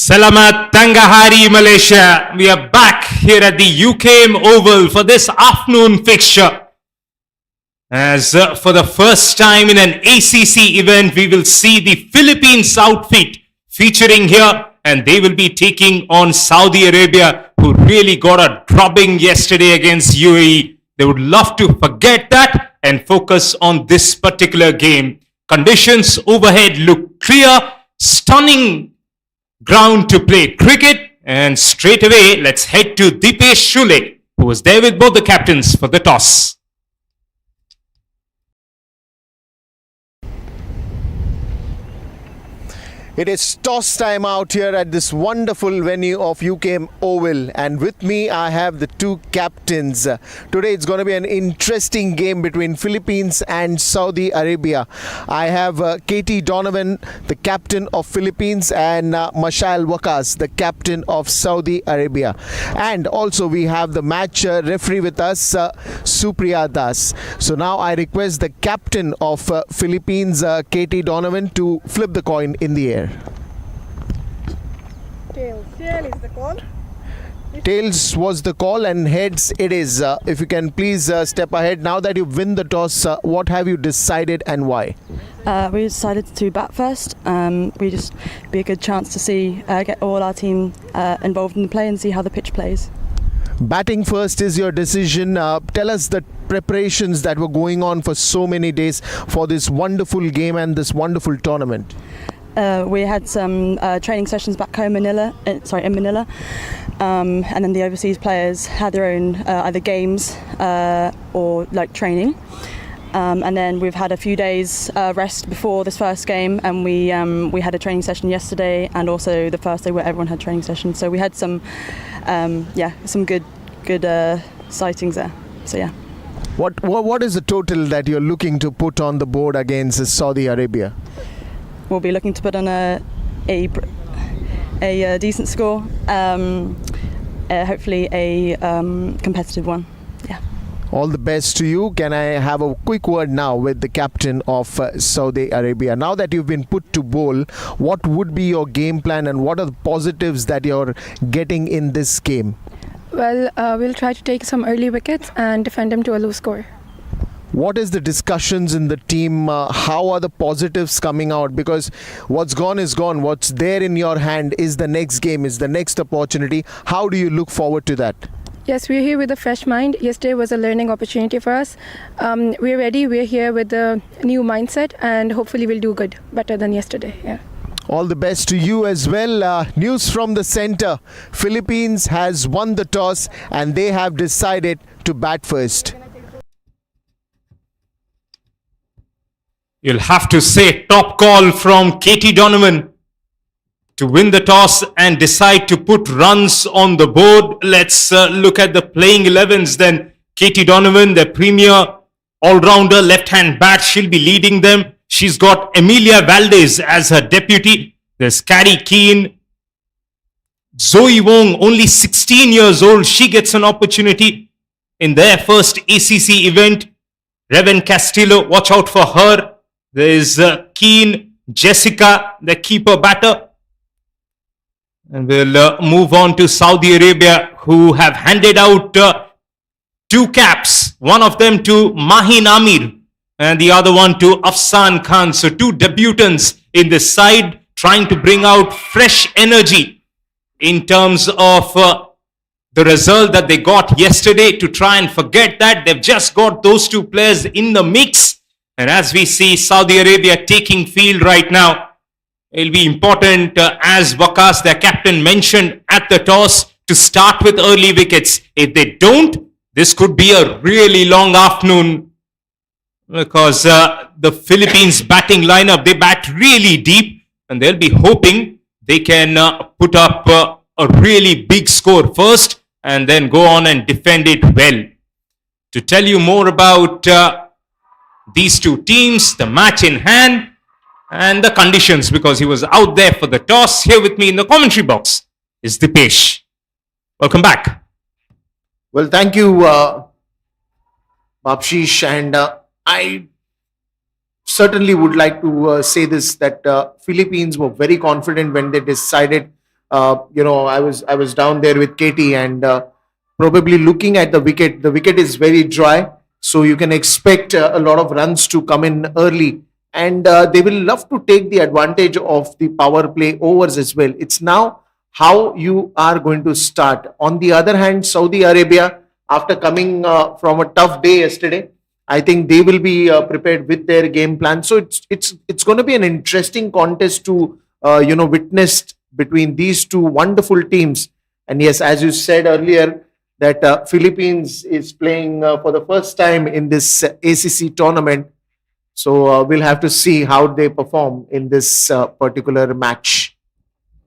Selamat Tanggahari, Malaysia. We are back here at the UKM Oval for this afternoon fixture. As for the first time in an ACC event, we will see the Philippines outfit featuring here, and they will be taking on Saudi Arabia, who really got a drubbing yesterday against UAE. They would love to forget that and focus on this particular game. Conditions overhead look clear, stunning ground to play cricket, and straight away let's head to Dipesh Shule, who was there with both the captains for the toss. It is toss time out here at this wonderful venue of UKM Oval, and with me I have the two captains. Today it's going to be an interesting game between Philippines and Saudi Arabia. I have Katie Donovan, the captain of Philippines, and Mashail Waqas, the captain of Saudi Arabia. And also we have the match referee with us, Supriya Das. So now I request the captain of Philippines, Katie Donovan, to flip the coin in the air. Tails is the call. Tails was the call, and heads it is. If you can please step ahead. Now that you win the toss, what have you decided and why? We decided to bat first. We just be a good chance to see get all our team involved in the play and see how the pitch plays. Batting first is your decision. Tell us the preparations that were going on for so many days for this wonderful game and this wonderful tournament. We had some training sessions back home in Manila, and then the overseas players had their own either games or like training. And then we've had a few days rest before this first game, and we had a training session yesterday, and also the first day where everyone had training sessions. So we had some good sightings there. So yeah. What is the total that you're looking to put on the board against Saudi Arabia? We'll be looking to put on a decent score, hopefully a competitive one. Yeah. All the best to you. Can I have a quick word now with the captain of Saudi Arabia? Now that you've been put to bowl, what would be your game plan and what are the positives that you're getting in this game? Well, we'll try to take some early wickets and defend them to a low score. What is the discussions in the team? How are the positives coming out? Because what's gone is gone. What's there in your hand is the next game, is the next opportunity. How do you look forward to that? Yes, we're here with a fresh mind. Yesterday was a learning opportunity for us. We're ready. We're here with a new mindset, and hopefully we'll do good, better than yesterday. Yeah. All the best to you as well. News from the center. Philippines has won the toss and they have decided to bat first. You'll have to say top call from Katie Donovan to win the toss and decide to put runs on the board. Let's look at the playing 11s then. Katie Donovan, the premier all-rounder left-hand bat, she'll be leading them. She's got Emilia Valdez as her deputy. There's Carrie Keane. Zoe Wong, only 16 years old. She gets an opportunity in their first ACC event. Revan Castillo, watch out for her. There's Keane, Jessica, the keeper batter. And we'll move on to Saudi Arabia, who have handed out two caps. One of them to Mahin Amir and the other one to Afsan Khan. So two debutants in this side trying to bring out fresh energy in terms of the result that they got yesterday. To try and forget that, they've just got those two players in the mix. And as we see Saudi Arabia taking field right now, it'll be important, as Waqas, their captain, mentioned at the toss, to start with early wickets. If they don't, this could be a really long afternoon, because the Philippines batting lineup, they bat really deep, and they'll be hoping they can put up a really big score first and then go on and defend it well. To tell you more about these two teams, the match in hand, and the conditions, because he was out there for the toss, here with me in the commentary box is Dipesh. Welcome back. Well, thank you, Bapshish, and I certainly would like to say this, that Philippines were very confident when they decided I was down there with Katie, and probably looking at the wicket. The wicket is very dry, so you can expect a lot of runs to come in early, and they will love to take the advantage of the power play overs as well. It's now how you are going to start. On the other hand, Saudi Arabia, after coming from a tough day yesterday, I think they will be prepared with their game plan. So it's going to be an interesting contest to witness between these two wonderful teams. And yes, as you said earlier, that Philippines is playing for the first time in this ACC tournament. So we'll have to see how they perform in this particular match.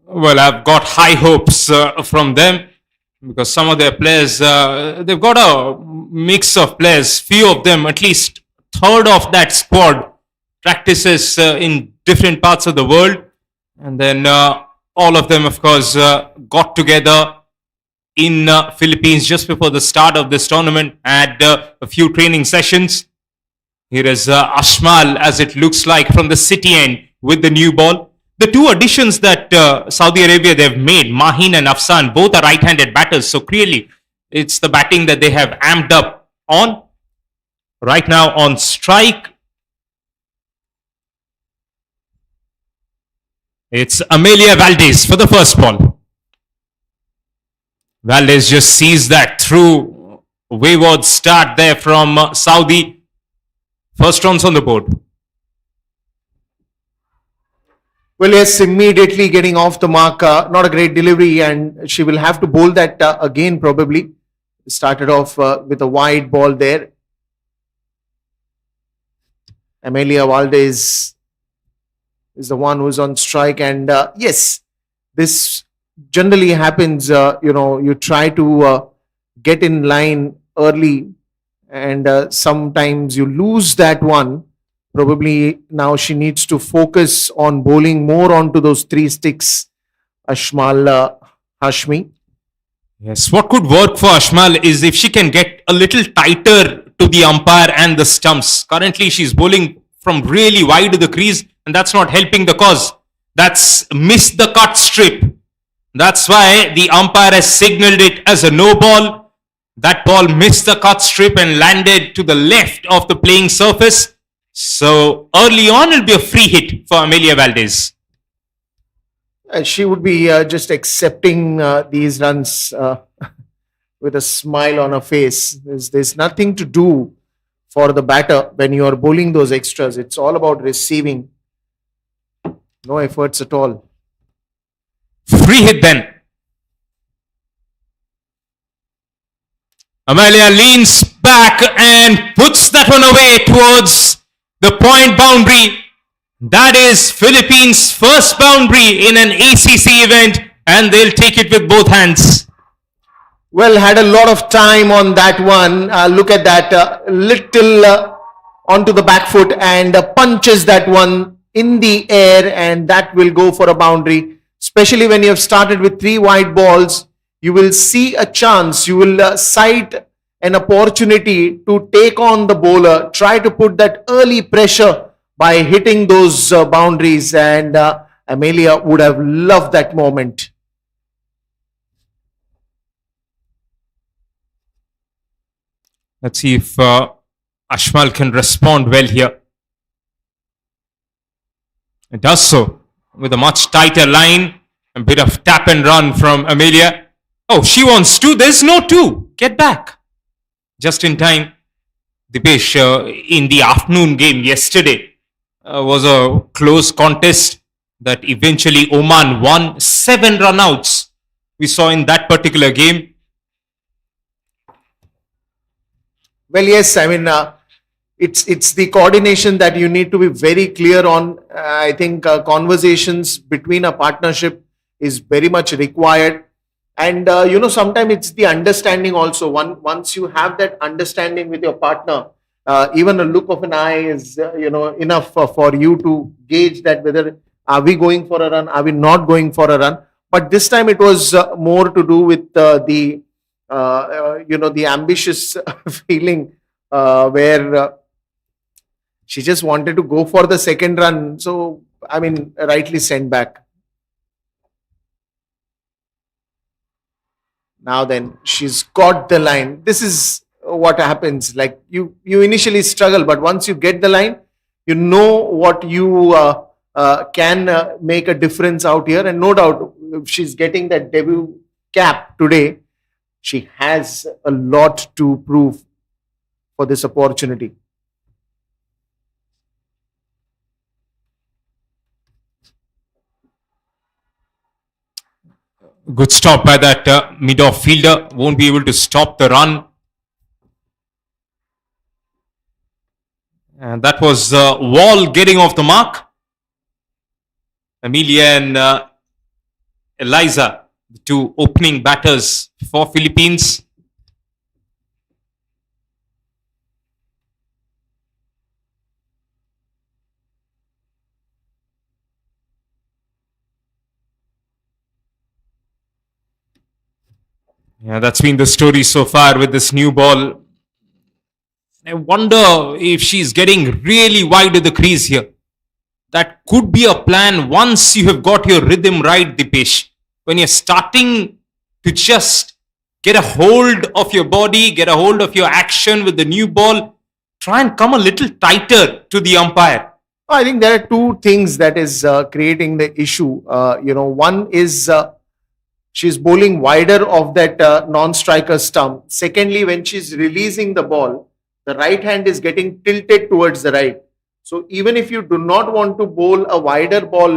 Well, I've got high hopes from them because some of their players, they've got a mix of players. Few of them, at least third of that squad, practices in different parts of the world. And then all of them, of course, got together in Philippines just before the start of this tournament, had a few training sessions. Here is Ashmal, as it looks like, from the city end with the new ball. The two additions that Saudi Arabia they've made, Mahin and Afsan, both are right-handed batters. So clearly, it's the batting that they have amped up on. Right now on strike, it's Amelia Valdez for the first ball. Valdez just sees that through wayward start there from Saudi. First runs on the board. Well, yes, immediately getting off the mark. Not a great delivery, and she will have to bowl that again probably. Started off with a wide ball there. Amelia Valdez is the one who's on strike, and yes, this generally happens. You try to get in line early, and sometimes you lose that one. Probably now she needs to focus on bowling more onto those three sticks, Ashmal Hashmi. Yes, what could work for Ashmal is if she can get a little tighter to the umpire and the stumps. Currently, she's bowling from really wide of the crease, and that's not helping the cause. That's missed the cut strip. That's why the umpire has signaled it as a no ball. That ball missed the cut strip and landed to the left of the playing surface. So early on, it'll be a free hit for Amelia Valdez. She would be just accepting these runs with a smile on her face. There's nothing to do for the batter when you are bowling those extras. It's all about receiving. No efforts at all. Free hit then. Amelia leans back and puts that one away towards the point boundary. That is Philippines' first boundary in an ACC event, and they'll take it with both hands. Well, had a lot of time on that one. Look at that, little onto the back foot, and punches that one in the air, and that will go for a boundary. Especially when you have started with three wide balls, you will see a chance. You will sight an opportunity to take on the bowler, try to put that early pressure by hitting those boundaries, and Amelia would have loved that moment. Let's see if Ashmal can respond well here. It does so with a much tighter line, a bit of tap and run from Amelia. Oh, she wants two. There's no two. Get back. Just in time. Dipesh, in the afternoon game yesterday was a close contest that eventually Oman won. 7 run-outs we saw in that particular game. Well, yes, I mean, it's the coordination that you need to be very clear on. I think conversations between a partnership is very much required. And, sometimes it's the understanding also. Once you have that understanding with your partner, even a look of an eye is, enough for you to gauge that whether are we going for a run, are we not going for a run. But this time it was more to do with the ambitious feeling where she just wanted to go for the second run. So, I mean, rightly sent back. Now then, she's got the line. This is what happens. Like you initially struggle, but once you get the line, you know what you can make a difference out here. And no doubt, if she's getting that debut cap today, she has a lot to prove for this opportunity. Good stop by that mid-off fielder. Won't be able to stop the run. And that was Wall getting off the mark. Amelia and Eliza, the two opening batters for Philippines. Yeah, that's been the story so far with this new ball. I wonder if she's getting really wide of the crease here. That could be a plan once you have got your rhythm right, Dipesh. When you're starting to just get a hold of your body, get a hold of your action with the new ball, try and come a little tighter to the umpire. I think there are two things that is creating the issue. One is she's bowling wider of that non-striker stump. Secondly, when she's releasing the ball, the right hand is getting tilted towards the right. So even if you do not want to bowl a wider ball,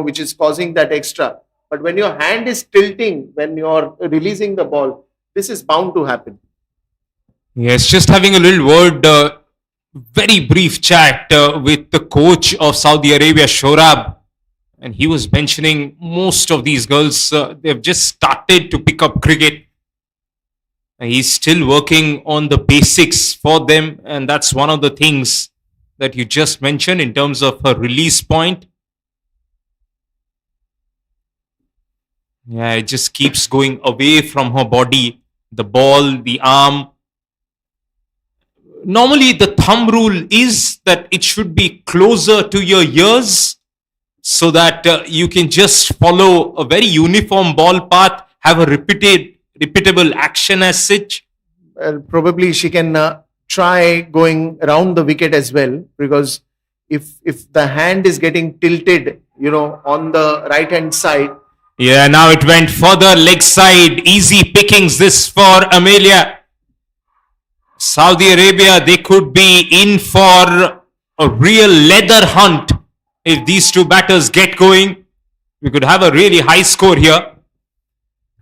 which is causing that extra, but when your hand is tilting, when you're releasing the ball, this is bound to happen. Yes, just having a little word, very brief chat with the coach of Saudi Arabia, Shorab. And he was mentioning most of these girls, they've just started to pick up cricket. And he's still working on the basics for them. And that's one of the things that you just mentioned in terms of her release point. Yeah, it just keeps going away from her body, the ball, the arm. Normally, the thumb rule is that it should be closer to your ears so that you can just follow a very uniform ball path, have a repeatable action as such. Probably she can try going around the wicket as well, because if the hand is getting tilted, on the right hand side. Yeah, now it went further leg side. Easy pickings this for Amelia. Saudi Arabia, they could be in for a real leather hunt. If these two batters get going, we could have a really high score here.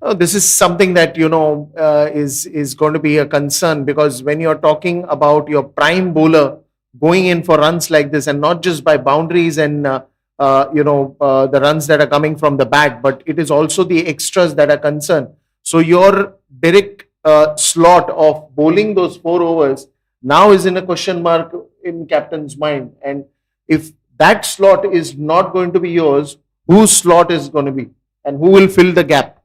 Oh, this is something that is going to be a concern, because when you're talking about your prime bowler going in for runs like this, and not just by boundaries and the runs that are coming from the bat, but it is also the extras that are concerned. So your direct slot of bowling those 4 overs now is in a question mark in captain's mind, and if that slot is not going to be yours, whose slot is going to be, and who will fill the gap?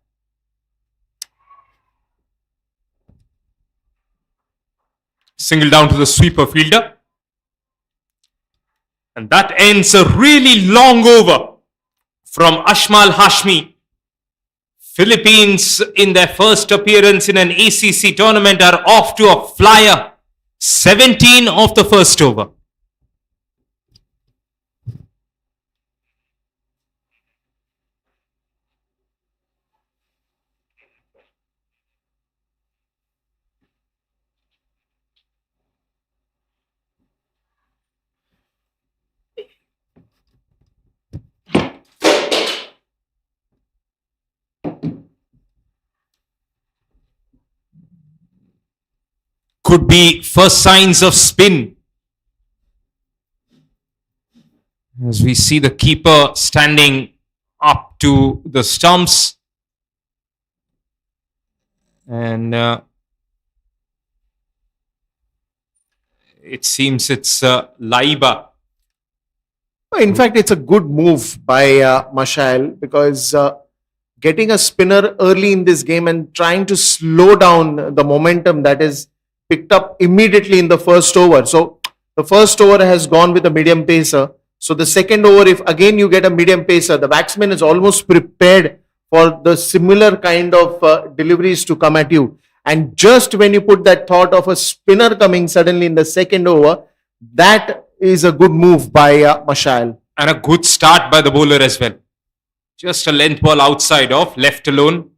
Single down to the sweeper fielder. And that ends a really long over from Ashmal Hashmi. Philippines, in their first appearance in an ACC tournament, are off to a flyer. 17 of the first over. Could be first signs of spin. As we see the keeper standing up to the stumps. And it seems it's Laiba. In fact, it's a good move by Mashail, because getting a spinner early in this game and trying to slow down the momentum that is picked up immediately in the first over. So the first over has gone with a medium pacer. So the second over, if again you get a medium pacer, the batsman is almost prepared for the similar kind of deliveries to come at you. And just when you put that thought of a spinner coming suddenly in the second over, that is a good move by Mashail. And a good start by the bowler as well. Just a length ball outside off, left alone.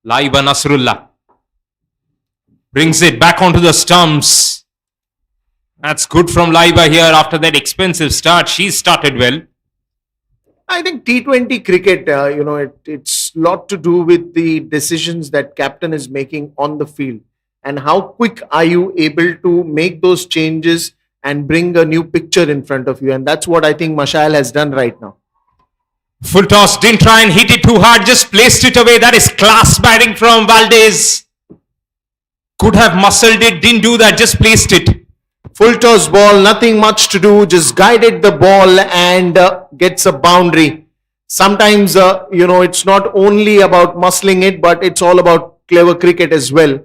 Laiba Nasrullah brings it back onto the stumps. That's good from Laiba here after that expensive start. She started well. I think T20 cricket, it's a lot to do with the decisions that captain is making on the field. And how quick are you able to make those changes and bring a new picture in front of you? And that's what I think Mashail has done right now. Full toss, didn't try and hit it too hard, just placed it away. That is class batting from Valdez. Could have muscled it, didn't do that, just placed it. Full toss ball, nothing much to do, just guided the ball and gets a boundary. Sometimes, it's not only about muscling it, but it's all about clever cricket as well.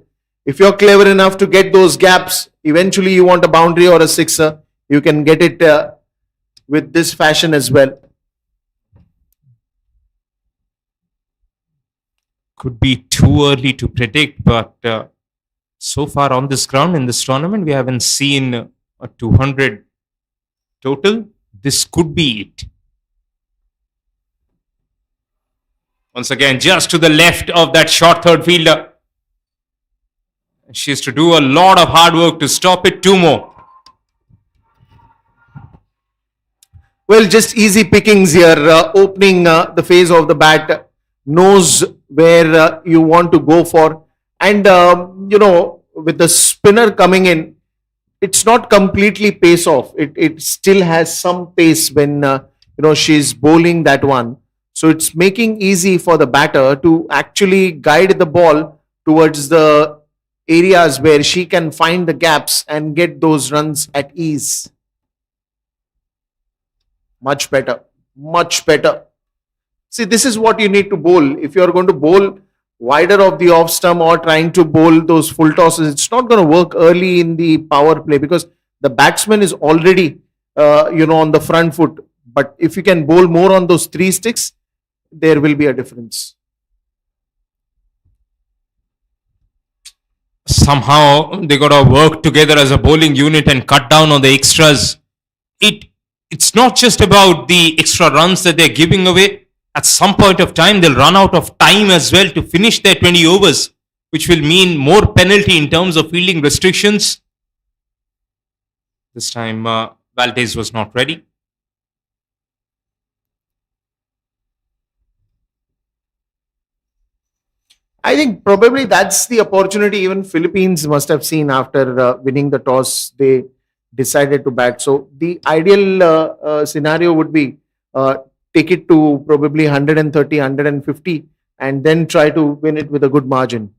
If you're clever enough to get those gaps, eventually you want a boundary or a sixer, you can get it with this fashion as well. Could be too early to predict, but so far on this ground in this tournament, we haven't seen a 200 total. This could be it. Once again, just to the left of that short third fielder. She has to do a lot of hard work to stop it. Two more. Well, just easy pickings here. Opening the phase of the bat, knows where you want to go for. And, with the spinner coming in, it's not completely pace off. It still has some pace when, she's bowling that one. So it's making easy for the batter to actually guide the ball towards the areas where she can find the gaps and get those runs at ease. Much better. Much better. See, this is what you need to bowl. If you're going to bowl wider of the off stump or trying to bowl those full tosses, it's not going to work early in the power play because the batsman is already, on the front foot. But if you can bowl more on those three sticks, there will be a difference. Somehow they got to work together as a bowling unit and cut down on the extras. It's not just about the extra runs that they're giving away. At some point of time, they'll run out of time as well to finish their 20 overs, which will mean more penalty in terms of fielding restrictions. This time, Valdez was not ready. I think probably that's the opportunity even Philippines must have seen after winning the toss. They decided to bat. So the ideal scenario would be take it to probably 130, 150 and then try to win it with a good margin.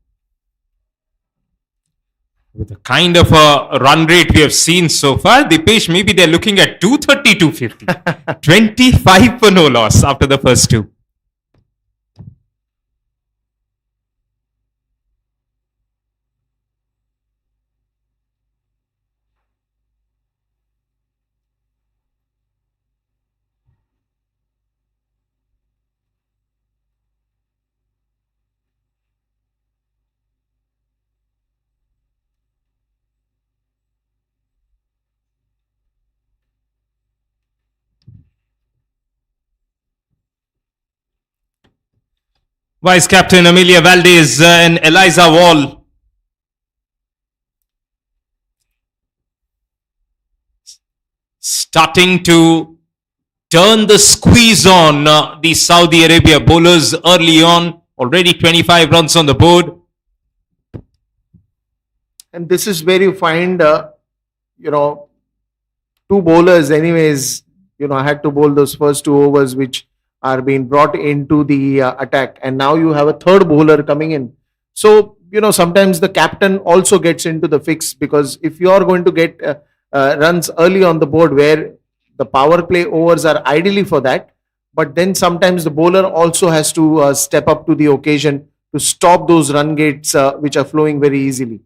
With the kind of a run rate we have seen so far, Dipesh, maybe they're looking at 230, 250. 25 for no loss after the first two. Vice Captain Amelia Valdez and Eliza Wall. Starting to turn the squeeze on the Saudi Arabia bowlers early on. Already 25 runs on the board. And this is where you find, two bowlers anyways, I had to bowl those first two overs which are being brought into the attack, and now you have a third bowler coming in. So, sometimes the captain also gets into the fix because if you are going to get runs early on the board where the power play overs are ideally for that, but then sometimes the bowler also has to step up to the occasion to stop those run gates which are flowing very easily.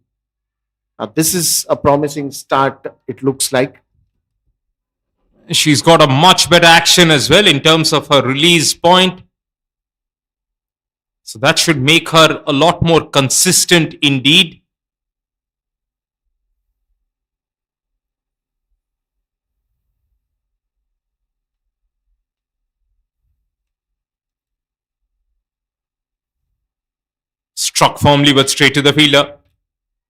Now, this is a promising start, it looks like. She's got a much better action as well in terms of her release point. So that should make her a lot more consistent indeed. Struck firmly but straight to the fielder.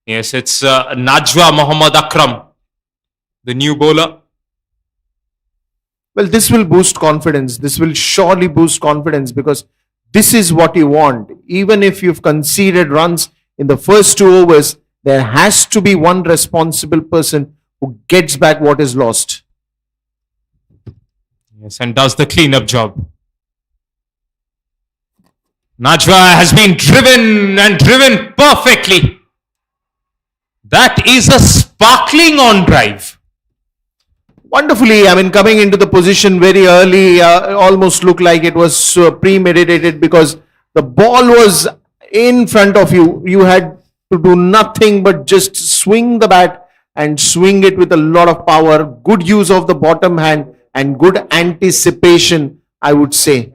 Yes, it's Najwa Muhammad Akram, the new bowler. Well, this will boost confidence. This will surely boost confidence because this is what you want. Even if you've conceded runs in the first 2 overs, there has to be one responsible person who gets back what is lost. Yes, and does the cleanup job. Najwa has been driven and driven perfectly. That is a sparkling on drive. Wonderfully, I mean, coming into the position very early, almost looked like it was premeditated because the ball was in front of you. You had to do nothing but just swing the bat and swing it with a lot of power. Good use of the bottom hand and good anticipation, I would say.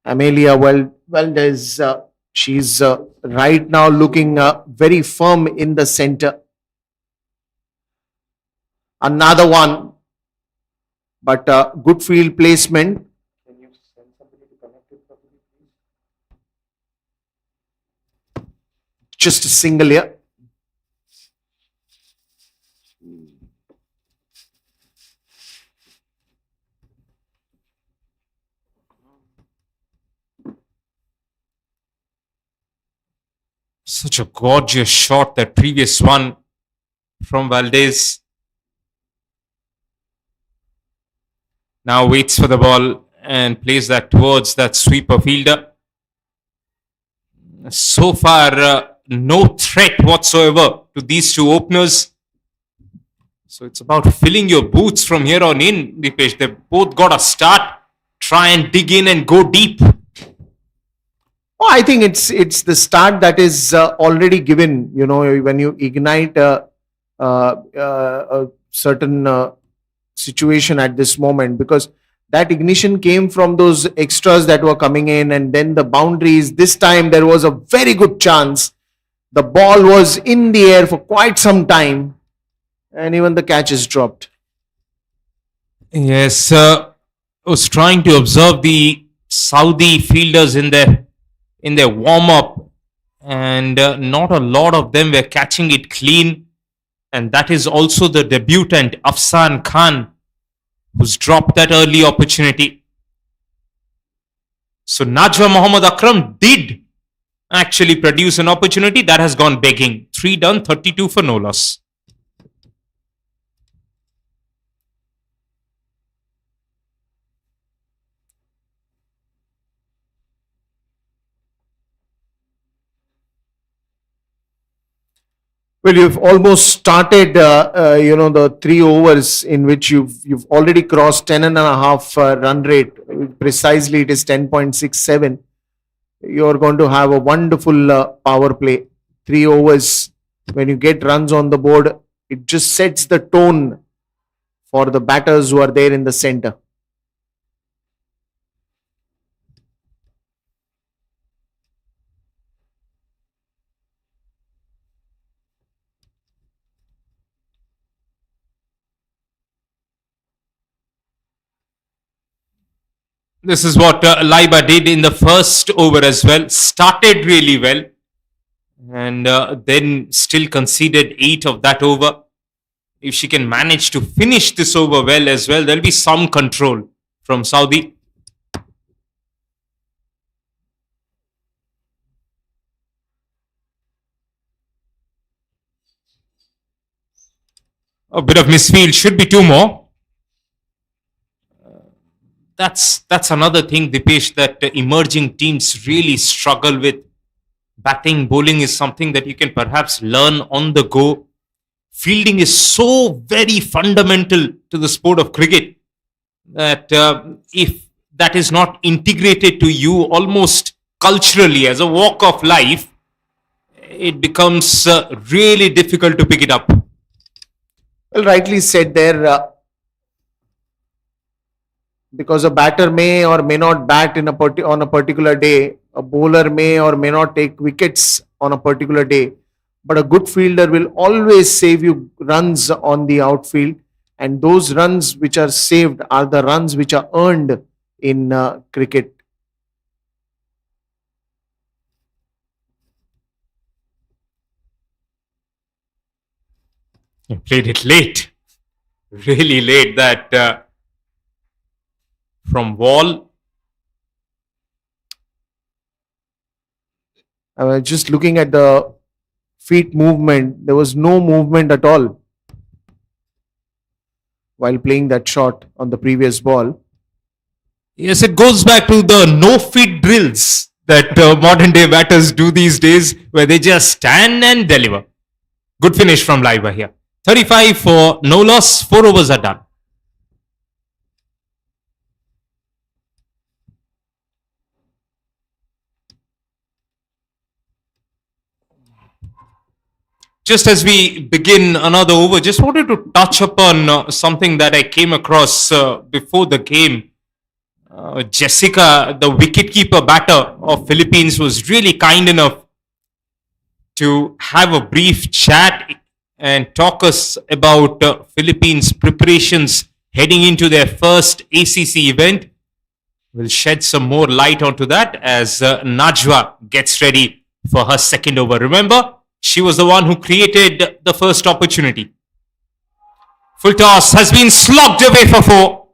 Amelia Valdez, she's right now looking very firm in the center. Another one, but good field placement. Can you send somebody to connect it properly, please? Just a single here. Such a gorgeous shot, that previous one from Valdez. Now waits for the ball and plays that towards that sweeper fielder. So far, no threat whatsoever to these two openers. So it's about filling your boots from here on in, Dipesh. They've both got a start. Try and dig in and go deep. Oh, I think it's the start that is already given. You know, when you ignite a certain situation at this moment, because that ignition came from those extras that were coming in, and then the boundaries. This time there was a very good chance. The ball was in the air for quite some time, and even the catch is dropped. Yes, I was trying to observe the Saudi fielders in their warm-up, and not a lot of them were catching it clean. And that is also the debutant Afsan Khan, who's dropped that early opportunity. So Najwa Muhammad Akram did actually produce an opportunity that has gone begging. 3 done, 32 for no loss. Well, you've almost started, the 3 overs in which you've already crossed 10.5 run rate. Precisely, it is 10.67. You're going to have a wonderful power play. 3 overs, when you get runs on the board, it just sets the tone for the batters who are there in the center. This is what Laiba did in the first over as well. Started really well, and then still conceded 8 of that over. If she can manage to finish this over well as well, there'll be some control from Saudi. A bit of misfield, should be 2 more. That's another thing, Dipesh, that emerging teams really struggle with. Batting, bowling is something that you can perhaps learn on the go. Fielding is so very fundamental to the sport of cricket that if that is not integrated to you almost culturally as a walk of life, it becomes really difficult to pick it up. Well, rightly said there. Because a batter may or may not bat on a particular day, a bowler may or may not take wickets on a particular day, but a good fielder will always save you runs on the outfield, and those runs which are saved are the runs which are earned in cricket. He played it late, really late. That from Wall. I was just looking at the feet movement, there was no movement at all while playing that shot on the previous ball. Yes, it goes back to the no feet drills that modern day batters do these days, where they just stand and deliver. Good finish from Laiba here. 35 for no loss, 4 overs are done. Just as we begin another over, just wanted to touch upon something that I came across before the game. Jessica, the wicketkeeper batter of Philippines, was really kind enough to have a brief chat and talk us about Philippines' preparations heading into their first ACC event. We'll shed some more light onto that as Najwa gets ready for her second over. Remember, she was the one who created the first opportunity. Full toss has been slogged away for 4.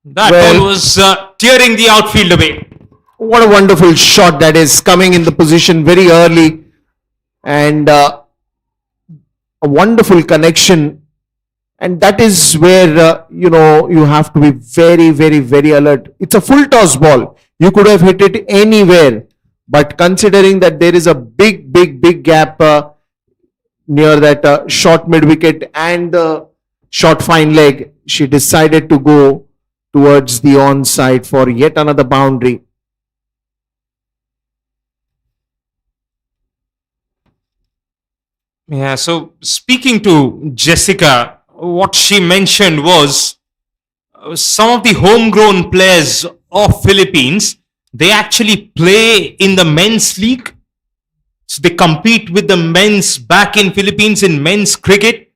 That ball was tearing the outfield away. What a wonderful shot that is, coming in the position very early, and a wonderful connection. And that is where, you have to be very, very, very alert. It's a full toss ball. You could have hit it anywhere. But considering that there is a big, big, big gap near that short mid wicket and the short fine leg, she decided to go towards the onside for yet another boundary. Yeah, so speaking to Jessica, what she mentioned was some of the homegrown players of Philippines, they actually play in the men's league. So they compete with the men's back in Philippines in men's cricket.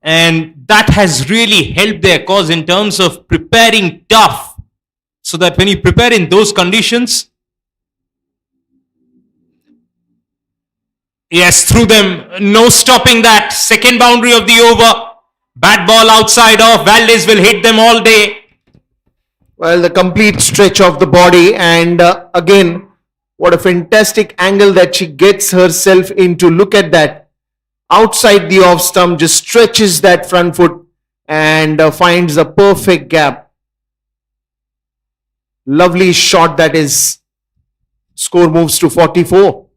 And that has really helped their cause in terms of preparing tough. So that when you prepare in those conditions, yes, through them, no stopping that. Second boundary of the over. Bat ball outside off. Valdez will hit them all day. Well, the complete stretch of the body, and again, what a fantastic angle that she gets herself into. Look at that. Outside the off stump, just stretches that front foot and finds a perfect gap. Lovely shot that is. Score moves to 44.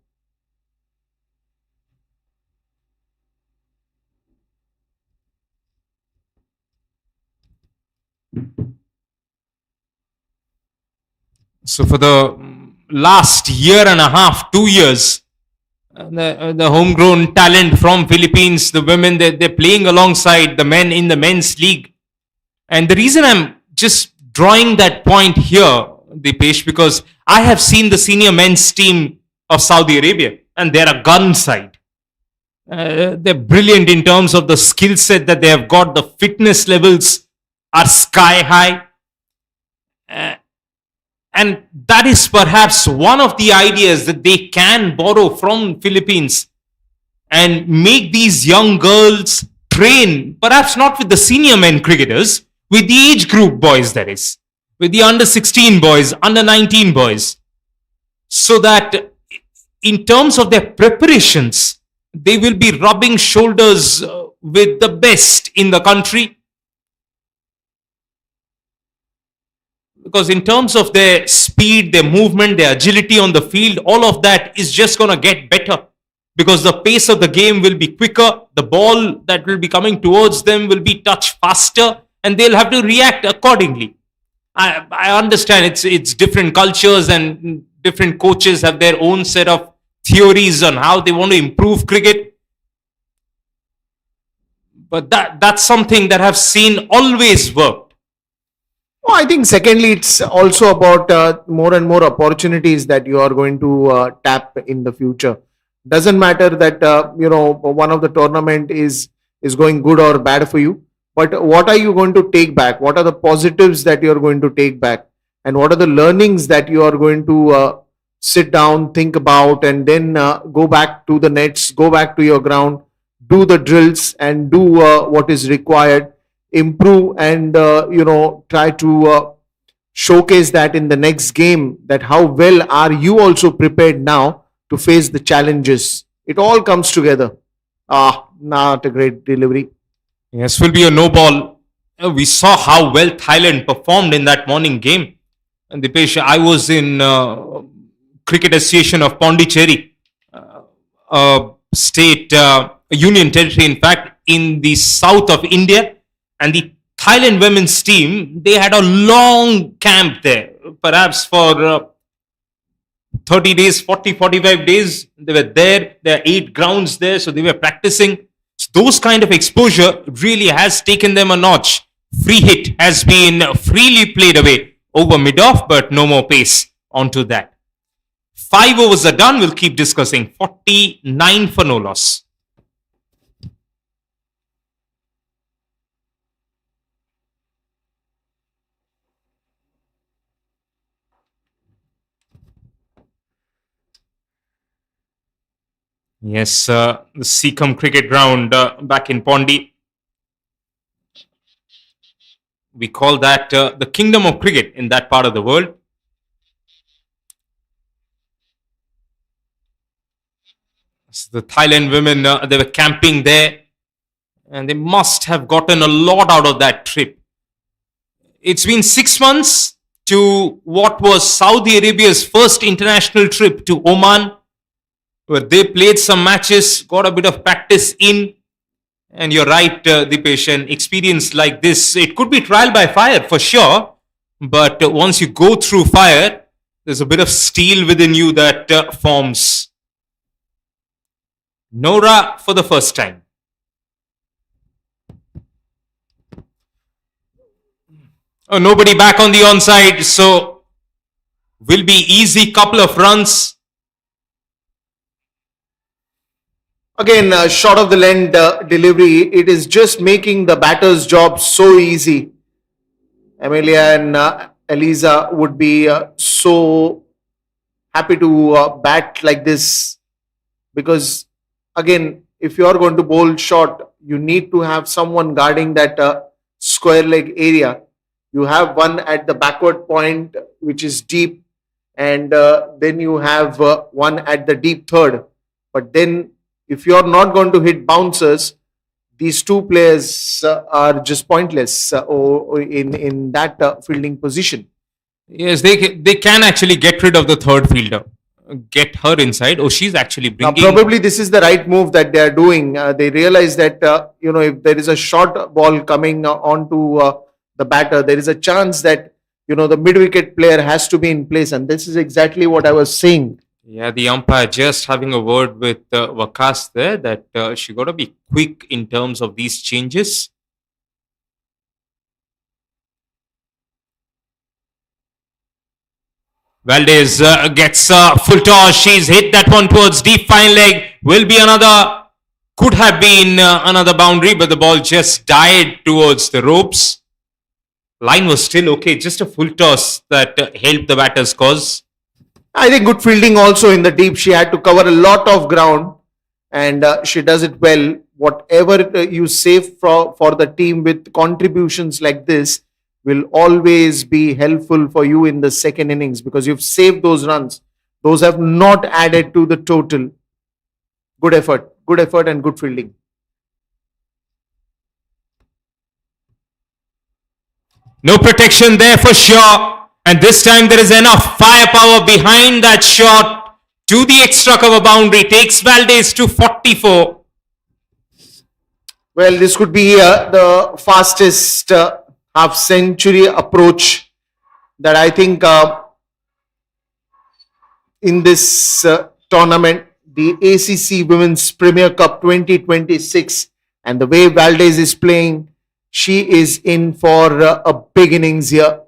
So for the last year and a half, 2 years, the homegrown talent from Philippines, the women, they're playing alongside the men in the men's league. And the reason I'm just drawing that point here, Dipesh, because I have seen the senior men's team of Saudi Arabia, and they're a gun side. They're brilliant in terms of the skill set that they have got. The fitness levels are sky high. And that is perhaps one of the ideas that they can borrow from Philippines and make these young girls train, perhaps not with the senior men cricketers, with the age group boys, that is, with the under 16 boys, under 19 boys, so that in terms of their preparations, they will be rubbing shoulders with the best in the country. Because in terms of their speed, their movement, their agility on the field, all of that is just going to get better. Because the pace of the game will be quicker, the ball that will be coming towards them will be touched faster, and they'll have to react accordingly. I understand it's different cultures and different coaches have their own set of theories on how they want to improve cricket. But that's something that I've seen always worked. Well, I think secondly, it's also about more and more opportunities that you are going to tap in the future. Doesn't matter that one of the tournament is going good or bad for you, but what are you going to take back? What are the positives that you are going to take back, and what are the learnings that you are going to sit down, think about, and then go back to the nets, go back to your ground, do the drills, and do what is required, improve, and try to showcase that in the next game, that how well are you also prepared now to face the challenges. It all comes together. Not a great delivery. Yes, will be a no ball. We saw how well Thailand performed in that morning game. And Dipesh, I was in Cricket Association of Pondicherry, state, union territory, in fact, in the south of India. And the Thailand women's team, they had a long camp there, perhaps for 30 days, 40, 45 days. They were there. There are 8 grounds there, so they were practicing. So those kind of exposure really has taken them a notch. Free hit has been freely played away over mid-off, but no more pace onto that. 5 overs are done. We'll keep discussing. 49 for no loss. Yes, the Seacombe Cricket Ground back in Pondi. We call that the kingdom of cricket in that part of the world. So the Thailand women, they were camping there, and they must have gotten a lot out of that trip. It's been 6 months to what was Saudi Arabia's first international trip to Oman, where they played some matches, got a bit of practice in. And you're right, Dipesh, an experience like this, it could be trial by fire for sure. But once you go through fire, there's a bit of steel within you that forms. Nora for the first time. Oh, nobody back on the onside, so will be easy couple of runs. Again, short of the land delivery, it is just making the batter's job so easy. Amelia and Eliza would be so happy to bat like this, because again, if you are going to bowl short, you need to have someone guarding that square leg area. You have one at the backward point, which is deep, and then you have one at the deep third. But then if you are not going to hit bouncers, these two players are just pointless or in that fielding position. Yes, they can actually get rid of the third fielder, get her inside. Oh, she's actually Now, bringing. probably this is the right move that they are doing. They realize that if there is a short ball coming onto the batter, there is a chance that the mid wicket player has to be in place, and this is exactly what I was saying. Yeah, the umpire just having a word with Wakas there that she got to be quick in terms of these changes. Valdez gets full toss. She's hit that one towards deep fine leg. Will be another, could have been another boundary, but the ball just died towards the ropes. Line was still okay, just a full toss that helped the batter's cause. I think good fielding also in the deep. She had to cover a lot of ground, and she does it well. Whatever you save for the team with contributions like this will always be helpful for you in the second innings, because you've saved those runs. Those have not added to the total. Good effort and good fielding. No protection there for sure. And this time there is enough firepower behind that shot to the extra cover boundary. Takes Valdez to 44. Well, this could be the fastest half-century approach that I think in this tournament, the ACC Women's Premier Cup 2026, and the way Valdez is playing, she is in for a big innings here.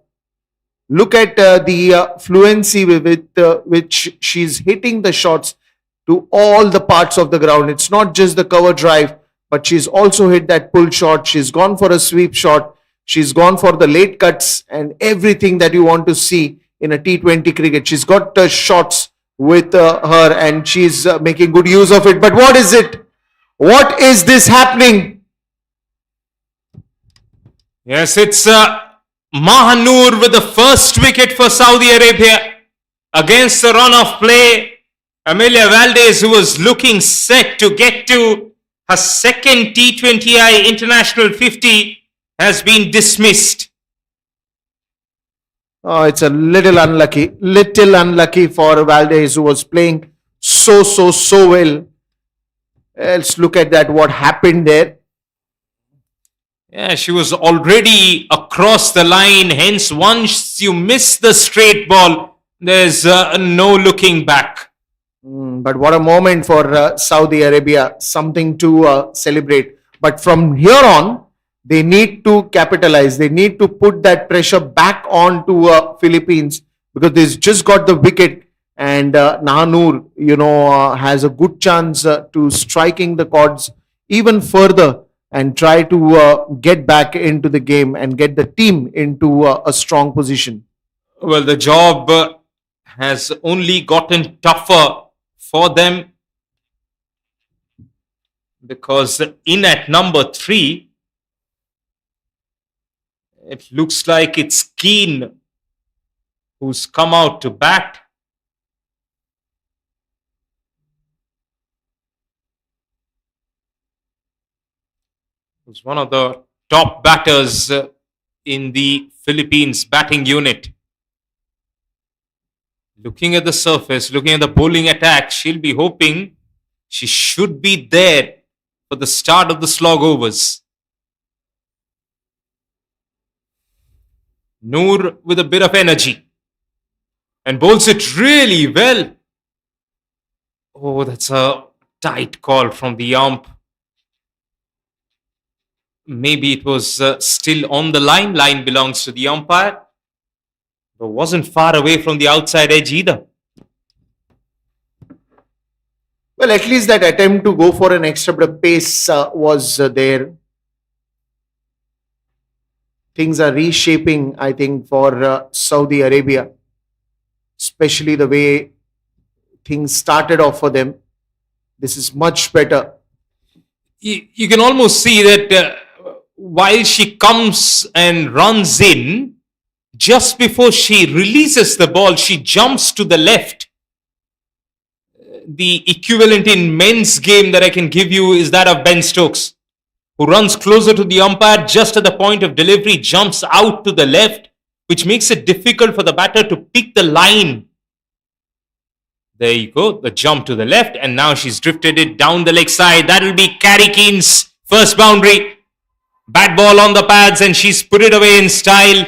Look at the fluency with which she's hitting the shots to all the parts of the ground. It's not just the cover drive, but she's also hit that pull shot. She's gone for a sweep shot. She's gone for the late cuts and everything that you want to see in a T20 cricket. She's got shots with her, and she's making good use of it. But what is it? What is this happening? Yes, it's Mahanur with the first wicket for Saudi Arabia against the run of play. Amelia Valdez, who was looking set to get to her second T20I International 50, has been dismissed. Oh, it's a little unlucky for Valdez, who was playing so well. Let's look at that, what happened there. Yeah, she was already across the line. Hence, once you miss the straight ball, there's no looking back. But what a moment for Saudi Arabia, something to celebrate. But from here on, they need to capitalize. They need to put that pressure back on to Philippines, because they've just got the wicket, and Nahanur, has a good chance to striking the chords even further and try to get back into the game and get the team into a strong position. Well, the job has only gotten tougher for them, because in at number 3, it looks like it's Keane who's come out to bat. Who's one of the top batters in the Philippines batting unit. Looking at the surface, looking at the bowling attack, she'll be hoping she should be there for the start of the slog overs. Noor with a bit of energy and bowls it really well. Oh, that's a tight call from the ump. Maybe it was still on the line. Line belongs to the umpire, but wasn't far away from the outside edge either. Well, at least that attempt to go for an extra bit of pace was there. Things are reshaping, I think, for Saudi Arabia, especially the way things started off for them. This is much better. You can almost see that while she comes and runs in, just before she releases the ball, she jumps to the left. The equivalent in men's game that I can give you is that of Ben Stokes, who runs closer to the umpire just at the point of delivery, jumps out to the left, which makes it difficult for the batter to pick the line. There you go, the jump to the left, and now she's drifted it down the leg side. That will be Carrie Keane's first boundary. Bat ball on the pads, and she's put it away in style.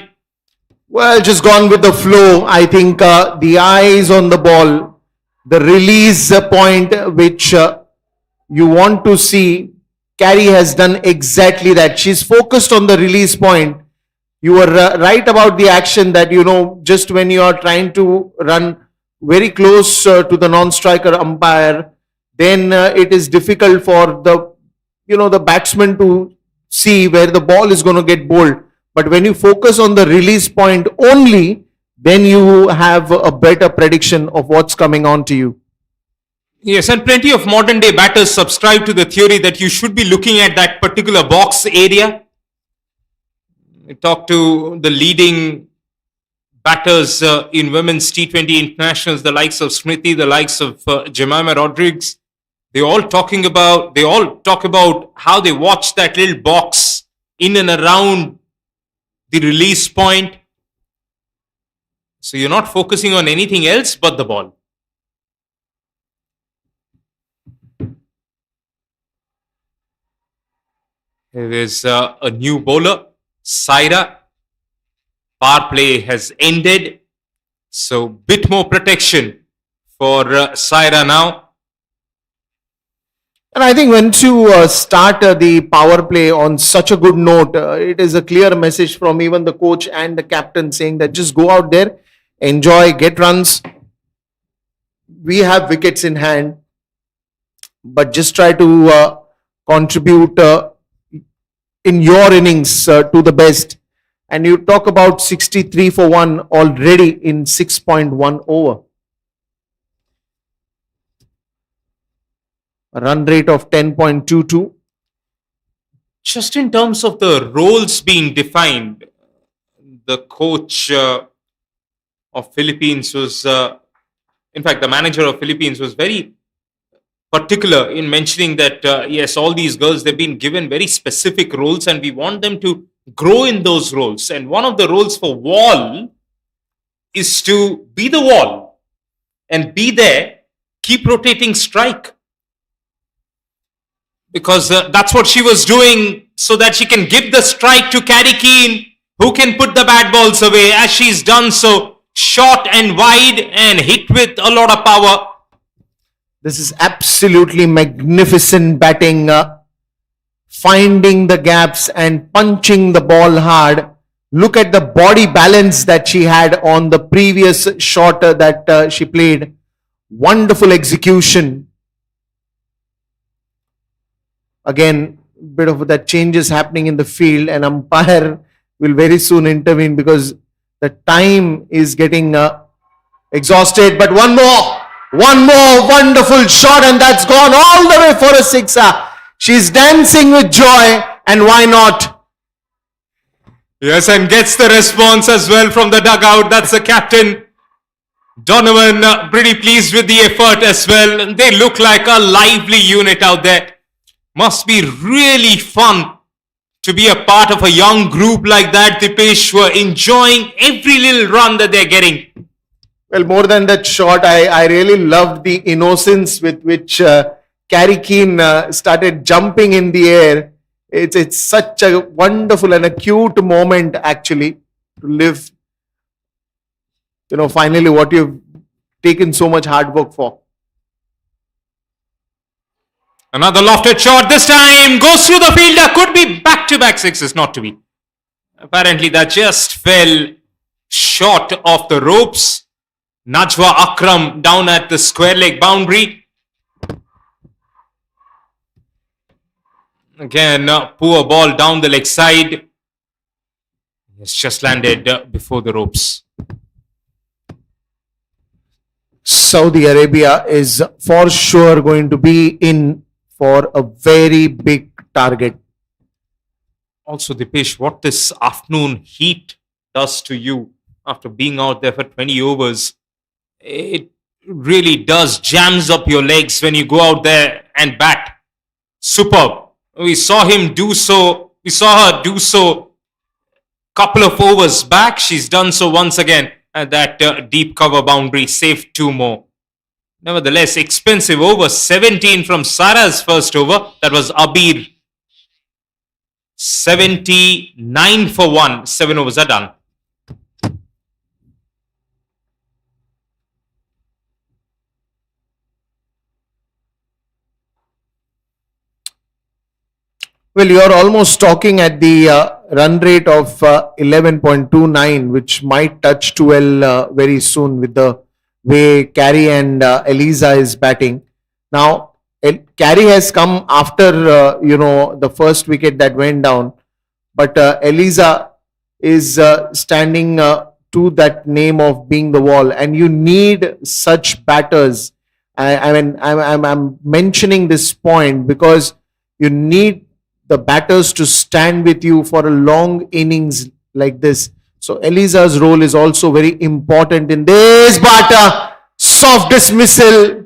Well, just gone with the flow. I think the eyes on the ball, the release point which you want to see, Carrie has done exactly that. She's focused on the release point. You were right about the action that, just when you are trying to run very close to the non-striker umpire, then it is difficult for the batsman to see where the ball is going to get bowled. But when you focus on the release point only, then you have a better prediction of what's coming on to you. Yes, and plenty of modern day batters subscribe to the theory that you should be looking at that particular box area. We talked to the leading batters in women's T20 internationals, the likes of Smriti, the likes of Jemima Rodriguez. They all talk about how they watch that little box in and around the release point. So you're not focusing on anything else but the ball. There is a new bowler, Saira. Power play has ended, so bit more protection for Saira now. And I think once you start the power play on such a good note, it is a clear message from even the coach and the captain saying that just go out there, enjoy, get runs. We have wickets in hand, but just try to contribute in your innings to the best. And you talk about 63 for 1 already in 6.1 over. A run rate of 10.22. Just in terms of the roles being defined, the coach of Philippines was, in fact, the manager of Philippines was very particular in mentioning that, yes, all these girls, they've been given very specific roles and we want them to grow in those roles. And one of the roles for wall is to be the wall and be there, keep rotating strike. Because that's what she was doing so that she can give the strike to Carrie Keane, who can put the bad balls away as she's done so, short and wide and hit with a lot of power. This is absolutely magnificent batting, finding the gaps and punching the ball hard. Look at the body balance that she had on the previous shot that she played. Wonderful execution. Again, bit of that changes happening in the field, and umpire will very soon intervene because the time is getting exhausted. But one more wonderful shot, and that's gone all the way for a sixer. She's dancing with joy, and why not? Yes, and gets the response as well from the dugout. That's the captain. Donovan pretty pleased with the effort as well. They look like a lively unit out there. Must be really fun to be a part of a young group like that, Dipesh, who are enjoying every little run that they're getting. Well, more than that shot, I really loved the innocence with which Carrie Keane started jumping in the air. It's such a wonderful and a cute moment actually to live, finally what you've taken so much hard work for. Another lofted shot, this time goes through the fielder, could be back-to-back sixes, not to be. Apparently that just fell short of the ropes. Najwa Akram down at the square leg boundary. Again, poor ball down the leg side. It's just landed before the ropes. Saudi Arabia is for sure going to be in for a very big target. Also, Dipesh, what this afternoon heat does to you after being out there for 20 overs, it really does jams up your legs when you go out there and bat. Superb. We saw him do so. We saw her do so couple of overs back. She's done so once again at that deep cover boundary, saved 2 more. Nevertheless, expensive over. 17 from Sara's first over. That was Abir. 79 for 1. 7 overs are done. Well, you're almost talking at the run rate of 11.29, which might touch 12 very soon with the way Carrie and Eliza is batting. Now, Carrie has come after, the first wicket that went down. But Eliza is standing to that name of being the wall. And you need such batters. I'm mentioning this point because you need the batters to stand with you for a long innings like this. So Eliza's role is also very important in this. But soft dismissal.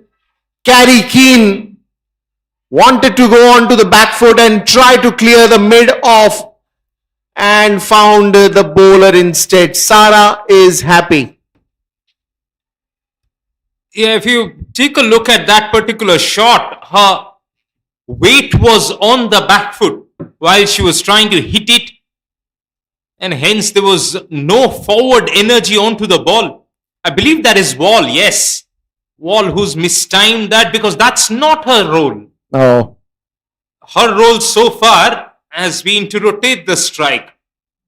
Carrie Keane wanted to go on to the back foot and try to clear the mid off and found the bowler instead. Sara is happy. Yeah, if you take a look at that particular shot, her weight was on the back foot while she was trying to hit it, and hence there was no forward energy onto the ball. I believe that is wall, yes. Wall who's mistimed that because that's not her role. Oh, Her role so far has been to rotate the strike.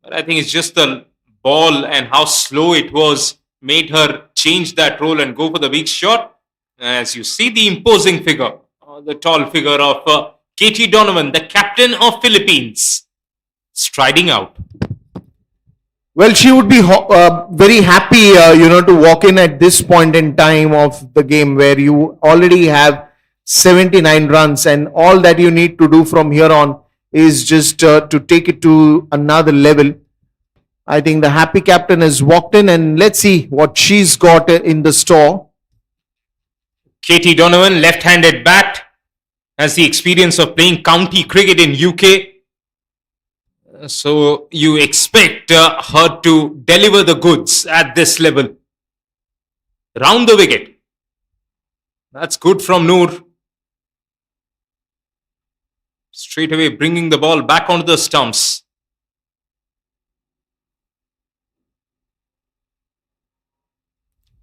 But I think it's just the ball and how slow it was made her change that role and go for the weak shot. As you see the imposing figure, the tall figure of Katie Donovan, the captain of Philippines, striding out. well, she would be very happy, to walk in at this point in time of the game where you already have 79 runs, and all that you need to do from here on is just to take it to another level. I think the happy captain has walked in, and let's see what she's got in the store. Katie Donovan, left-handed bat, has the experience of playing county cricket in UK. So you expect her to deliver the goods at this level. Round the wicket. That's good from Noor. Straight away bringing the ball back onto the stumps.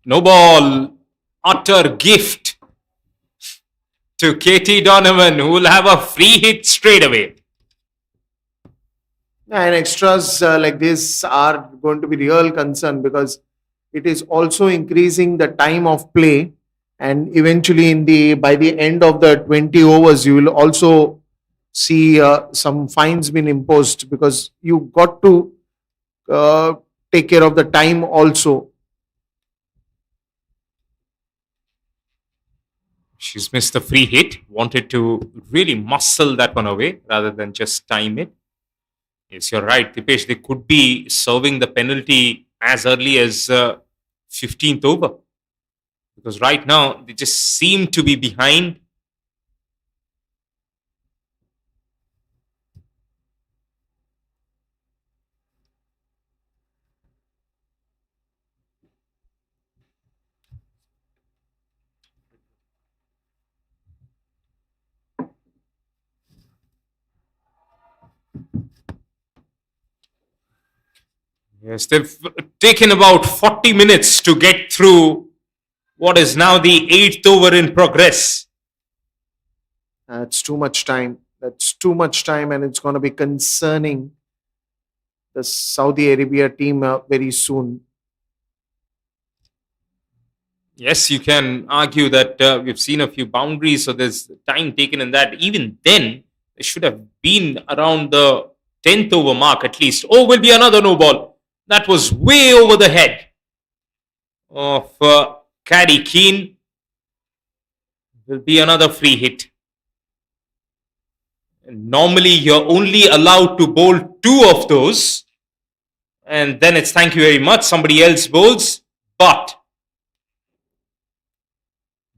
No ball. Utter gift to Katie Donovan, who will have a free hit straight away. And extras like this are going to be real concern because it is also increasing the time of play, and eventually by the end of the 20 overs you will also see some fines being imposed because you got to take care of the time also. She's missed the free hit. Wanted to really muscle that one away rather than just time it. Yes, you're right, Dipesh. They could be serving the penalty as early as 15th over. Because right now, they just seem to be behind. Yes, they've taken about 40 minutes to get through what is now the 8th over in progress. That's too much time. That's too much time, and it's going to be concerning the Saudi Arabia team very soon. Yes, you can argue that we've seen a few boundaries, so there's time taken in that. Even then, it should have been around the 10th over mark at least. Oh, will be another no ball. That was way over the head of Caddy Keane. Will be another free hit. Normally, you're only allowed to bowl 2 of those, and then it's thank you very much, somebody else bowls. But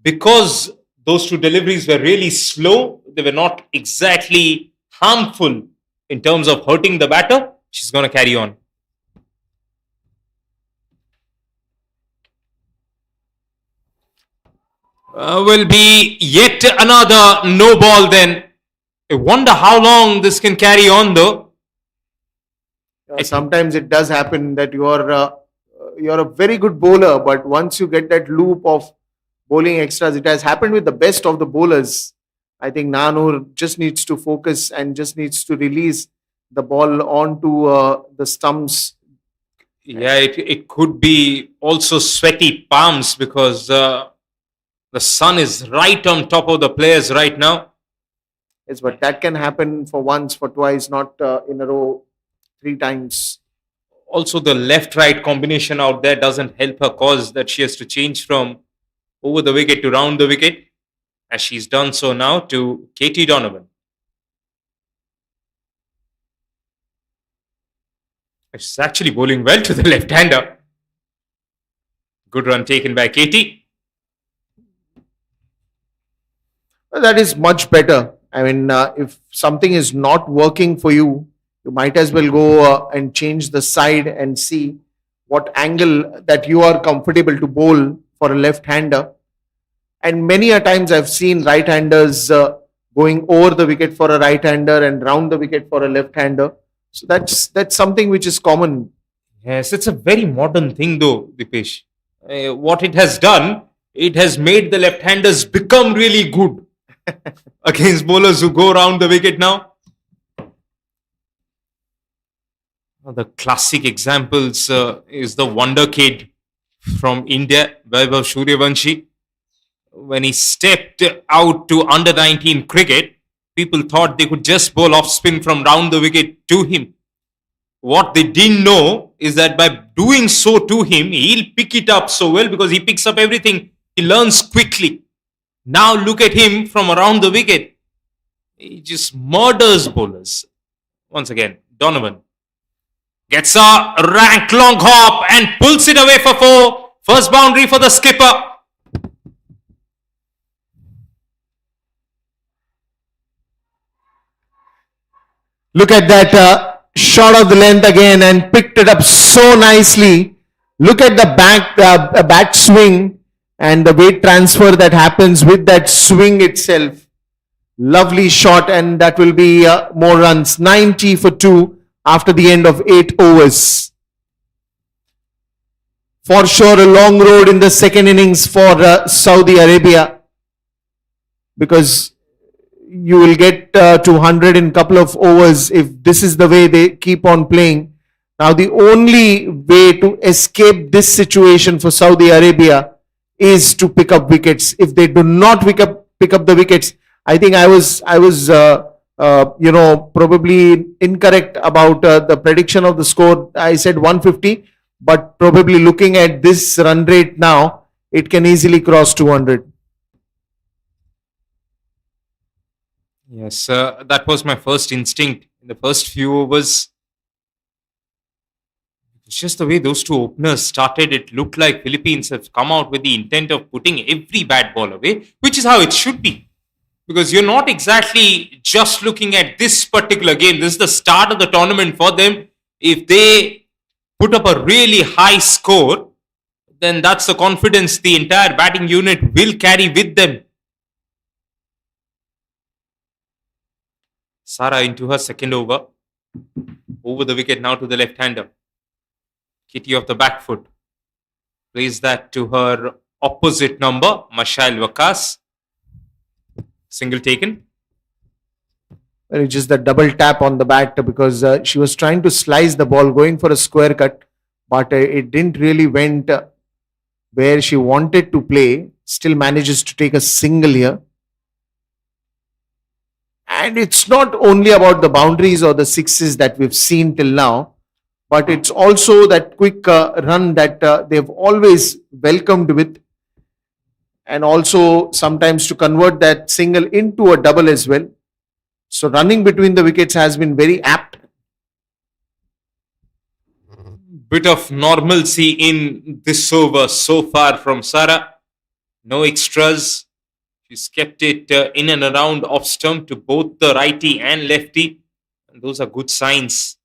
because those 2 deliveries were really slow, they were not exactly harmful in terms of hurting the batter, she's going to carry on. Will be yet another no ball then. I wonder how long this can carry on though. Sometimes it does happen that you're a very good bowler, but once you get that loop of bowling extras, it has happened with the best of the bowlers. I think Nanur just needs to focus and just needs to release the ball onto the stumps. Yeah, it could be also sweaty palms because the sun is right on top of the players right now. Yes, but that can happen for once, for twice, not in a row, 3 times. Also, the left-right combination out there doesn't help her cause that she has to change from over the wicket to round the wicket, as she's done so now to Katie Donovan. She's actually bowling well to the left-hander. Good run taken by Katie. Well, that is much better. I mean, if something is not working for you, you might as well go and change the side and see what angle that you are comfortable to bowl for a left-hander. And many a times I've seen right-handers going over the wicket for a right-hander and round the wicket for a left-hander. So that's something which is common. Yes, it's a very modern thing though, Dipesh. What it has done It has made the left-handers become really good against bowlers who go around the wicket now. The classic examples is the wonder kid from India, Vaibhav Suryavanshi. When he stepped out to under-19 cricket, people thought they could just bowl off spin from round the wicket to him. What they didn't know is that by doing so to him, he'll pick it up so well because he picks up everything. He learns quickly. Now look at him from around the wicket. He just murders bowlers. Once again, Donovan gets a rank long hop and pulls it away for 4. First boundary for the skipper. Look at that shot of the length again and picked it up so nicely. Look at the back swing and the weight transfer that happens with that swing itself. Lovely shot, and that will be more runs. 90 for 2 after the end of 8 overs. For sure a long road in the second innings for Saudi Arabia, because you will get to 100 in a couple of overs if this is the way they keep on playing. Now the only way to escape this situation for Saudi Arabia is to pick up wickets. If they do not pick up the wickets, I think I was probably incorrect about the prediction of the score. I said 150, but probably looking at this run rate now, it can easily cross 200. Yes, that was my first instinct in the first few overs. It's just the way those two openers started. It looked like Philippines have come out with the intent of putting every bad ball away, which is how it should be. Because you're not exactly just looking at this particular game. This is the start of the tournament for them. If they put up a really high score, then that's the confidence the entire batting unit will carry with them. Sara into her second over. Over the wicket now to the left-hander. Kitty off the back foot. Plays that to her opposite number, Mashail Wakas. Single taken. Well, it's just the double tap on the bat because she was trying to slice the ball, going for a square cut, but it didn't really went where she wanted to play. Still manages to take a single here. And it's not only about the boundaries or the sixes that we've seen till now, but it's also that quick run that they've always welcomed with, and also sometimes to convert that single into a double as well. So running between the wickets has been very apt. Bit of normalcy in this over so far from Sara. No extras. She's kept it in and around off stump to both the righty and lefty. And those are good signs.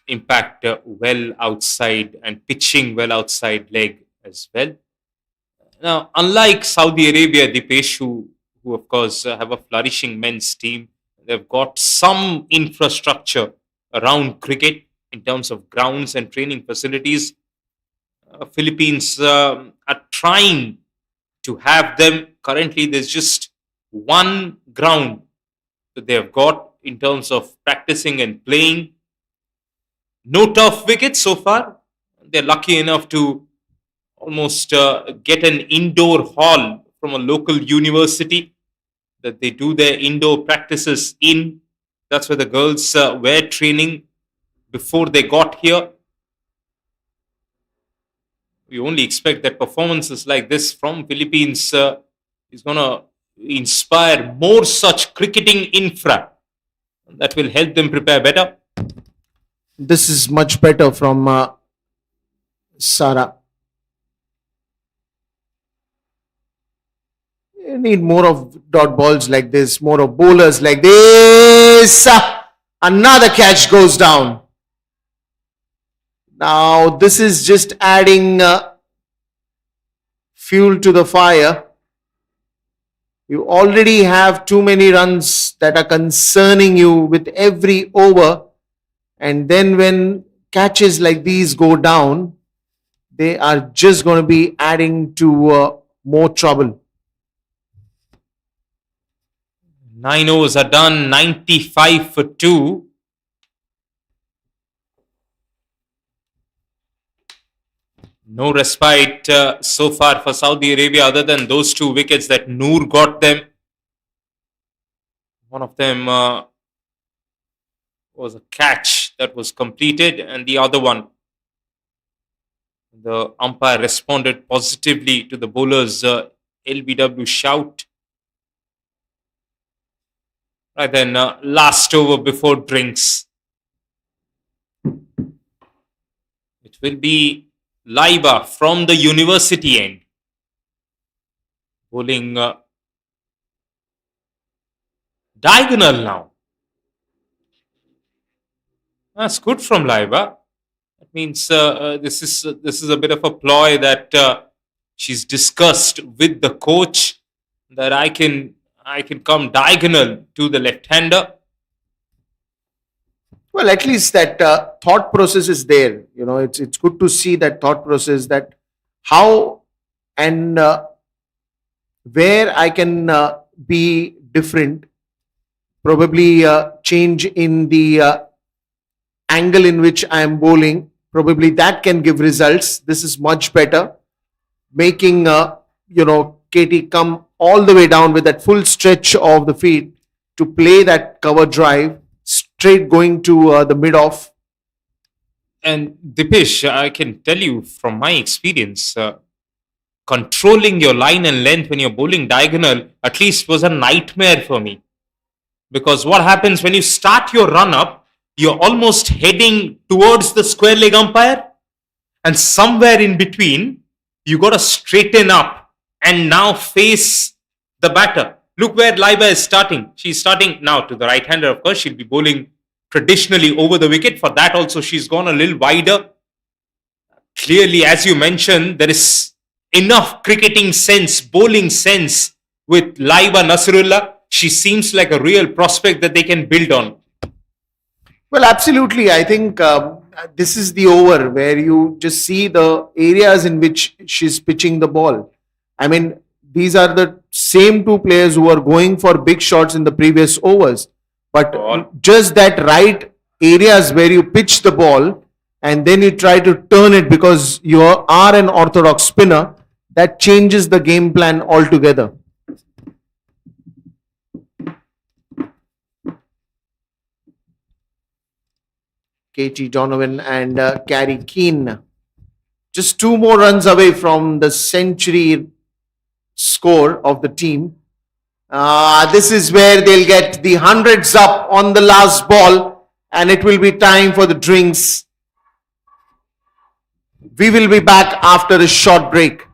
Impact well outside and pitching well outside leg as well. Now, unlike Saudi Arabia, Dipesh, who of course have a flourishing men's team, they've got some infrastructure around cricket in terms of grounds and training facilities. Philippines are trying to have them. Currently, there's just one ground that they've got in terms of practicing and playing. No tough wickets so far. They're lucky enough to almost get an indoor hall from a local university that they do their indoor practices in. That's where the girls were training before they got here. We only expect that performances like this from Philippines is going to inspire more such cricketing infra that will help them prepare better. This is much better from Sara. You need more of dot balls like this, more of bowlers like this. Another catch goes down. Now this is just adding fuel to the fire. You already have too many runs that are concerning you with every over. And then when catches like these go down, they are just going to be adding to more trouble. 9 overs are done, 95 for 2. No respite so far for Saudi Arabia other than those 2 wickets that Noor got them. One of them was a catch that was completed, and the other one, the umpire responded positively to the bowler's LBW shout. Right then, last over before drinks. It will be Laiba from the university end, bowling diagonal now. That's good from Laiba. That means this is a bit of a ploy that she's discussed with the coach, that I can come diagonal to the left-hander. Well, at least that thought process is there. It's good to see that thought process, that how and where I can be different, probably change in the angle in which I am bowling. Probably that can give results. This is much better, making Katie come all the way down with that full stretch of the feet to play that cover drive, straight going to the mid-off. And Dipesh, I can tell you from my experience, controlling your line and length when you're bowling diagonal at least was a nightmare for me. Because what happens when you start your run up, you're almost heading towards the square leg umpire, and somewhere in between, you got to straighten up and now face the batter. Look where Laiba is starting. She's starting now to the right hander, of course. She'll be bowling traditionally over the wicket. For that also, she's gone a little wider. Clearly, as you mentioned, there is enough cricketing sense, bowling sense with Laiba Nasrullah. She seems like a real prospect that they can build on. Well, absolutely. I think this is the over where you just see the areas in which she's pitching the ball. I mean, these are the same 2 players who are going for big shots in the previous overs. But just that right areas where you pitch the ball and then you try to turn it because you are an orthodox spinner, that changes the game plan altogether. Katie Donovan and Carrie Keane just 2 more runs away from the century score of the team. This is where they'll get the hundreds up on the last ball, and it will be time for the drinks. We will be back after a short break.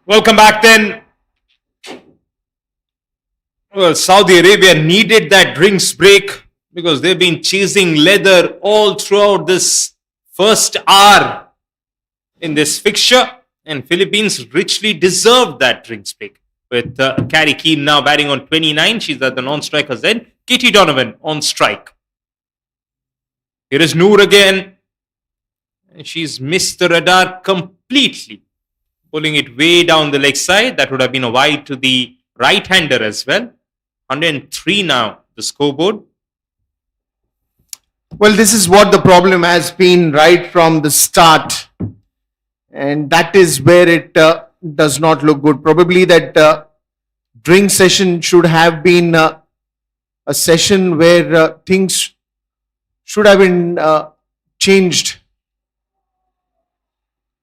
Welcome back then. Well, Saudi Arabia needed that drinks break because they've been chasing leather all throughout this first hour in this fixture, and Philippines richly deserved that drinks break. With Carrie Keane now batting on 29, she's at the non-striker's end. Katie Donovan on strike. Here is Noor again, and she's missed the radar completely, pulling it way down the leg side. That would have been a wide to the right-hander as well. 103 now, the scoreboard. Well, this is what the problem has been right from the start. And that is where it does not look good. Probably that drink session should have been a session where things should have been changed.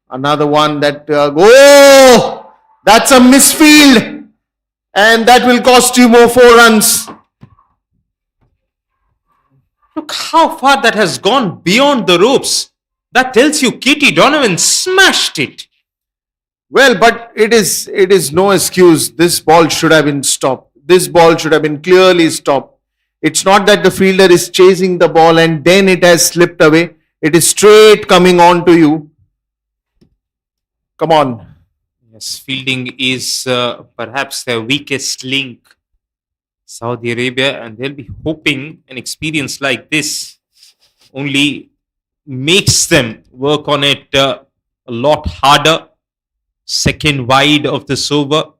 Another one that, oh, that's a misfield. And that will cost you more 4 runs. Look how far that has gone beyond the ropes. That tells you Katie Donovan smashed it. Well, but it is no excuse. This ball should have been stopped. This ball should have been clearly stopped. It's not that the fielder is chasing the ball and then it has slipped away. It is straight coming on to you. Come on. Yes, fielding is perhaps their weakest link. Saudi Arabia, and they'll be hoping an experience like this only makes them work on it a lot harder. Second wide of this over.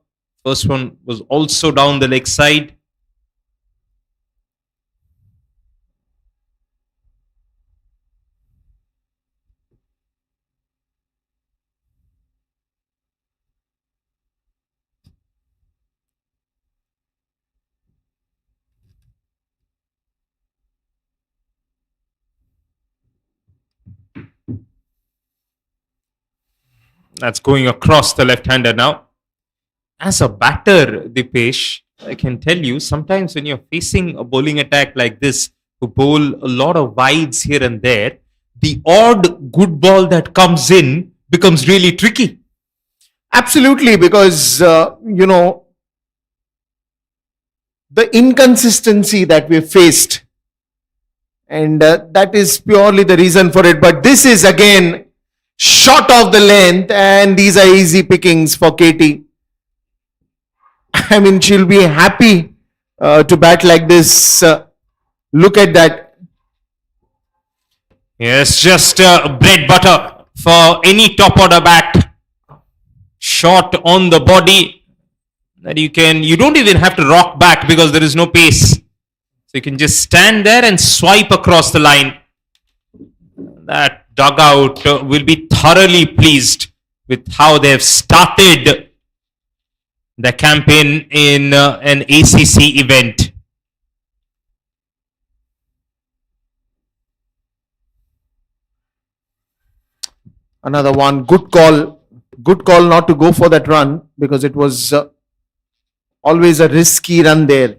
First one was also down the leg side. That's going across the left-hander now. As a batter, Dipesh, I can tell you, sometimes when you're facing a bowling attack like this, who bowl a lot of wides here and there, the odd good ball that comes in becomes really tricky. Absolutely, because, the inconsistency that we faced, and that is purely the reason for it. But this is again short of the length, and these are easy pickings for Katie. I mean, she'll be happy to bat like this. Look at that. Yes, just bread butter for any top order bat. Shot on the body that you don't even have to rock back because there is no pace. So you can just stand there and swipe across the line. That dugout will be thoroughly pleased with how they've started the campaign in an ACC event. Another one, good call not to go for that run because it was always a risky run there.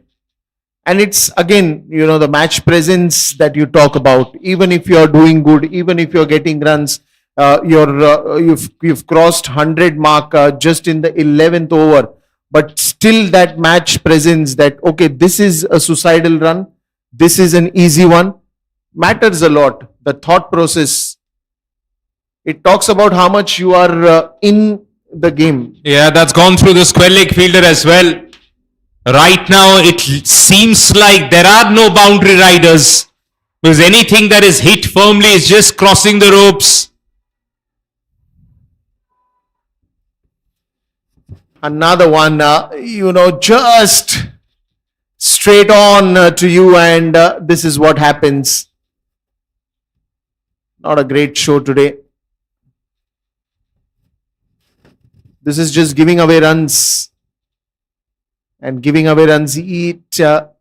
And it's again, the match presence that you talk about. Even if you're doing good, even if you're getting runs, you've crossed 100 mark just in the 11th over. But still that match presence that, okay, this is a suicidal run, this is an easy one, matters a lot. The thought process, it talks about how much you are in the game. Yeah, that's gone through the square leg fielder as well. Right now, it seems like there are no boundary riders because anything that is hit firmly is just crossing the ropes. Another one, just straight on to you, and this is what happens. Not a great show today. This is just giving away runs. And giving away runs easily.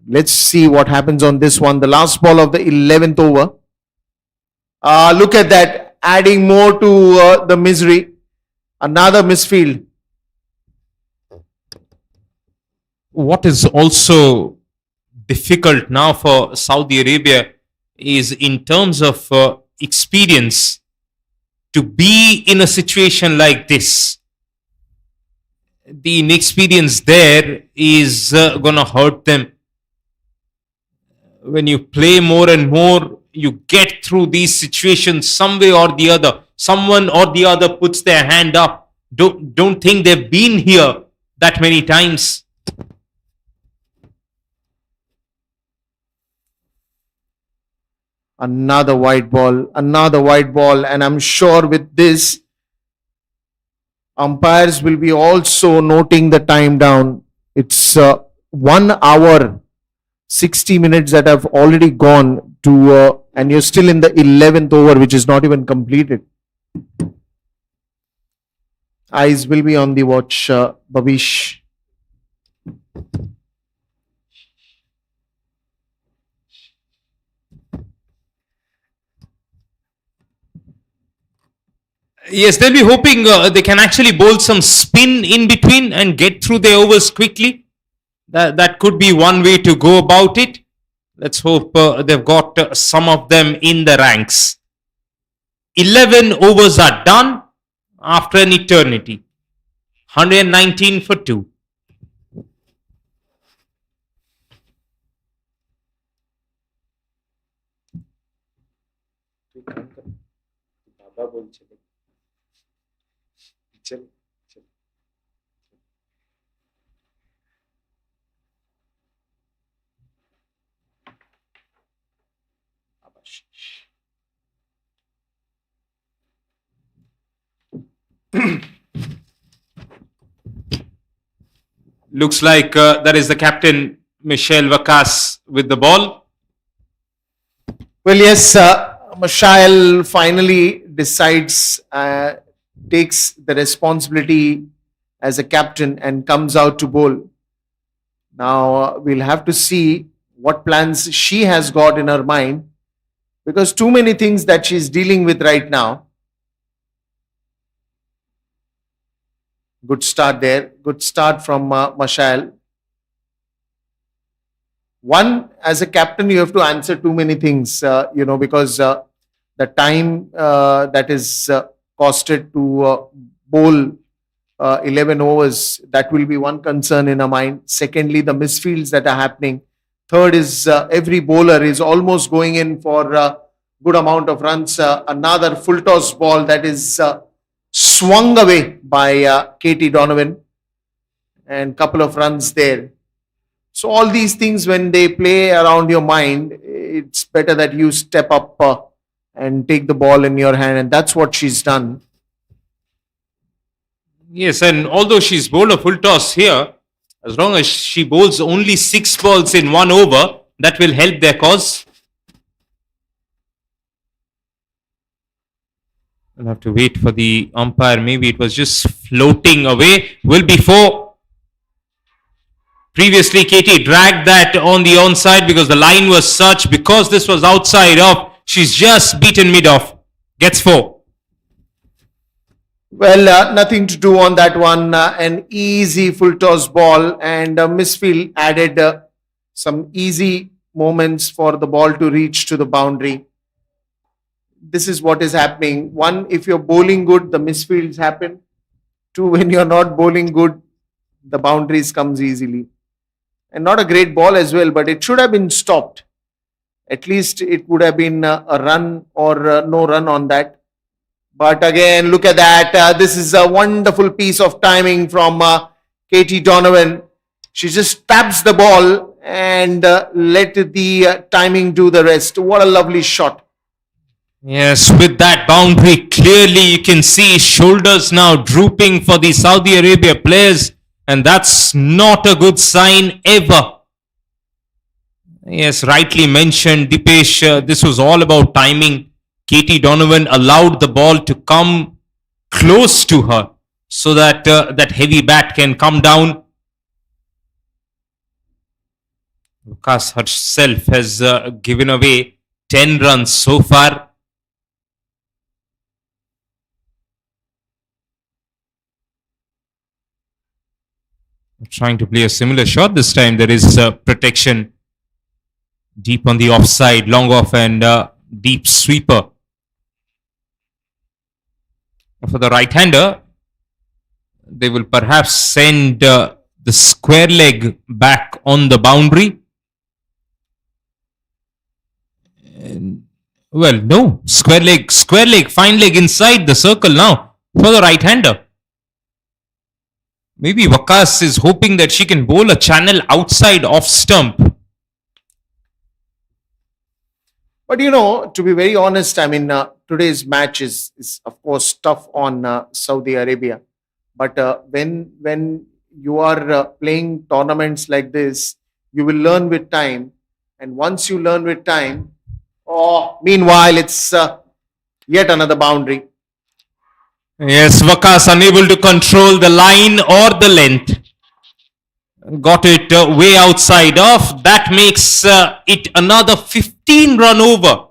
Let's see what happens on this one. The last ball of the 11th over. Look at that. Adding more to the misery. Another misfield. What is also difficult now for Saudi Arabia is in terms of experience. to be in a situation like this. The inexperience there is going to hurt them. When you play more and more, you get through these situations some way or the other. Someone or the other puts their hand up. Don't think they've been here that many times. Another white ball, and I'm sure with this, umpires will be also noting the time down. It's 1 hour, 60 minutes that have already gone to, and you're still in the 11th over, which is not even completed. Eyes will be on the watch, Babish. Yes, they'll be hoping they can actually bowl some spin in between and get through their overs quickly. That could be one way to go about it. Let's hope they've got some of them in the ranks. 11 overs are done after an eternity. 119 for 2. Looks like that is the captain, Michel Vakas, with the ball. Well, yes, Michel finally decides, takes the responsibility as a captain and comes out to bowl. Now, we'll have to see what plans she has got in her mind, because too many things that she's dealing with right now. Good start there. Good start from Michel. One, as a captain, you have to answer too many things, because the time that is costed to bowl 11 overs, that will be one concern in our mind. Secondly, the misfields that are happening. Third is every bowler is almost going in for a good amount of runs. Another full toss ball that is swung away by Katie Donovan, and couple of runs there. So all these things, when they play around your mind, it's better that you step up and take the ball in your hand, and that's what she's done. Yes, and although she's bowled a full toss here, as long as she bowls only 6 balls in 1 over, that will help their cause. We'll have to wait for the umpire. Maybe it was just floating away. Will be 4. Previously, Katie dragged that on the onside because the line was such. Because this was outside off, she's just beaten mid off. Gets 4. Well, nothing to do on that one. An easy full toss ball, and misfield added some easy moments for the ball to reach to the boundary. This is what is happening. One, if you're bowling good, the misfields happen. Two, when you're not bowling good, the boundaries comes easily. And not a great ball as well, but it should have been stopped. At least it would have been a run or no run on that. But again, look at that. This is a wonderful piece of timing from Katie Donovan. She just taps the ball and let the timing do the rest. What a lovely shot. Yes, with that boundary, clearly you can see shoulders now drooping for the Saudi Arabia players, and that's not a good sign ever. Yes, rightly mentioned, Dipesh, this was all about timing. Katie Donovan allowed the ball to come close to her so that that heavy bat can come down. Lucas herself has given away 10 runs so far. Trying to play a similar shot this time. There is protection deep on the offside, long off, and deep sweeper. For the right-hander, they will perhaps send the square leg back on the boundary. Well, no, square leg, fine leg inside the circle now for the right-hander. Maybe Wakas is hoping that she can bowl a channel outside off stump. But you know, to be very honest, I mean, today's match is of course tough on Saudi Arabia. But when you are playing tournaments like this, you will learn with time. And once you learn with time, meanwhile, it's yet another boundary. Yes, Wakas unable to control the line or the length. Got it way outside off. That makes it another 15 run over.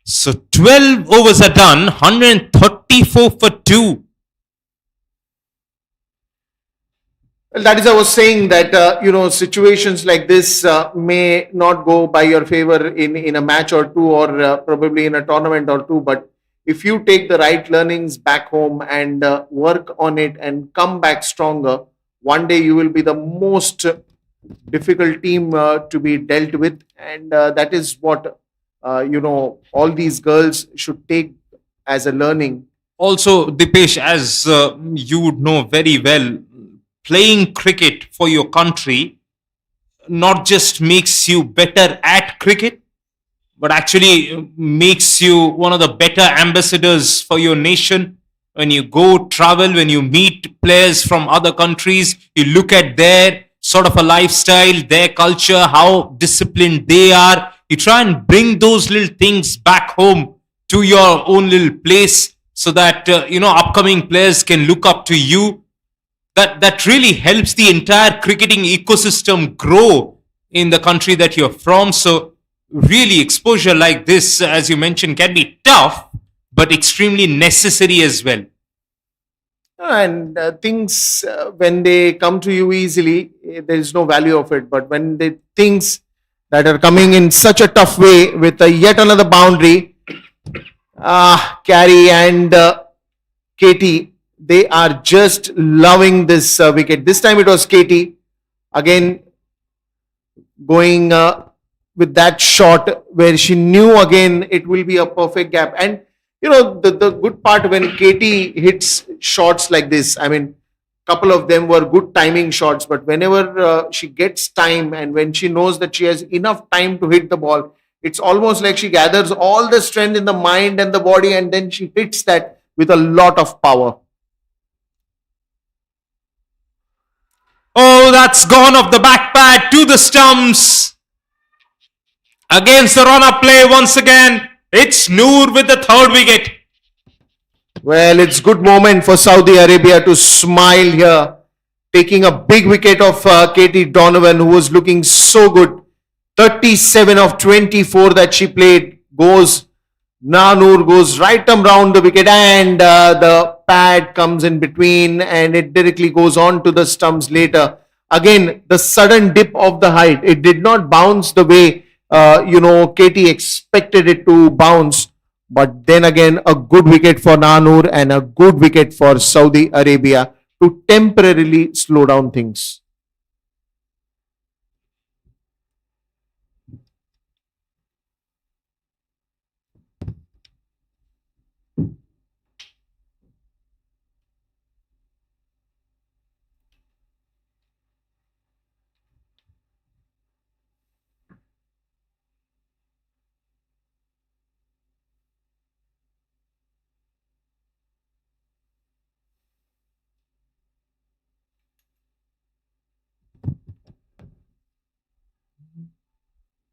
So 12 overs are done. 134 for 2. Well, that is, I was saying that, situations like this may not go by your favor in a match or two, or probably in a tournament or two. But if you take the right learnings back home and work on it and come back stronger, one day you will be the most difficult team to be dealt with. And that is what, all these girls should take as a learning. Also, Dipesh, as you would know very well, playing cricket for your country not just makes you better at cricket, but actually makes you one of the better ambassadors for your nation. When you go travel, when you meet players from other countries, you look at their sort of a lifestyle, their culture, how disciplined they are. You try and bring those little things back home to your own little place so that, upcoming players can look up to you. That really helps the entire cricketing ecosystem grow in the country that you're from. So really, exposure like this, as you mentioned, can be tough, but extremely necessary as well. And things, when they come to you easily, there is no value of it. But when the things that are coming in such a tough way with yet another boundary, Carrie and Katie, they are just loving this wicket. This time it was Katie again going with that shot where she knew again it will be a perfect gap. And the good part when Katie hits shots like this, I mean, couple of them were good timing shots, but whenever she gets time and when she knows that she has enough time to hit the ball, it's almost like she gathers all the strength in the mind and the body, and then she hits that with a lot of power. Oh, that's gone off the back pad to the stumps. Against the run-up play once again. It's Noor with the third wicket. Well, it's good moment for Saudi Arabia to smile here, taking a big wicket of Katie Donovan, who was looking so good. 37 of 24 that she played goes. Noor goes right around the wicket, and the pad comes in between, and it directly goes on to the stumps later. Again, the sudden dip of the height. It did not bounce the way Katie expected it to bounce. But then again, a good wicket for Noor and a good wicket for Saudi Arabia to temporarily slow down things.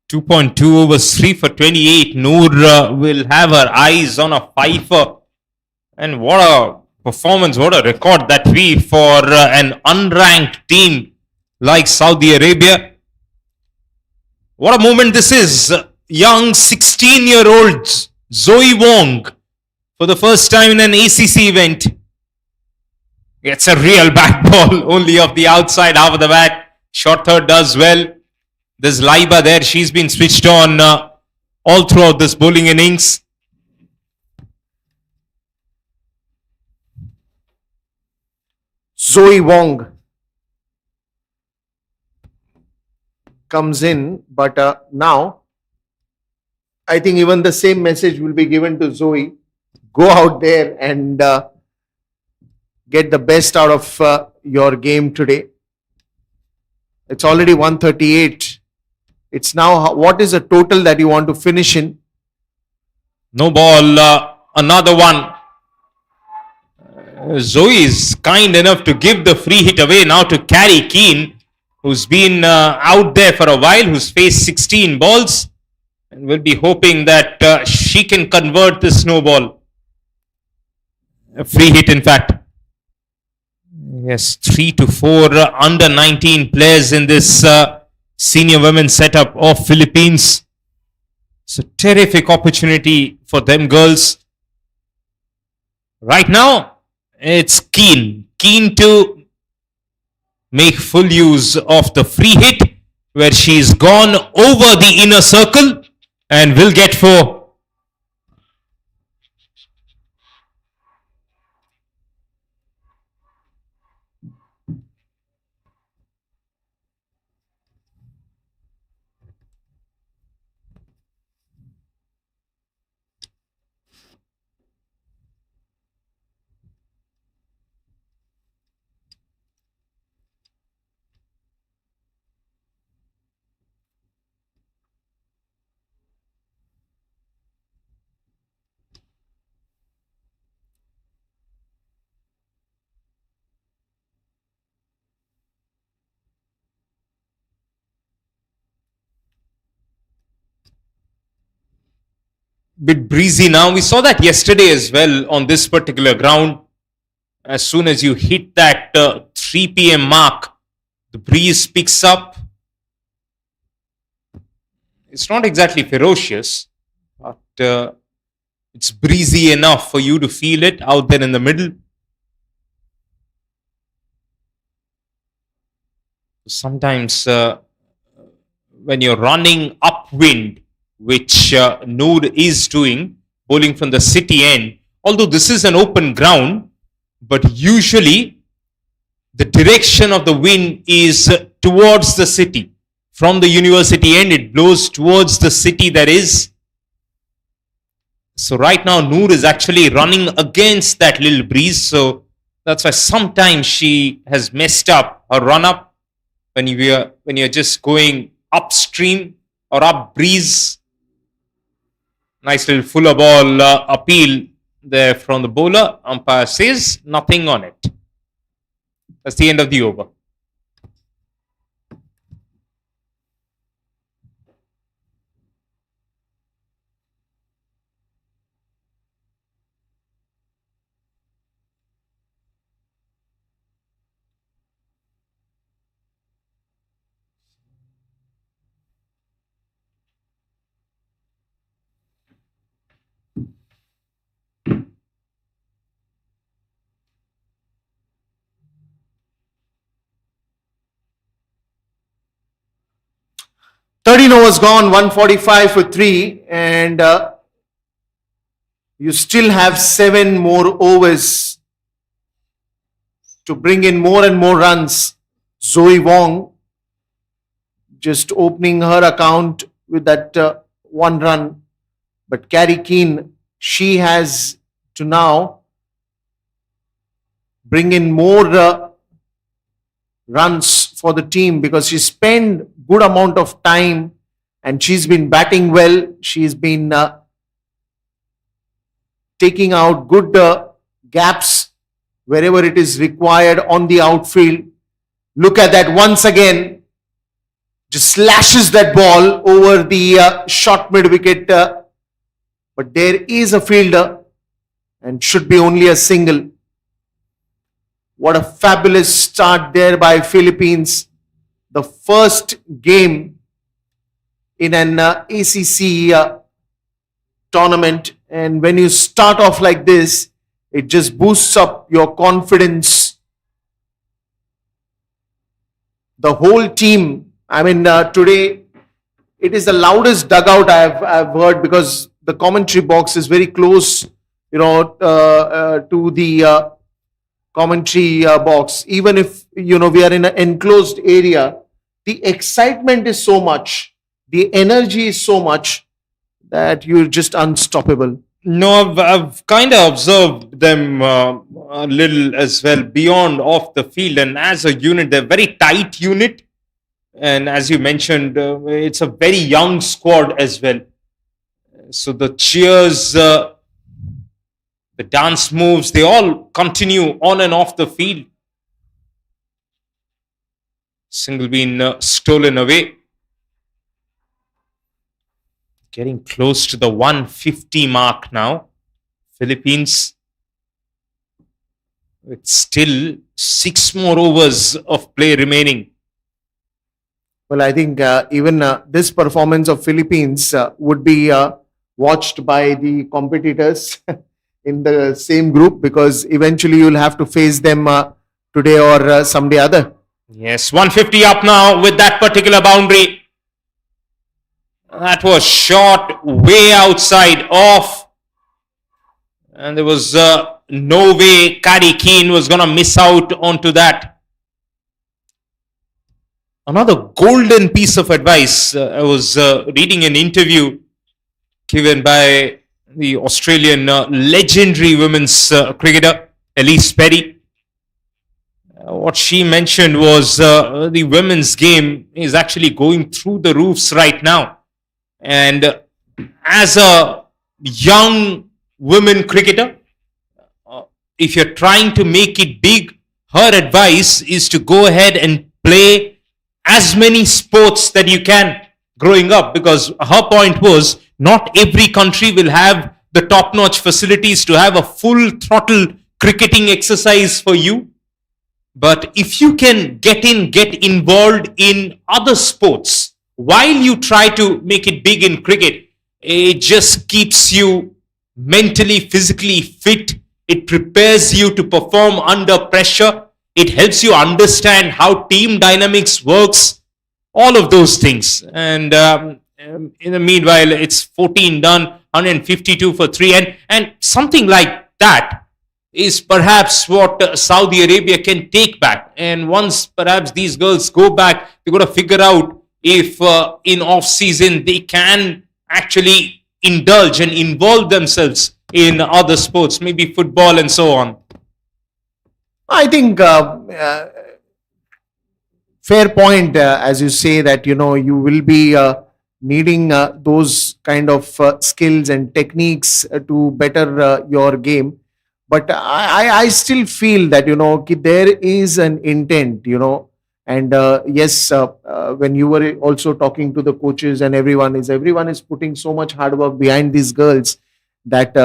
Two point two overs, 3 for 28. Noor will have her eyes on a fifer. And what a performance, what a record that be for an unranked team like Saudi Arabia. What a moment this is. Young 16-year-old Zoe Wong, for the first time in an ACC event, gets a real bat ball, only off the outside half of the bat. Short third does well. There's Laiba there. She's been switched on all throughout this bowling innings. Zoe Wong comes in, but now I think even the same message will be given to Zoe. Go out there and get the best out of your game today. It's already 138. It's now, what is the total that you want to finish in? No ball, another one. Zoe is kind enough to give the free hit away now to Carrie Keane, who's been out there for a while, who's faced 16 balls, and will be hoping that she can convert the snowball. A free hit, in fact. Yes, 3 to 4 under 19 players in this senior women's setup of Philippines. It's a terrific opportunity for them girls. Right now, it's keen to make full use of the free hit where she's gone over the inner circle and will get 4. Bit breezy now. We saw that yesterday as well on this particular ground. As soon as you hit that 3 p.m. mark, the breeze picks up. It's not exactly ferocious, but it's breezy enough for you to feel it out there in the middle. Sometimes when you're running upwind, which Noor is doing, bowling from the city end, although this is an open ground, but usually the direction of the wind is towards the city. From the university end, it blows towards the city that is. So right now, Noor is actually running against that little breeze. So that's why sometimes she has messed up her run up when you're just going upstream or up breeze. Nice little fuller ball appeal there from the bowler. Umpire says nothing on it. That's the end of the over. Overs gone, 145 for 3, and you still have 7 more overs to bring in more and more runs. Zoe Wong just opening her account with that 1 run, but Carrie Keane, she has to now bring in more runs for the team because she spent good amount of time and she's been batting well. She's been taking out good gaps wherever it is required on the outfield. Look at that once again. Just slashes that ball over the short mid wicket. But there is a fielder and should be only a single. What a fabulous start there by Philippines. The first game in an ACC tournament, and when you start off like this, it just boosts up your confidence. The whole team, I mean, today it is the loudest dugout I've heard because the commentary box is very close, to the commentary box, even if we are in an enclosed area, the excitement is so much, the energy is so much that you're just unstoppable. No, I've kind of observed them a little as well beyond off the field, and as a unit, they're a very tight unit. And as you mentioned, it's a very young squad as well. So the cheers, the dance moves, they all continue on and off the field. Single being stolen away. Getting close to the 150 mark now. Philippines with still 6 more overs of play remaining. Well, I think even this performance of Philippines would be watched by the competitors in the same group, because eventually you'll have to face them today or someday other. Yes, 150 up now with that particular boundary. That was shot way outside off. And there was no way Kari Keane was going to miss out onto that. Another golden piece of advice. I was reading an interview given by the Australian legendary women's cricketer, Elise Perry. What she mentioned was the women's game is actually going through the roofs right now. And as a young women cricketer, if you're trying to make it big, her advice is to go ahead and play as many sports that you can growing up, because her point was not every country will have the top-notch facilities to have a full throttle cricketing exercise for you. But if you can get involved in other sports while you try to make it big in cricket, it just keeps you mentally, physically fit. It prepares you to perform under pressure. It helps you understand how team dynamics works, all of those things. And in the meanwhile, it's 14 done, 152 for 3. And something like that is perhaps what Saudi Arabia can take back. And once perhaps these girls go back, they've got to figure out if in off-season they can actually indulge and involve themselves in other sports, maybe football and so on. I think fair point, as you say, that you will be needing those kind of skills and techniques to better your game. But I still feel that there is an intent, and yes, when you were also talking to the coaches and everyone is putting so much hard work behind these girls that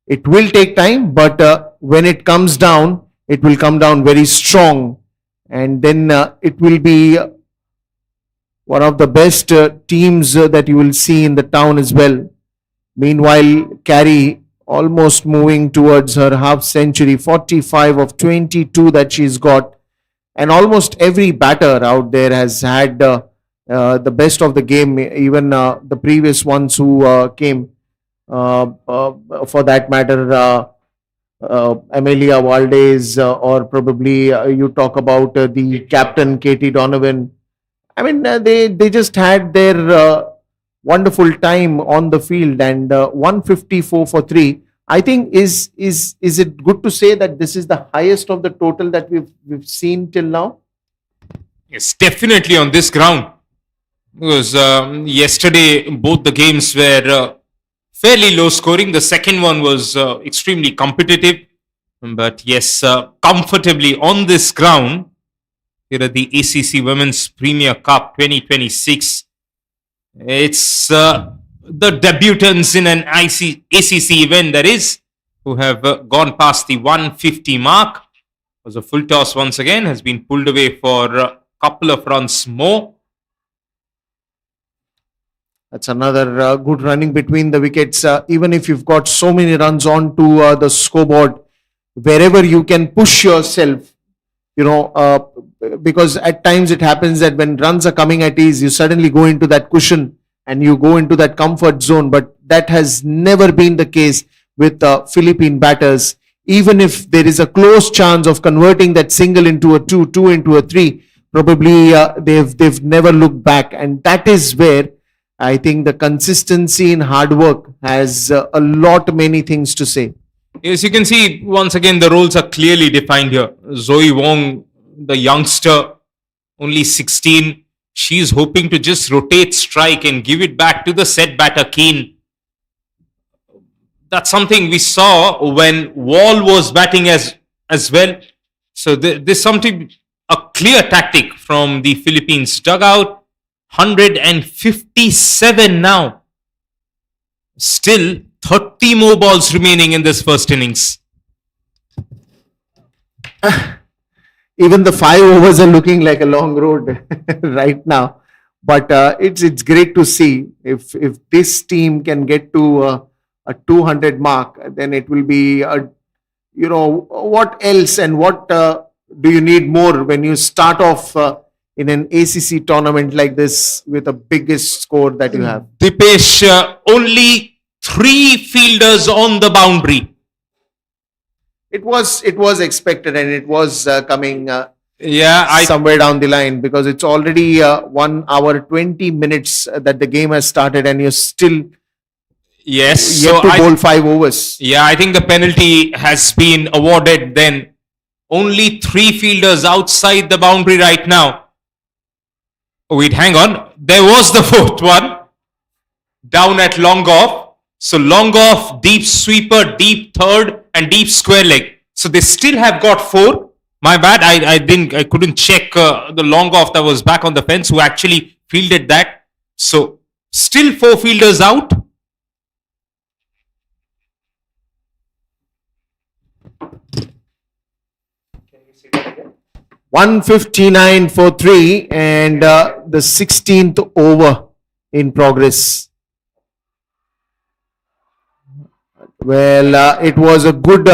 it will take time, but when it comes down, it will come down very strong, and then it will be one of the best teams that you will see in the town as well. Meanwhile, Carrie almost moving towards her half century, 45 of 22 that she's got. And almost every batter out there has had the best of the game, even the previous ones who came, for that matter, Amelia Valdez, or probably you talk about the captain, Katie Donovan. I mean, they just had their wonderful time on the field, and 154 for 3. I think is it good to say that this is the highest of the total that we've seen till now? Yes, definitely on this ground. Because yesterday both the games were fairly low scoring. The second one was extremely competitive. But yes, comfortably on this ground, here at the ACC Women's Premier Cup 2026. It's the debutants in an ACC event, that is, who have gone past the 150 mark. Was a full toss once again, has been pulled away for a couple of runs more. That's another good running between the wickets. Even if you've got so many runs onto the scoreboard, wherever you can push yourself, because at times it happens that when runs are coming at ease, you suddenly go into that cushion and you go into that comfort zone. But that has never been the case with Philippine batters. even if there is a close chance of converting that single into a two, two into a three, probably they've never looked back, and that is where I think the consistency in hard work has a lot many things to say. Yes, you can see once again the roles are clearly defined here. Zoe Wong, the youngster, only 16, she's hoping to just rotate strike and give it back to the set batter Keane. That's something we saw when Wall was batting as well. So there's something, a clear tactic from the Philippines dugout. 157 now. Still 30 more balls remaining in this first innings. Even the 5 overs are looking like a long road right now. But it's great to see if this team can get to a 200 mark, then it will be what else and what do you need more when you start off in an ACC tournament like this with the biggest score that you have. Dipesh, only 3 fielders on the boundary. It was expected, and it was coming Yeah, somewhere down the line, because it's already 1 hour 20 minutes that the game has started, and you're still yes. yet to bowl 5 overs. Yeah, I think the penalty has been awarded then. Only 3 fielders outside the boundary right now. Oh, wait, hang on. There was the 4th one down at long off. So long off, deep sweeper, deep third, and deep square leg. So they still have got 4. My bad. I couldn't check the long off that was back on the fence who actually fielded that. So still 4 fielders out. 159 for 3, and the 16th over in progress. Well, it was a good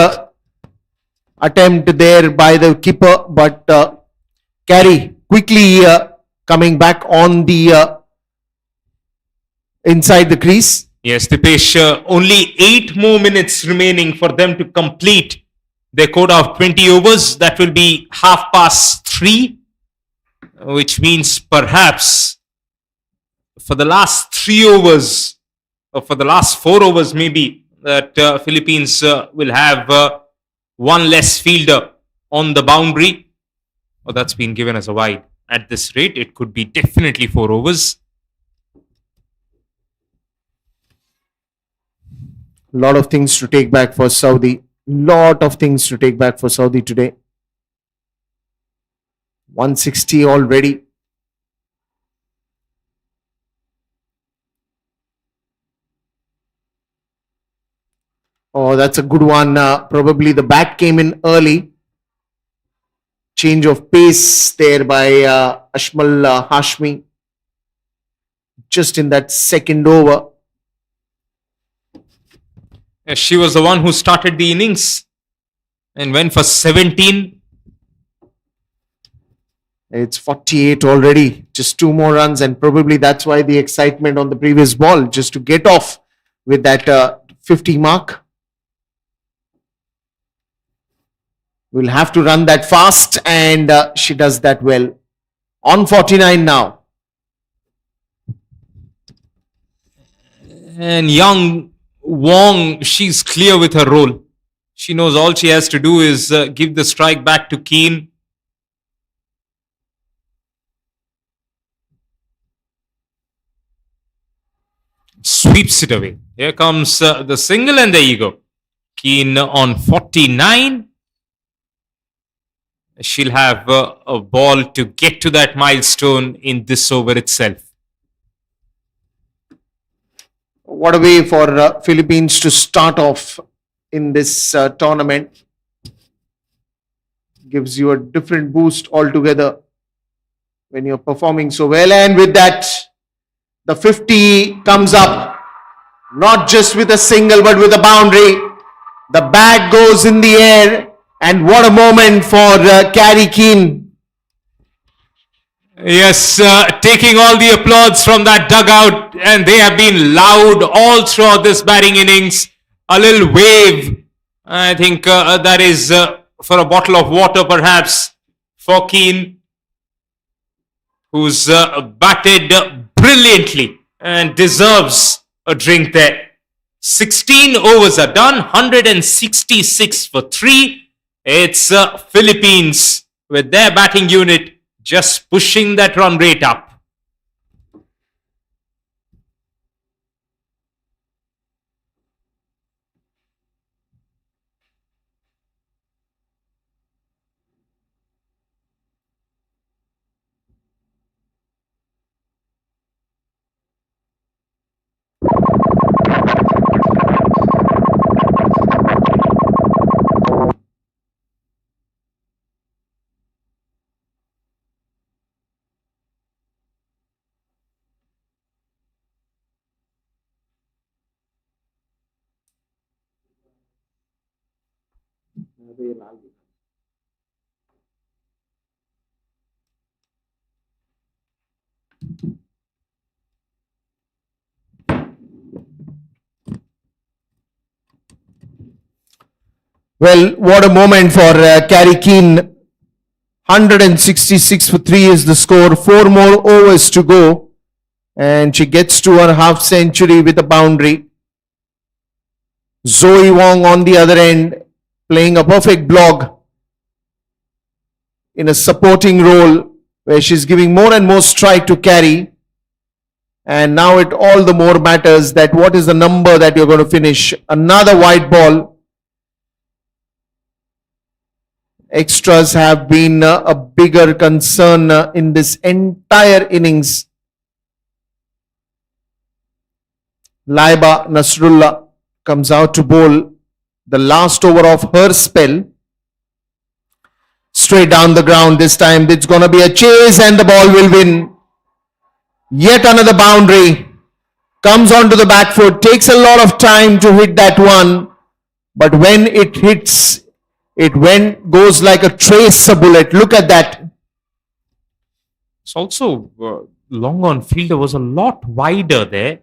attempt there by the keeper, but Carey quickly coming back on the inside the crease. Yes, Dipesh, only 8 more minutes remaining for them to complete their quota of 20 overs. That will be 3:30, which means perhaps for the last 3 overs, or for the last 4 overs maybe, that Philippines will have 1 less fielder on the boundary. Oh, that's been given as a wide. At this rate, it could be definitely 4 overs. Lot of things to take back for Saudi. Lot of things to take back for Saudi today. 160 already. Oh, that's a good one. Probably the bat came in early. Change of pace there by Ashmal Hashmi. Just in that second over. She was the one who started the innings and went for 17. It's 48 already. Just 2 more runs, and probably that's why the excitement on the previous ball, just to get off with that 50 mark. We'll have to run that fast, and she does that well. On 49 now. And young Wong, she's clear with her role. She knows all she has to do is give the strike back to Keane. Sweeps it away. Here comes the single, and there you go. Keane on 49. She'll have a ball to get to that milestone in this over itself. What a way for Philippines to start off in this tournament. Gives you a different boost altogether when you're performing so well. And with that, the 50 comes up, not just with a single but with a boundary. The bat goes in the air, and what a moment for Carey Keane. Yes, taking all the applause from that dugout, and they have been loud all throughout this batting innings. A little wave I think that is for a bottle of water, perhaps, for Keane, who's batted brilliantly and deserves a drink there. 16 overs are done, 166 for 3. It's Philippines with their batting unit just pushing that run rate up. Well, what a moment for Carrie Keane. 166 for 3 is the score. 4 more overs to go. And she gets to her half century with a boundary. Zoe Wong on the other end, playing a perfect blog in a supporting role where she's giving more and more strike to Carrie. And now it all the more matters that what is the number that you're going to finish. Another white ball. Extras have been a bigger concern in this entire innings. Laiba Nasrullah comes out to bowl the last over of her spell. Straight down the ground this time. It's going to be a chase and the ball will win. Yet another boundary. Comes onto the back foot. Takes a lot of time to hit that one. But when it hits, it goes like a tracer bullet. Look at that. It's also long on fielder was a lot wider there.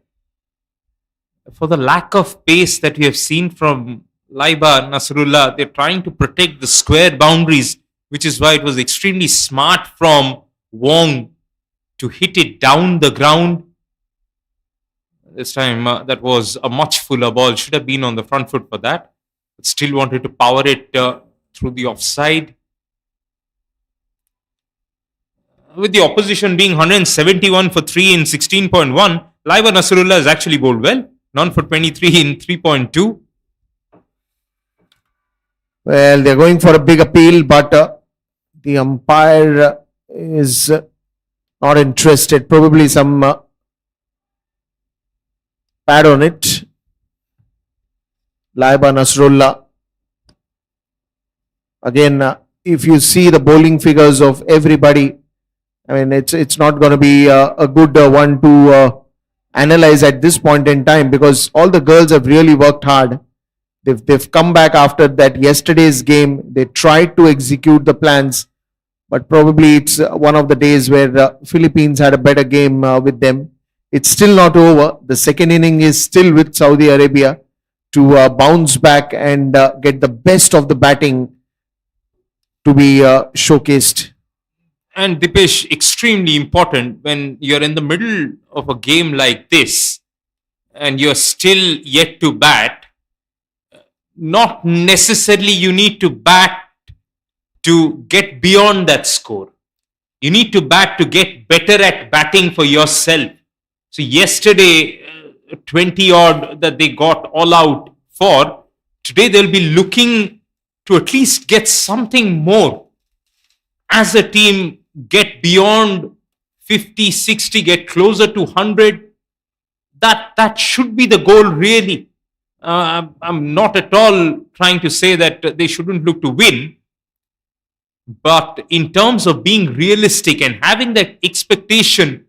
For the lack of pace that we have seen from Laiba Nasrullah, they're trying to protect the square boundaries, which is why it was extremely smart from Wong to hit it down the ground. This time that was a much fuller ball. Should have been on the front foot for that. But still wanted to power it through the offside. With the opposition being 171 for 3 in 16.1, Laiba Nasrullah has actually bowled well. None for 23 in 3.2. Well, they're going for a big appeal, but the umpire is not interested. Probably some pad on it. Laiba Nasrullah. Again, if you see the bowling figures of everybody, I mean, it's not going to be a good one to analyze at this point in time, because all the girls have really worked hard. They've come back after that yesterday's game. They tried to execute the plans, but probably it's one of the days where the Philippines had a better game with them. It's still not over. The second inning is still with Saudi Arabia to bounce back and get the best of the batting to be showcased. And Dipesh, extremely important when you're in the middle of a game like this and you're still yet to bat. Not necessarily you need to bat to get beyond that score. You need to bat to get better at batting for yourself. So yesterday, 20 odd that they got all out for, today they'll be looking to at least get something more. As a team, get beyond 50, 60, get closer to 100. That should be the goal, really. I'm not at all trying to say that they shouldn't look to win. But in terms of being realistic and having that expectation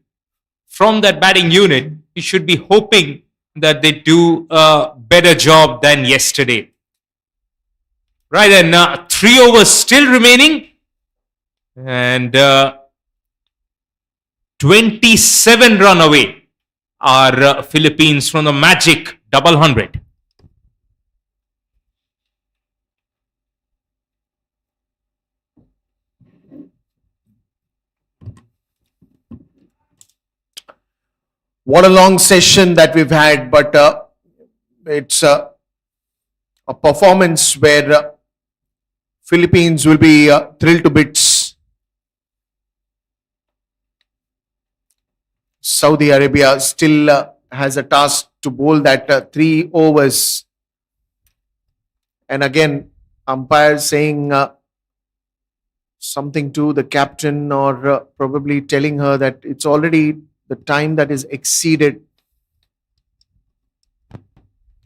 from that batting unit, we should be hoping that they do a better job than yesterday. Right, and 3 overs still remaining. And 27 run away are Philippines from the magic double 100. What a long session that we've had, but it's a performance where Philippines will be thrilled to bits. Saudi Arabia still has a task to bowl that 3 overs. And again, umpire saying something to the captain, or probably telling her that it's already the time that is exceeded.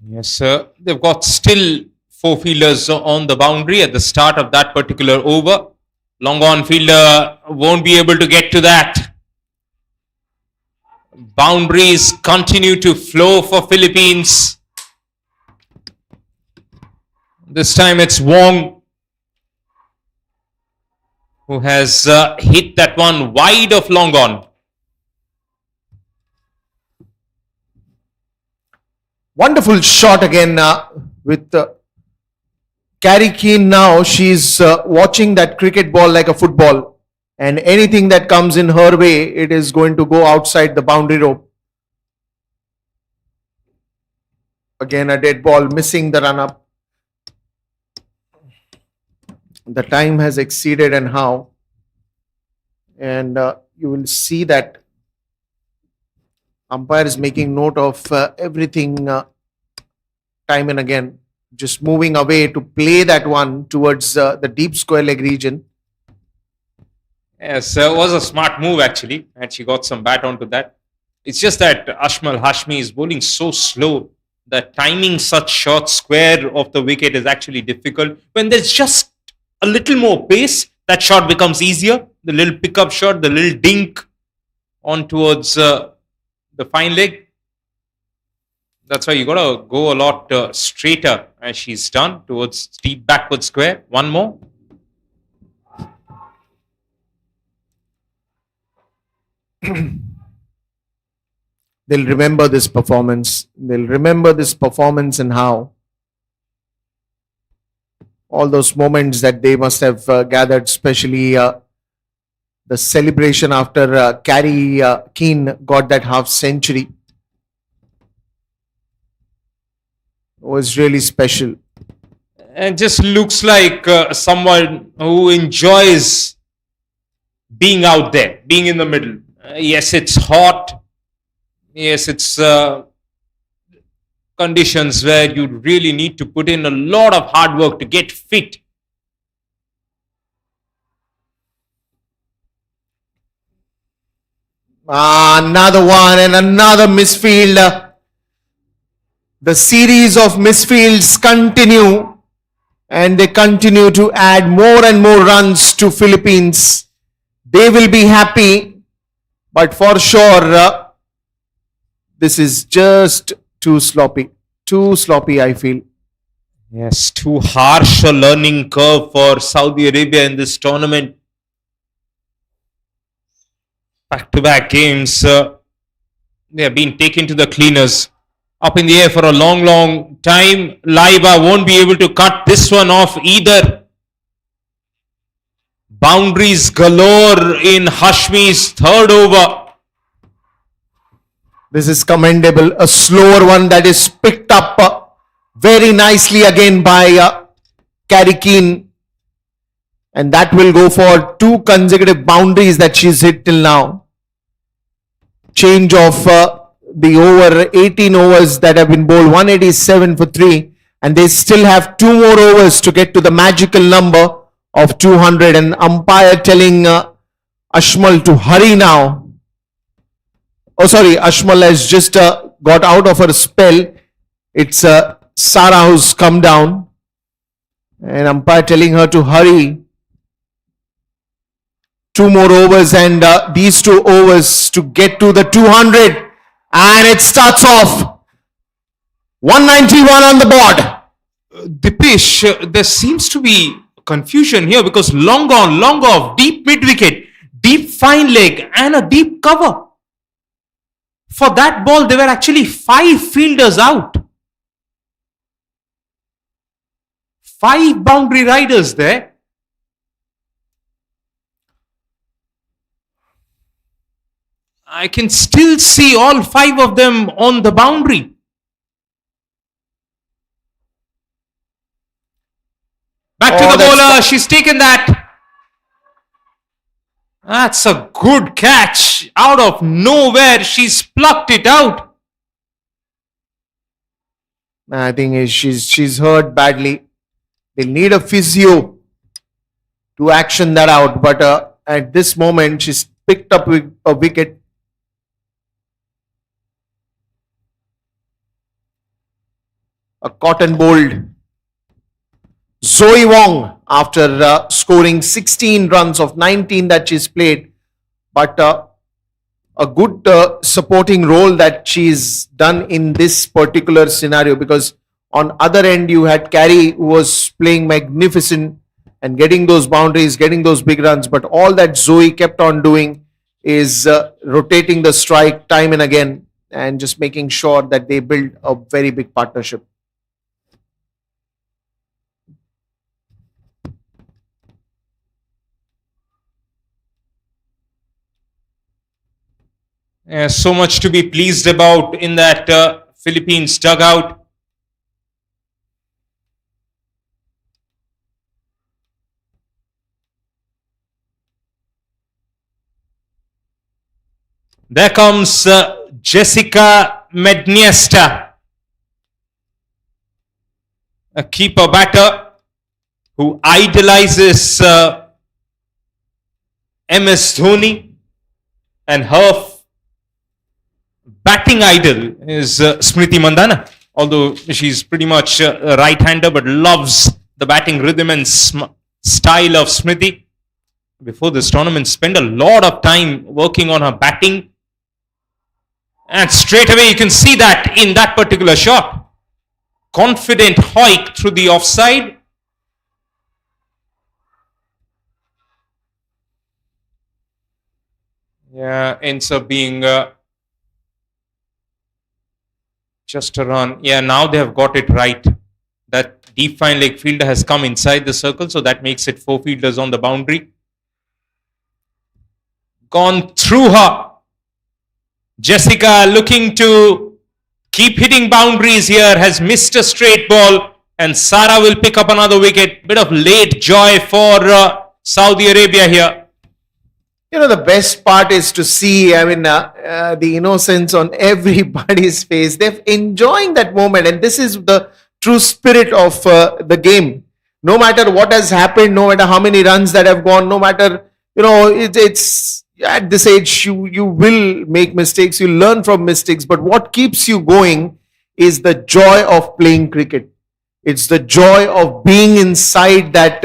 Yes, sir. They've got still 4 fielders on the boundary at the start of that particular over. Long on fielder won't be able to get to that. Boundaries continue to flow for Philippines. This time it's Wong who has hit that one wide of long on. Wonderful shot again with Carrie Keane. Now she's watching that cricket ball like a football, and anything that comes in her way, it is going to go outside the boundary rope. Again, a dead ball, missing the run up. The time has exceeded, and how? And you will see that umpire is making note of everything time and again, just moving away to play that one towards the deep square leg region. Yes, it was a smart move actually, and she got some bat onto that. It's just that Ashmal Hashmi is bowling so slow that timing such short square of the wicket is actually difficult. When there's just a little more pace, that shot becomes easier. The little pickup shot, the little dink on towards the fine leg. That's why you got to go a lot straighter, as she's done, towards deep backward square. One more. They'll remember this performance. They'll remember this performance, and how all those moments that they must have gathered, especially the celebration after Carrie Keane got that half century, was really special. And just looks like someone who enjoys being out there, being in the middle. Yes, it's hot. Yes, it's conditions where you really need to put in a lot of hard work to get fit. Another one and another misfield. The series of misfields continue, and they continue to add more and more runs to Philippines. They will be happy, but for sure, this is just too sloppy. Too sloppy, I feel. Yes, too harsh a learning curve for Saudi Arabia in this tournament. Back-to-back games, they have been taken to the cleaners. Up in the air for a long, long time. Laiba won't be able to cut this one off either. Boundaries galore in Hashmi's third over. This is commendable. A slower one that is picked up very nicely again by Carrie Keane. And that will go for 2 consecutive boundaries that she's hit till now. Change of the over 18 overs that have been bowled, 187 for 3. And they still have 2 more overs to get to the magical number of 200. And umpire telling Ashmal to hurry now. Oh, sorry, Ashmal has just got out of her spell. It's Sarah who's come down. And umpire telling her to hurry. 2 more overs, and these 2 overs to get to the 200. And it starts off. 191 on the board. Dipesh, there seems to be confusion here because long on, long off, deep mid wicket, deep fine leg, and a deep cover. For that ball, there were actually 5 fielders out. 5 boundary riders there. I can still see all 5 of them on the boundary. Back to Oh, the that's bowler. She's taken that. That's a good catch. Out of nowhere, she's plucked it out. I think she's hurt badly. They'll need a physio to action that out. But at this moment, she's picked up a wicket. A cotton bowled Zoe Wong after scoring 16 runs of 19 that she's played. But a good supporting role that she's done in this particular scenario, because on other end you had Carey who was playing magnificent and getting those boundaries, getting those big runs, but all that Zoe kept on doing is rotating the strike time and again and just making sure that they build a very big partnership. So much to be pleased about in that Philippines dugout. There comes Jessica Medniesta, a keeper batter who idolizes MS Dhoni, and her batting idol is Smriti Mandhana, although she's pretty much a right-hander but loves the batting rhythm and style of Smriti. Before this tournament, spent a lot of time working on her batting, and straight away you can see that in that particular shot. Confident hoik through the offside. Yeah, ends up being just a run. Yeah, now they have got it right. That deep fine leg fielder has come inside the circle, so that makes it 4 fielders on the boundary. Gone through her. Jessica looking to keep hitting boundaries here, has missed a straight ball, and Sara will pick up another wicket. Bit of late joy for Saudi Arabia here. You know, the best part is to see, I mean, the innocence on everybody's face. They're enjoying that moment, and this is the true spirit of the game. No matter what has happened, no matter how many runs that have gone, no matter, you know, it's at this age, you will make mistakes, you learn from mistakes, but what keeps you going is the joy of playing cricket. It's the joy of being inside that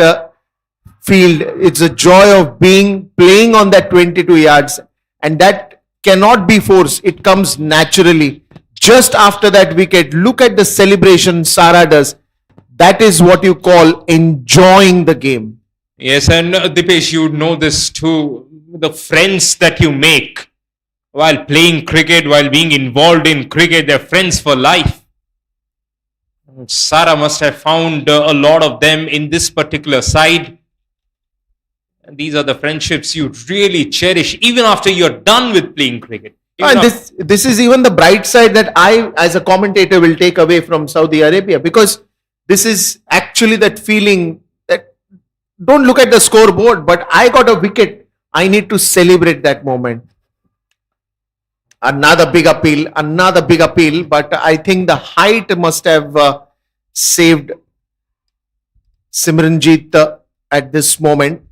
field. It's the joy of playing on that 22 yards, and that cannot be forced. It comes naturally. Just after that wicket, look at the celebration Sara does. That is what you call enjoying the game. Yes, and Dipesh, you know this too. The friends that you make while playing cricket, while being involved in cricket, they're friends for life. Sara must have found a lot of them in this particular side. And these are the friendships you really cherish even after you're done with playing cricket. And this is even the bright side that I, as a commentator, will take away from Saudi Arabia, because this is actually that feeling that don't look at the scoreboard, but I got a wicket. I need to celebrate that moment. Another big appeal, but I think the height must have saved Simranjeet at this moment.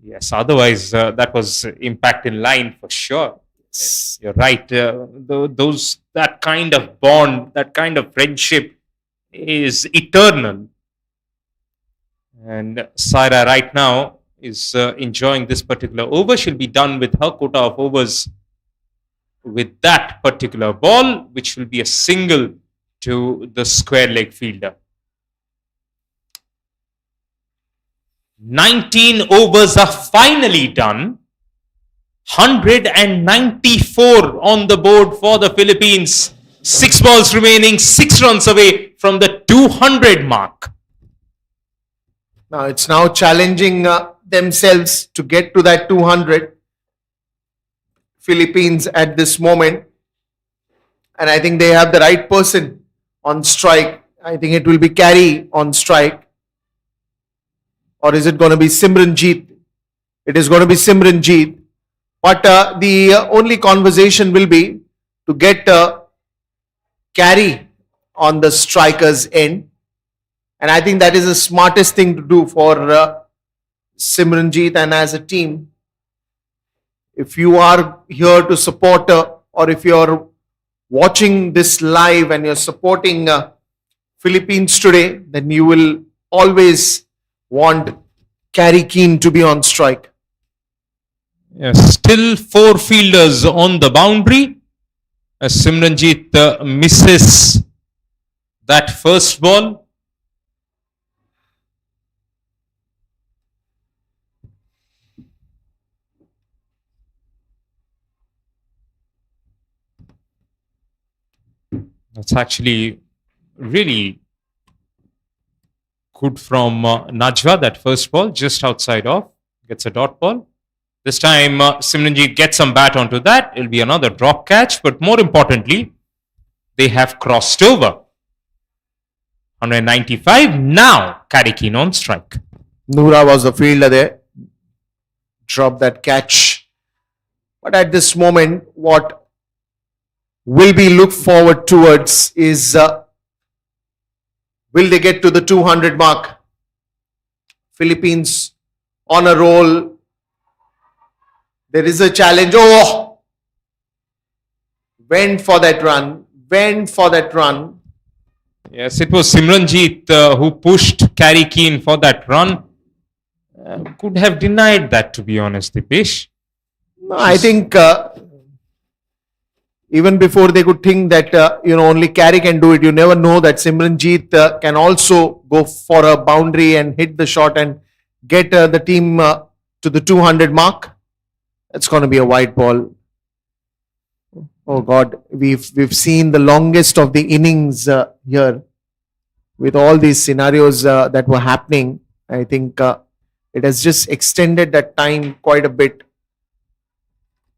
Yes, otherwise that was impact in line for sure. You're right. That kind of bond, that kind of friendship is eternal. And Saira right now is enjoying this particular over. She'll be done with her quota of overs with that particular ball, which will be a single to the square leg fielder. 19 overs are finally done. 194 on the board for the Philippines. 6 balls remaining, 6 runs away from the 200 mark. Now it's challenging themselves to get to that 200. Philippines at this moment. And I think they have the right person on strike. I think it will be Carey on strike. Or is it going to be Simranjeet? It is going to be Simranjeet. But the only conversation will be to get Carey on the striker's end. And I think that is the smartest thing to do for Simranjeet and as a team. If you are here to support or if you are watching this live and you're supporting Philippines today, then you will always want Carey Keane to be on strike. Yes, still 4 fielders on the boundary as Simranjeet misses that first ball. That's actually really good from Najwa, that first ball, just outside off, gets a dot ball. This time Simranjeet gets some bat onto that. It'll be another drop catch, but more importantly, they have crossed over. 195, now Carey Keane on strike. Noora was the fielder there, dropped that catch. But at this moment, what will be looked forward towards is will they get to the 200 mark? Philippines on a roll. There is a challenge. Oh! Went for that run. Yes, it was Simranjeet who pushed Carey Keane for that run. Could have denied that, to be honest, Dipesh. No, I think even before they could think that only Carey can do it, you never know that Simranjeet can also go for a boundary and hit the shot and get the team to the 200 mark. It's going to be a wide ball. Oh God, we've seen the longest of the innings here with all these scenarios that were happening. I think it has just extended that time quite a bit.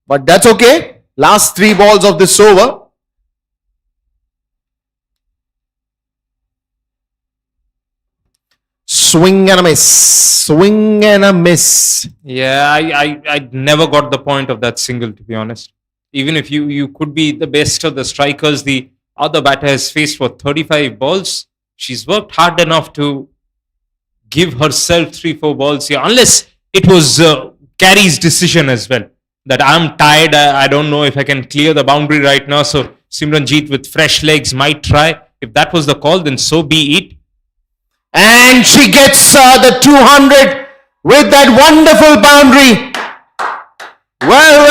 But that's okay. Last 3 balls of this over. Swing and a miss. Yeah, I never got the point of that single, to be honest. Even if you could be the best of the strikers, the other batter has faced for 35 balls. She's worked hard enough to give herself 3-4 balls here, unless it was Carey's decision as well. That I'm tired, I don't know if I can clear the boundary right now, so Simranjeet with fresh legs might try. If that was the call, then so be it. And she gets the 200 with that wonderful boundary. Well.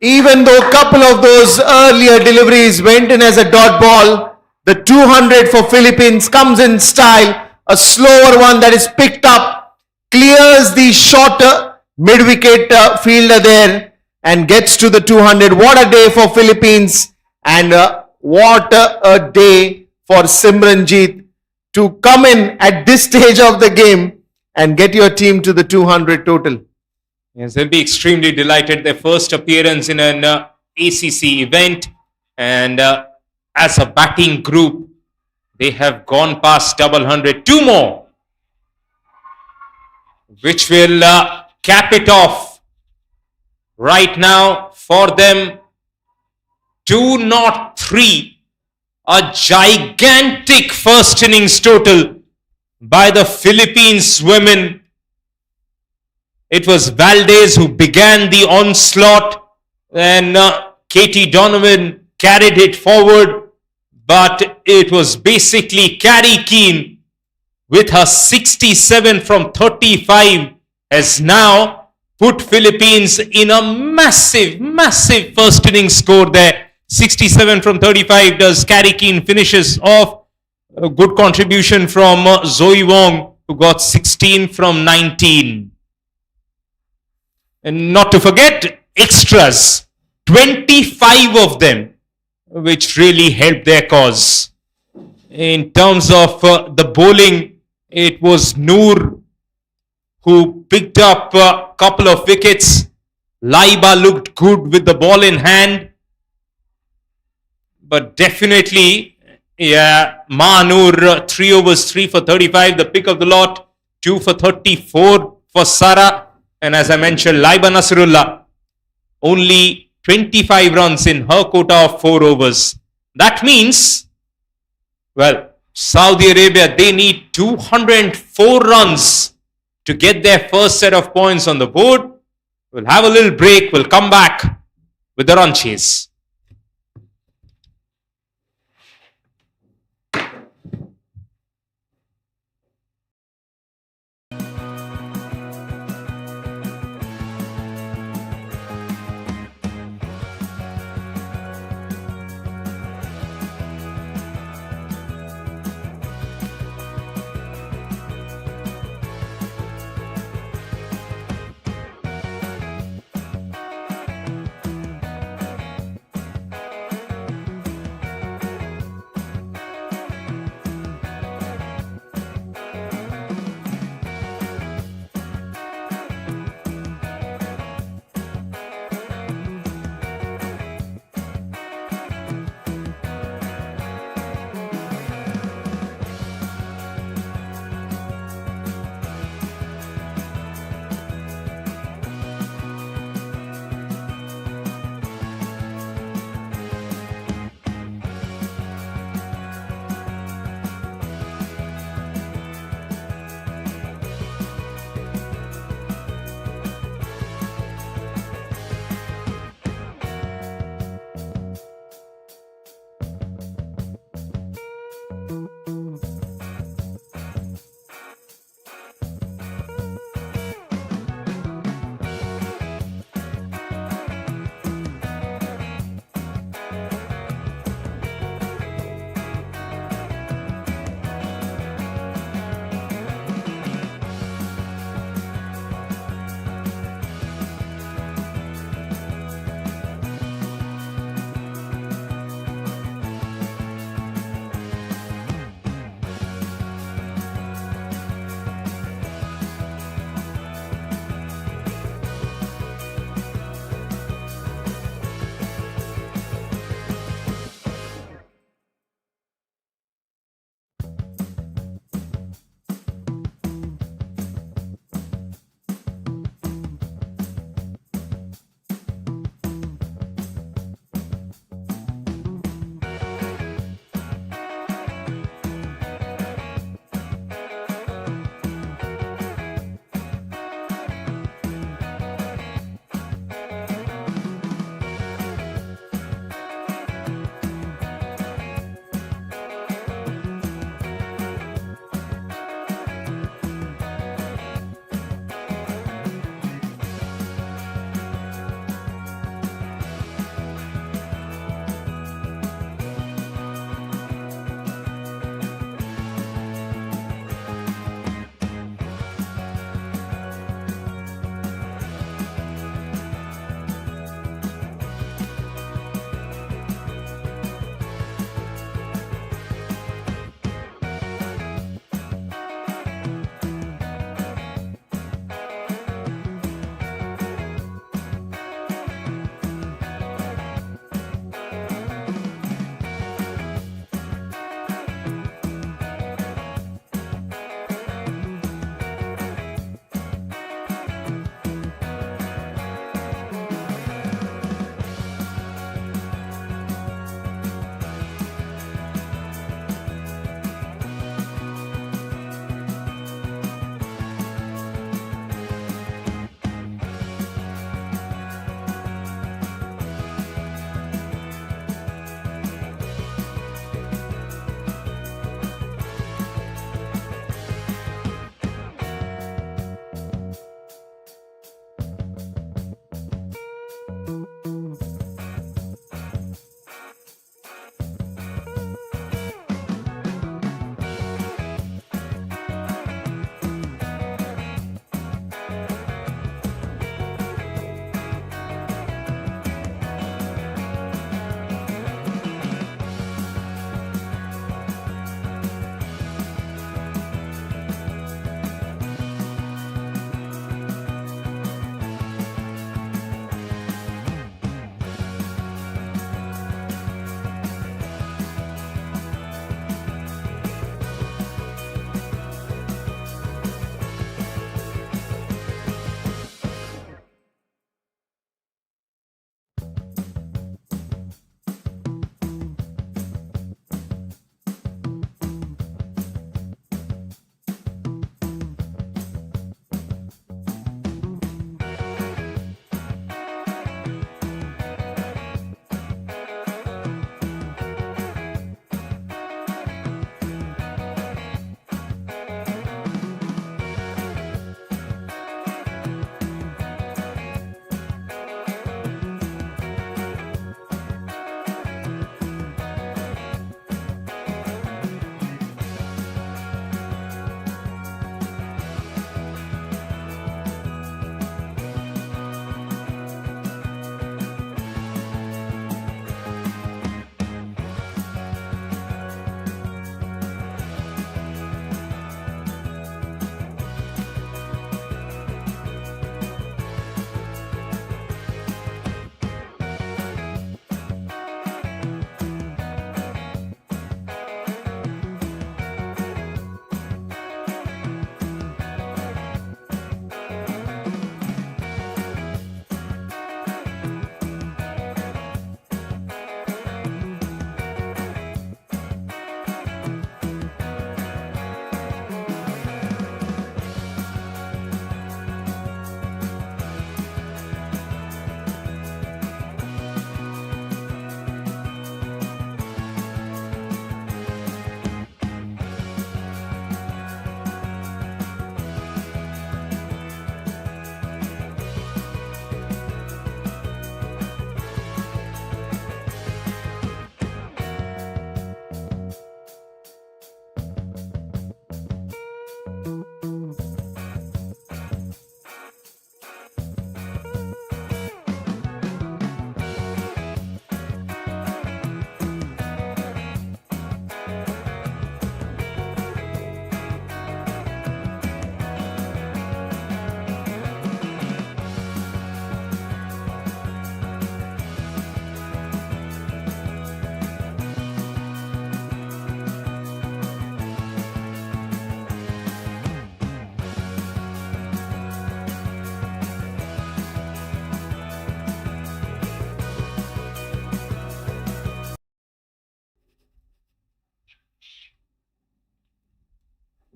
Even though a couple of those earlier deliveries went in as a dot ball, the 200 for Philippines comes in style. A slower one that is picked up, clears the shorter mid-wicket fielder there and gets to the 200. What a day for Philippines and what a day for Simranjeet to come in at this stage of the game and get your team to the 200 total. Yes, they'll be extremely delighted. Their first appearance in an ACC event, and as a batting group, they have gone past double 100. 2 more, which will cap it off right now for them. 203, a gigantic first innings total by the Philippines women. It was Valdez who began the onslaught, and Katie Donovan carried it forward, but it was basically Carey Keane with her 67 from 35 has now put Philippines in a massive first innings score there. 67 from 35 does Carey Keane, finishes off. A good contribution from Zoe Wong, who got 16 from 19. And not to forget extras, 25 of them, which really helped their cause. In terms of the bowling, it was Noor who picked up a couple of wickets. Laiba looked good with the ball in hand. But definitely, yeah, Mahanur, 3 overs, 3 for 35, the pick of the lot, 2 for 34 for Sara. And as I mentioned, Laiba Nasrullah, only 25 runs in her quota of 4 overs. That means, well, Saudi Arabia, they need 204 runs to get their first set of points on the board. We'll have a little break. We'll come back with the run chase.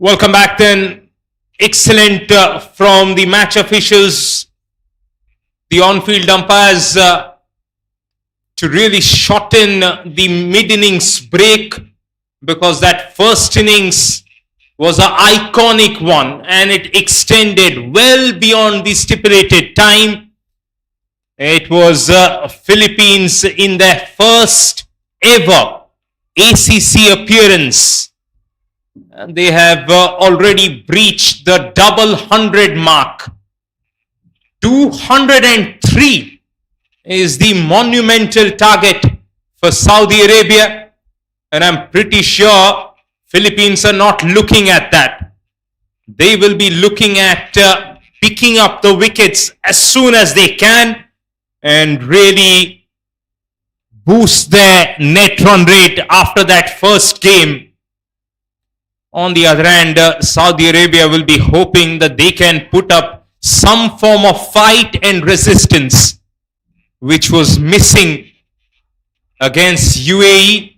Welcome back then. Excellent from the match officials, the on-field umpires to really shorten the mid-innings break, because that first innings was an iconic one and it extended well beyond the stipulated time. It was Philippines in their first ever ACC appearance. And they have already breached the double 100 mark. 203 is the monumental target for Saudi Arabia, and I'm pretty sure Philippines are not looking at that. They will be looking at picking up the wickets as soon as they can and really boost their net run rate after that first game. On the other hand, Saudi Arabia will be hoping that they can put up some form of fight and resistance, which was missing against UAE.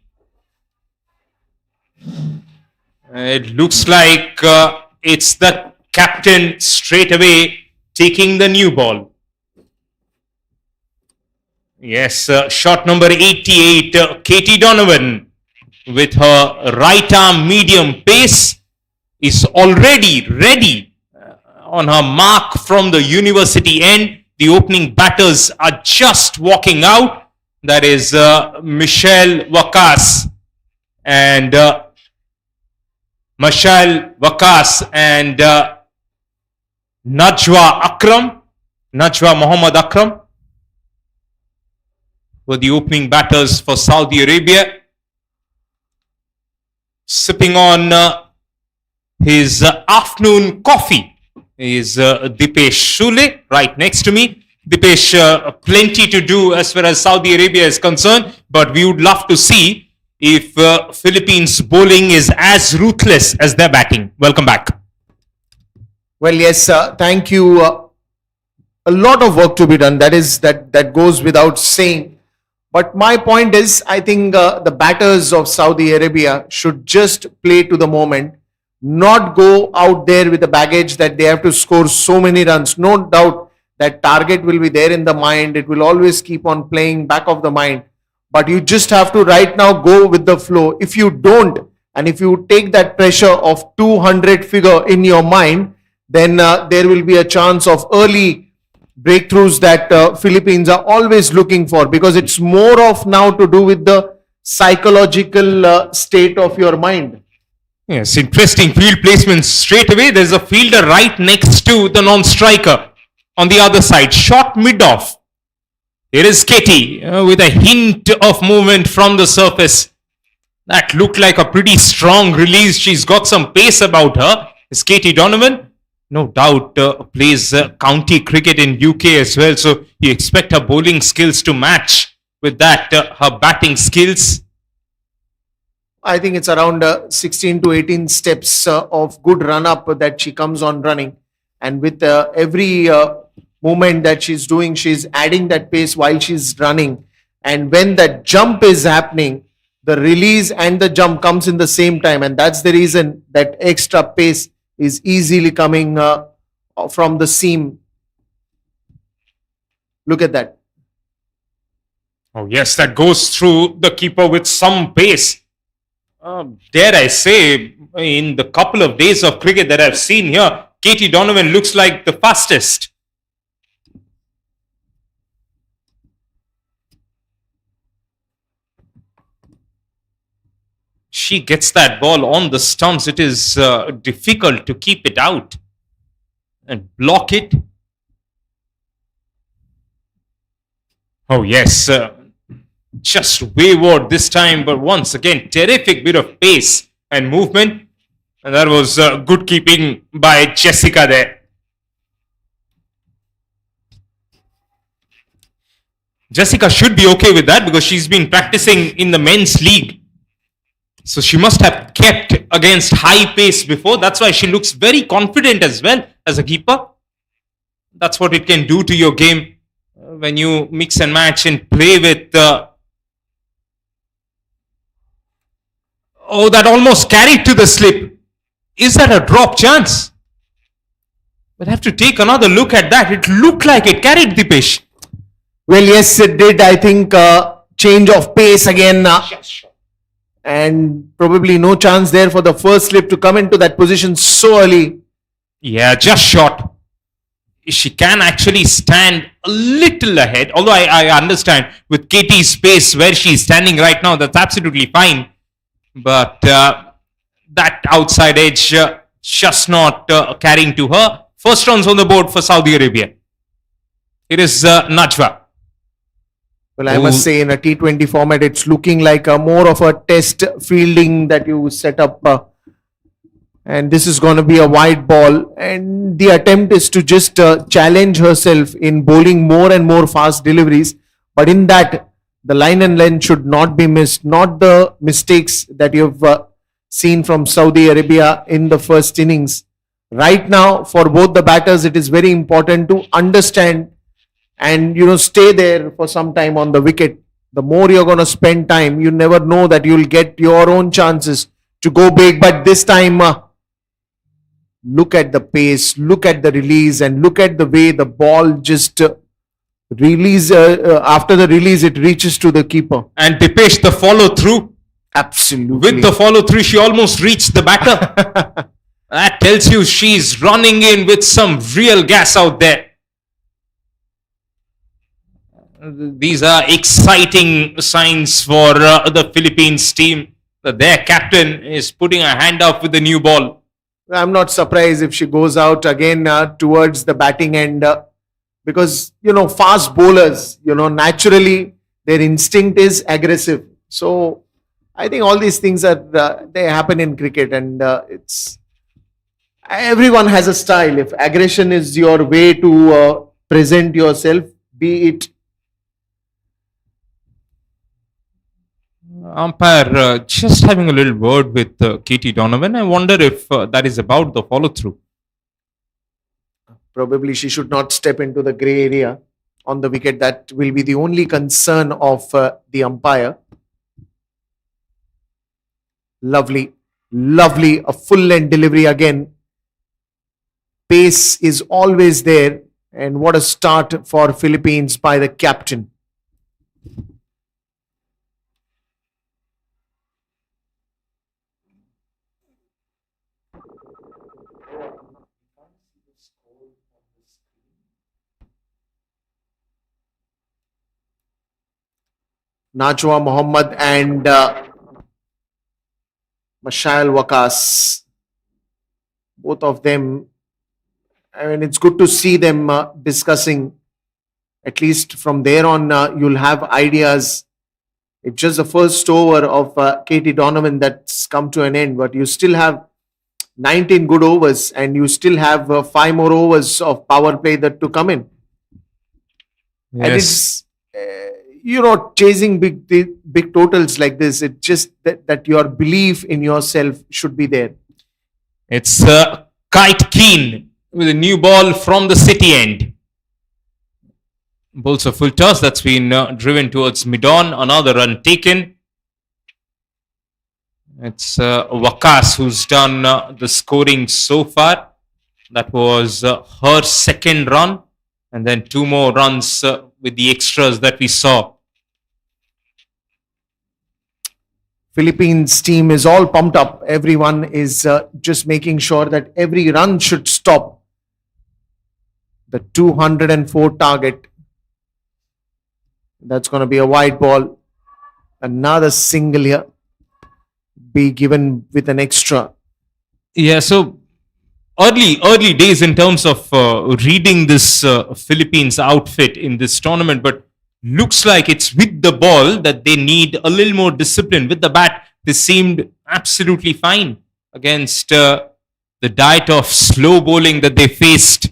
It looks like it's the captain straight away taking the new ball. Yes, shot number 88, Katie Donovan, with her right arm medium pace, is already ready on her mark from the university end. The opening batters are just walking out. That is Michelle Wakas and Najwa Muhammad Akram were the opening batters for Saudi Arabia. Sipping on his afternoon coffee is Dipesh Shule right next to me. Dipesh, plenty to do as far as Saudi Arabia is concerned, but we would love to see if Philippines bowling is as ruthless as their batting. Welcome back. Well, yes, thank you. A lot of work to be done. That goes without saying. But my point is, I think the batters of Saudi Arabia should just play to the moment, not go out there with the baggage that they have to score so many runs. No doubt that target will be there in the mind. It will always keep on playing back of the mind. But you just have to right now go with the flow. If you don't, and if you take that pressure of 200 figure in your mind, then there will be a chance of early breakthroughs that Philippines are always looking for, because it's more of now to do with the psychological state of your mind. Yes, interesting field placement straight away. There's a fielder right next to the non-striker on the other side. Shot mid-off. Here is Katie with a hint of movement from the surface. That looked like a pretty strong release. She's got some pace about her. Is Katie Donovan. No doubt plays county cricket in UK as well. So you expect her bowling skills to match with that, her batting skills. I think it's around 16 to 18 steps of good run-up that she comes on running. And with every movement that she's doing, she's adding that pace while she's running. And when that jump is happening, the release and the jump comes in the same time. And that's the reason that extra pace is easily coming from the seam. Look at that. Oh yes, that goes through the keeper with some pace. Dare I say, in the couple of days of cricket that I've seen here, Katie Donovan looks like the fastest. She gets that ball on the stumps. It is difficult to keep it out and block it. Oh yes, just wayward this time, but once again, terrific bit of pace and movement. And that was good keeping by Jessica there. Jessica should be okay with that because she's been practicing in the men's league. So she must have kept against high pace before. That's why she looks very confident as well as a keeper. That's what it can do to your game when you mix and match and play with... oh, that almost carried to the slip. Is that a drop chance? We'll have to take another look at that. It looked like it carried Dipesh. Well, yes, it did. I think change of pace again. And probably no chance there for the first slip to come into that position so early. Yeah, just short. She can actually stand a little ahead. Although I understand with Katie's pace where she's standing right now, that's absolutely fine. But that outside edge just not carrying to her. First runs on the board for Saudi Arabia. It is Najwa. Well, I must say in a T20 format, it's looking like a more of a test fielding that you set up. And this is going to be a wide ball. And the attempt is to just challenge herself in bowling more and more fast deliveries. But in that, the line and length should not be missed. Not the mistakes that you've seen from Saudi Arabia in the first innings. Right now, for both the batters, it is very important to understand and stay there for some time on the wicket. The more you're going to spend time, you never know that you'll get your own chances to go big. But this time, look at the pace, look at the release, and look at the way the ball just release. After the release, it reaches to the keeper. And Dipesh, the follow through. Absolutely. With the follow through, she almost reached the batter. That tells you she's running in with some real gas out there. These are exciting signs for the Philippines team. Their captain is putting a hand up with the new ball. I'm not surprised if she goes out again towards the batting end because, fast bowlers, naturally their instinct is aggressive. So I think all these things they happen in cricket, and everyone has a style. If aggression is your way to present yourself, be it. Umpire just having a little word with Katie Donovan. I wonder if that is about the follow through. Probably she should not step into the grey area on the wicket. That will be the only concern of the umpire. Lovely, lovely, a full length delivery again. Pace is always there, and what a start for Philippines by the captain. Najwa Muhammad and Mashail Waqas, both of them, I mean, it's good to see them discussing. At least from there on, you'll have ideas. It's just the first over of Katie Donovan that's come to an end, but you still have 19 good overs, and you still have 5 more overs of power play that to come in. Yes. And it's chasing big totals like this. It's just that your belief in yourself should be there. It's Kite Keen with a new ball from the city end. Bowls a full toss that's been driven towards mid-on. Another run taken. It's Waqas who's done the scoring so far. That was her second run. And then 2 more runs with the extras that we saw. Philippines team is all pumped up. Everyone is just making sure that every run should stop the 204 target. That's going to be a wide ball. Another single here. Be given with an extra. Yeah, so early days in terms of reading this Philippines outfit in this tournament, but looks like it's with the ball that they need a little more discipline. With the bat, they seemed absolutely fine against the diet of slow bowling that they faced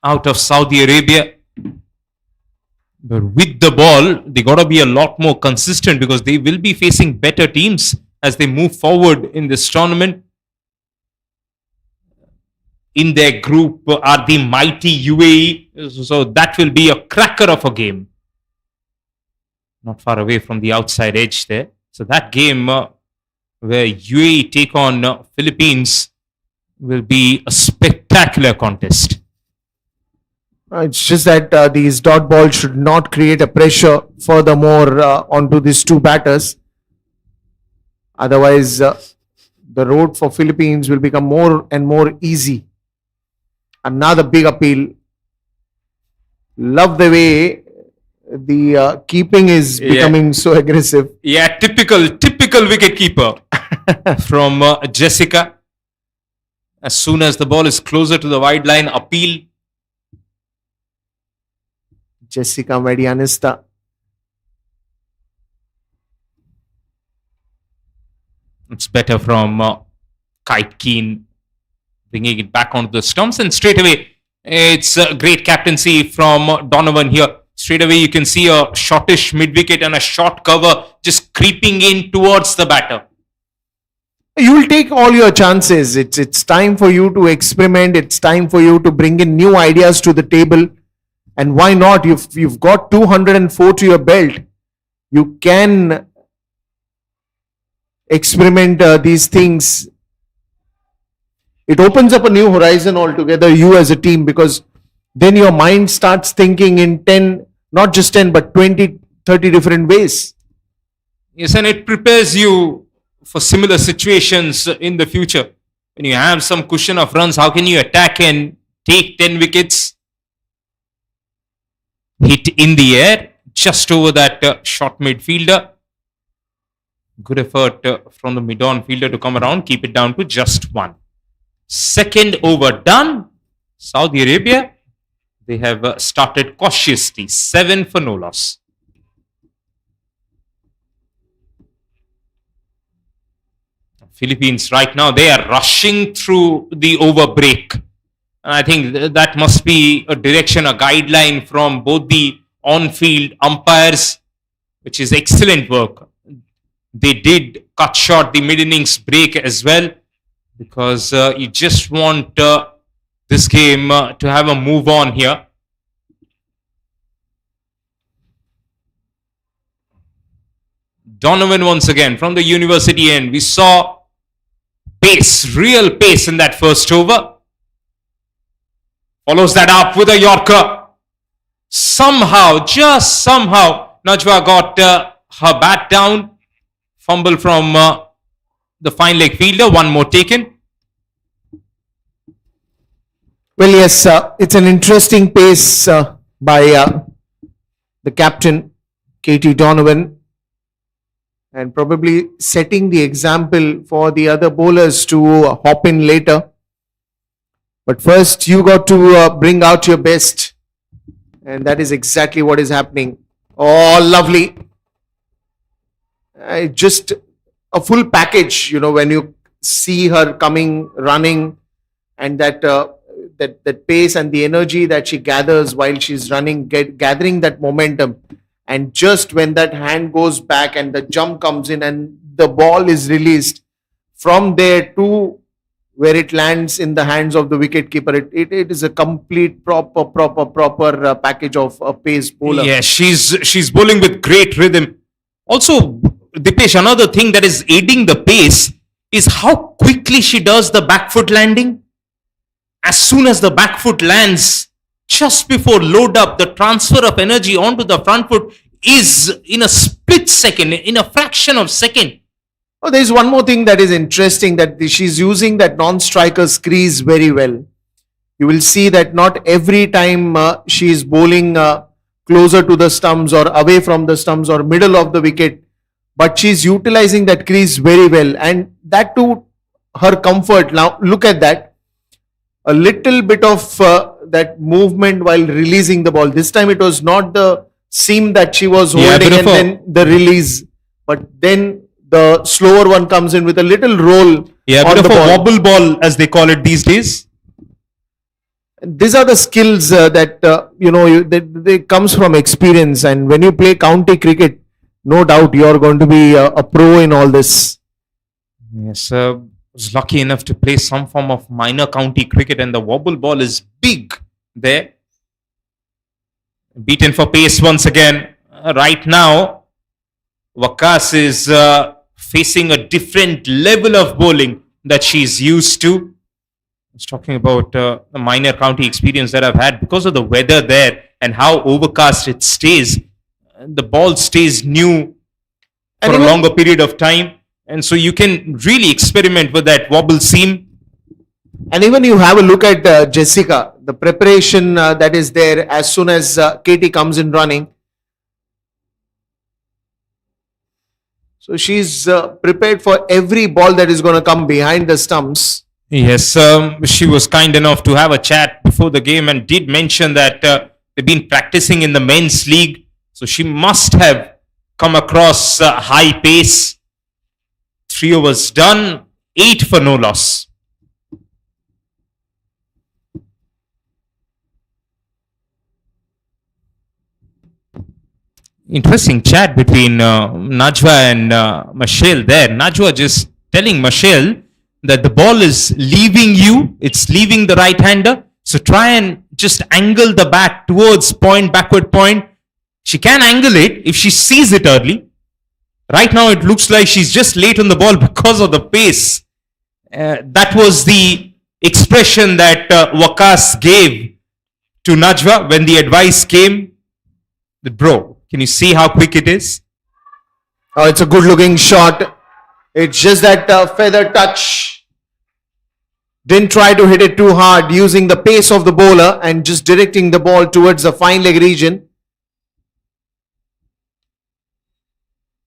out of Saudi Arabia. But with the ball, they got to be a lot more consistent because they will be facing better teams as they move forward in this tournament. In their group are the mighty UAE. So that will be a cracker of a game. Not far away from the outside edge there. So that game where UAE take on Philippines will be a spectacular contest. It's just that these dot balls should not create a pressure furthermore onto these two batters. Otherwise, the road for Philippines will become more and more easy. Another big appeal. Love the way the keeping is becoming so aggressive. Yeah, typical wicket keeper from Jessica. As soon as the ball is closer to the wide line, appeal. Jessica Medianista. It's better from Kite Keen, bringing it back onto the stumps, and straight away it's a great captaincy from Donovan here. Straight away you can see a shortish mid wicket and a short cover just creeping in towards the batter. You will take all your chances. It's time for you to experiment. It's time for you to bring in new ideas to the table. And why not? You've got 204 to your belt. You can experiment these things. It opens up a new horizon altogether, you as a team, because then your mind starts thinking in 10, not just 10, but 20, 30 different ways. Yes, and it prepares you for similar situations in the future. When you have some cushion of runs, how can you attack and take 10 wickets? Hit in the air, just over that short midfielder. Good effort from the mid-on fielder to come around, keep it down to just one. Second over done. Saudi Arabia, they have started cautiously, 7 for no loss. Philippines right now, they are rushing through the over break. And I think that must be a direction, a guideline from both the on-field umpires, which is excellent work. They did cut short the mid-innings break as well, because you just want this game to have a move on here. Donovan once again from the university end. We saw pace, real pace in that first over. Follows that up with a Yorker. Somehow, just somehow, Najwa got her bat down. Fumble from the fine leg fielder. One more taken. Well, yes, it's an interesting pace by the captain, Katie Donovan, and probably setting the example for the other bowlers to hop in later. But first, you got to bring out your best, and that is exactly what is happening. Oh, lovely. Just a full package, when you see her coming, running, and that pace and the energy that she gathers while she's running, gathering that momentum. And just when that hand goes back and the jump comes in and the ball is released, from there to where it lands in the hands of the wicketkeeper, it is a complete proper package of a pace bowler. Yeah, she's bowling with great rhythm. Also, Dipesh, another thing that is aiding the pace is how quickly she does the back foot landing. As soon as the back foot lands, just before load up, the transfer of energy onto the front foot is in a split second, in a fraction of second. Oh, there is one more thing that is interesting, that she's using that non-striker's crease very well. You will see that not every time she is bowling closer to the stumps or away from the stumps or middle of the wicket, but she's utilizing that crease very well, and that to her comfort. Now look at that, a little bit of that movement while releasing the ball. This time it was not the seam that she was holding and then the release, but then the slower one comes in with a little roll. Yeah, a bit of a wobble ball, as they call it these days. These are the skills that they comes from experience, and when you play county cricket, no doubt you are going to be a pro in all this. Yes, was lucky enough to play some form of minor county cricket, and the wobble ball is big there. Beaten for pace once again. Right now, Waqas is facing a different level of bowling that she's used to. I was talking about the minor county experience that I've had because of the weather there and how overcast it stays. The ball stays new for a longer period of time, and so you can really experiment with that wobble seam. And even you have a look at Jessica, the preparation that is there as soon as Katie comes in running. So she's prepared for every ball that is going to come behind the stumps. Yes, she was kind enough to have a chat before the game and did mention that they've been practicing in the men's league. So she must have come across high pace. 3 overs done, 8 for no loss. Interesting chat between Najwa and Michelle there. Najwa just telling Michelle that the ball is leaving you, it's leaving the right-hander. So try and just angle the bat towards point, backward point. She can angle it if she sees it early. Right now it looks like she's just late on the ball because of the pace. That was the expression that Waqas gave to Najwa when the advice came. That, bro, can you see how quick it is? Oh, it's a good looking shot. It's just that feather touch. Didn't try to hit it too hard, using the pace of the bowler and just directing the ball towards the fine leg region.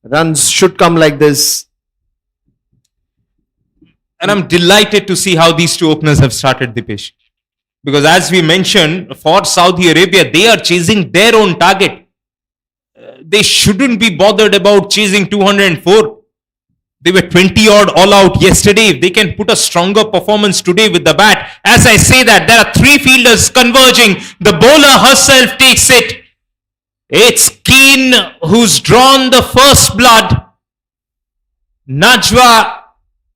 Runs should come like this. And I'm delighted to see how these two openers have started, Dipesh. Because as we mentioned, for Saudi Arabia, they are chasing their own target. They shouldn't be bothered about chasing 204. They were 20 odd all out yesterday. If they can put a stronger performance today with the bat. As I say that, there are 3 fielders converging. The bowler herself takes it. It's Keen who's drawn the first blood. Najwa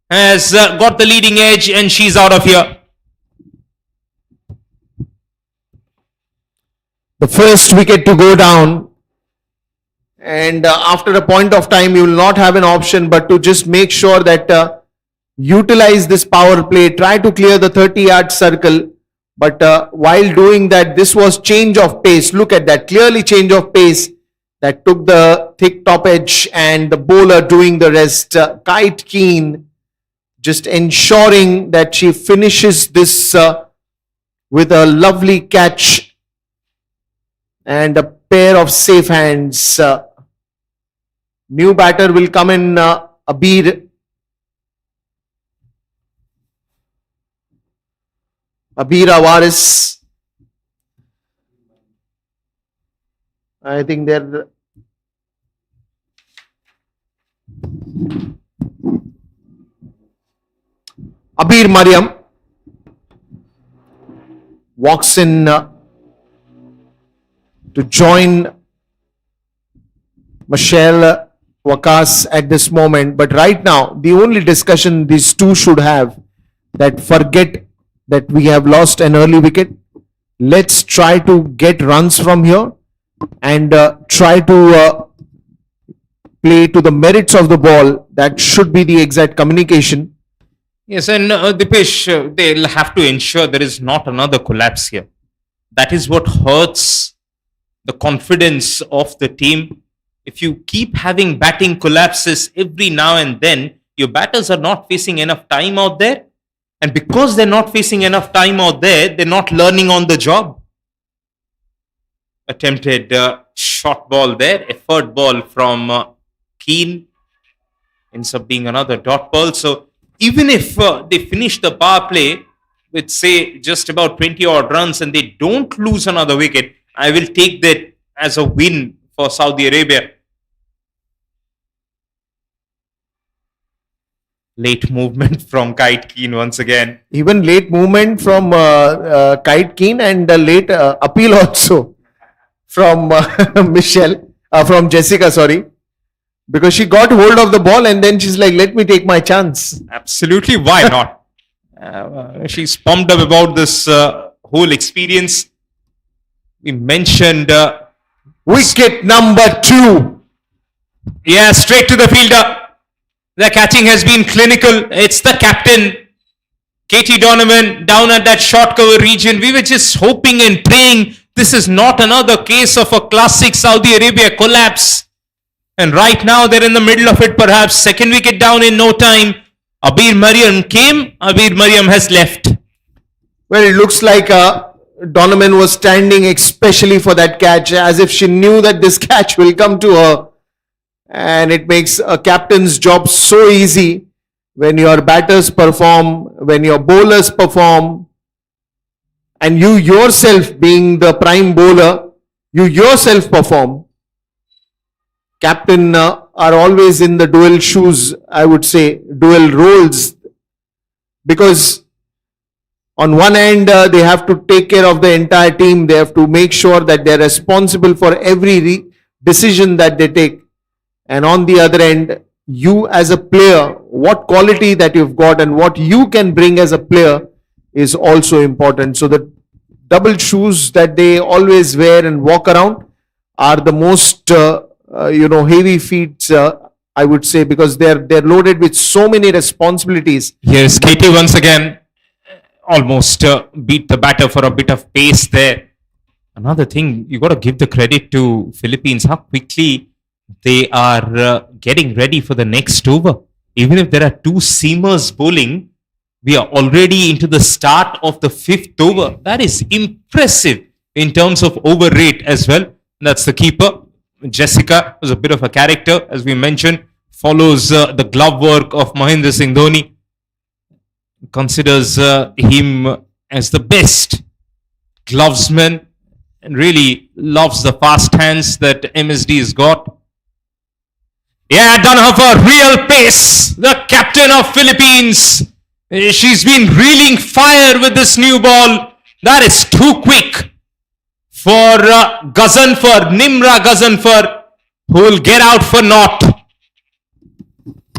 has got the leading edge and she's out of here. The first wicket to go down. And after a point of time, you will not have an option but to just make sure that utilize this power play, try to clear the 30-yard circle. But while doing that, this was change of pace. Look at that, clearly change of pace that took the thick top edge and the bowler doing the rest. Kite Keen just ensuring that she finishes this with a lovely catch and a pair of safe hands. New batter will come in, Abir Avaris. I think they're Abir Mariam walks in to join Michelle Waqas at this moment. But right now, the only discussion these two should have, that forget that we have lost an early wicket. Let's try to get runs from here and try to play to the merits of the ball. That should be the exact communication. Yes, and Dipesh, they'll have to ensure there is not another collapse here. That is what hurts the confidence of the team. If you keep having batting collapses every now and then, your batters are not facing enough time out there. And because they're not facing enough time out there, they're not learning on the job. Attempted short ball there, effort ball from Keen. Ends up being another dot ball. So even if they finish the power play with, say, just about 20 odd runs and they don't lose another wicket, I will take that as a win for Saudi Arabia. Late movement from Kite Keen once again. Even late movement from Kite Keen and late appeal also from from Jessica, sorry. Because she got hold of the ball and then she's like, let me take my chance. Absolutely, why not? She's pumped up about this whole experience. We mentioned wicket number 2. Yeah, straight to the fielder. The catching has been clinical. It's the captain, Katie Donovan, down at that short cover region. We were just hoping and praying this is not another case of a classic Saudi Arabia collapse. And right now they're in the middle of it perhaps. Second wicket down in no time. Abir Mariam came. Abir Mariam has left. Well, it looks like Donovan was standing especially for that catch, as if she knew that this catch will come to her. And it makes a captain's job so easy when your batters perform, when your bowlers perform, and you yourself being the prime bowler, you yourself perform. Captain are always in the dual shoes, I would say, dual roles, because on one end they have to take care of the entire team. They have to make sure that they're responsible for every decision that they take. And on the other end, you as a player, what quality that you've got and what you can bring as a player is also important. So the double shoes that they always wear and walk around are the most heavy feet, I would say, because they're loaded with so many responsibilities. Here's Katie once again. Almost beat the batter for a bit of pace there. Another thing, you got to give the credit to Philippines, how quickly they are getting ready for the next over. Even if there are two seamers bowling, we are already into the start of the fifth over. That is impressive in terms of over rate as well. That's the keeper. Jessica was a bit of a character, as we mentioned, follows the glove work of Mahendra Singh Dhoni, considers him as the best glovesman, and really loves the fast hands that MSD has got. Yeah, Dunhofer, real pace, the captain of Philippines. She's been reeling fire with this new ball. That is too quick for Ghazanfar, Nimra Ghazanfar, who will get out for naught.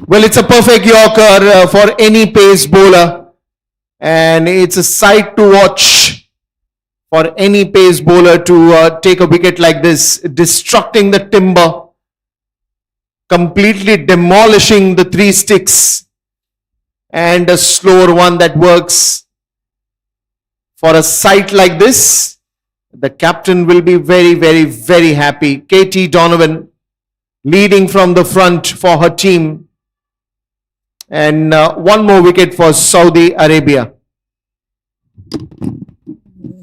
Well, it's a perfect yorker for any pace bowler, and it's a sight to watch for any pace bowler to take a wicket like this, destructing the timber, completely demolishing the three sticks, and a slower one that works. For a sight like this, the captain will be very, very, very happy. Katie Donovan leading from the front for her team. And one more wicket for Saudi Arabia.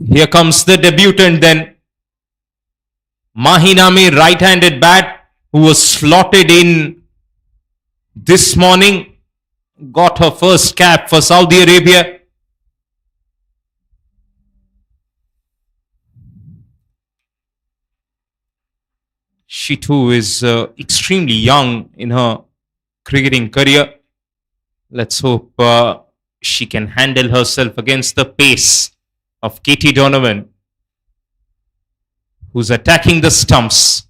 Here comes the debutant then. Mahinami, right-handed bat, who was slotted in this morning, got her first cap for Saudi Arabia. She too is extremely young in her cricketing career. Let's hope she can handle herself against the pace of Katie Donovan, who's attacking the stumps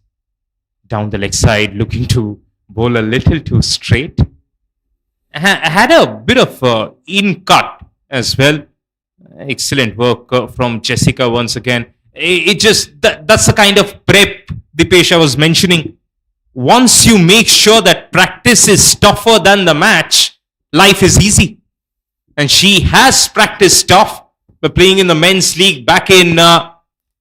down the leg side, looking to bowl a little too straight. Had a bit of in cut as well. Excellent work from Jessica once again. That's the kind of prep Dipesh I was mentioning. Once you make sure that practice is tougher than the match, life is easy. And she has practiced tough by playing in the men's league back in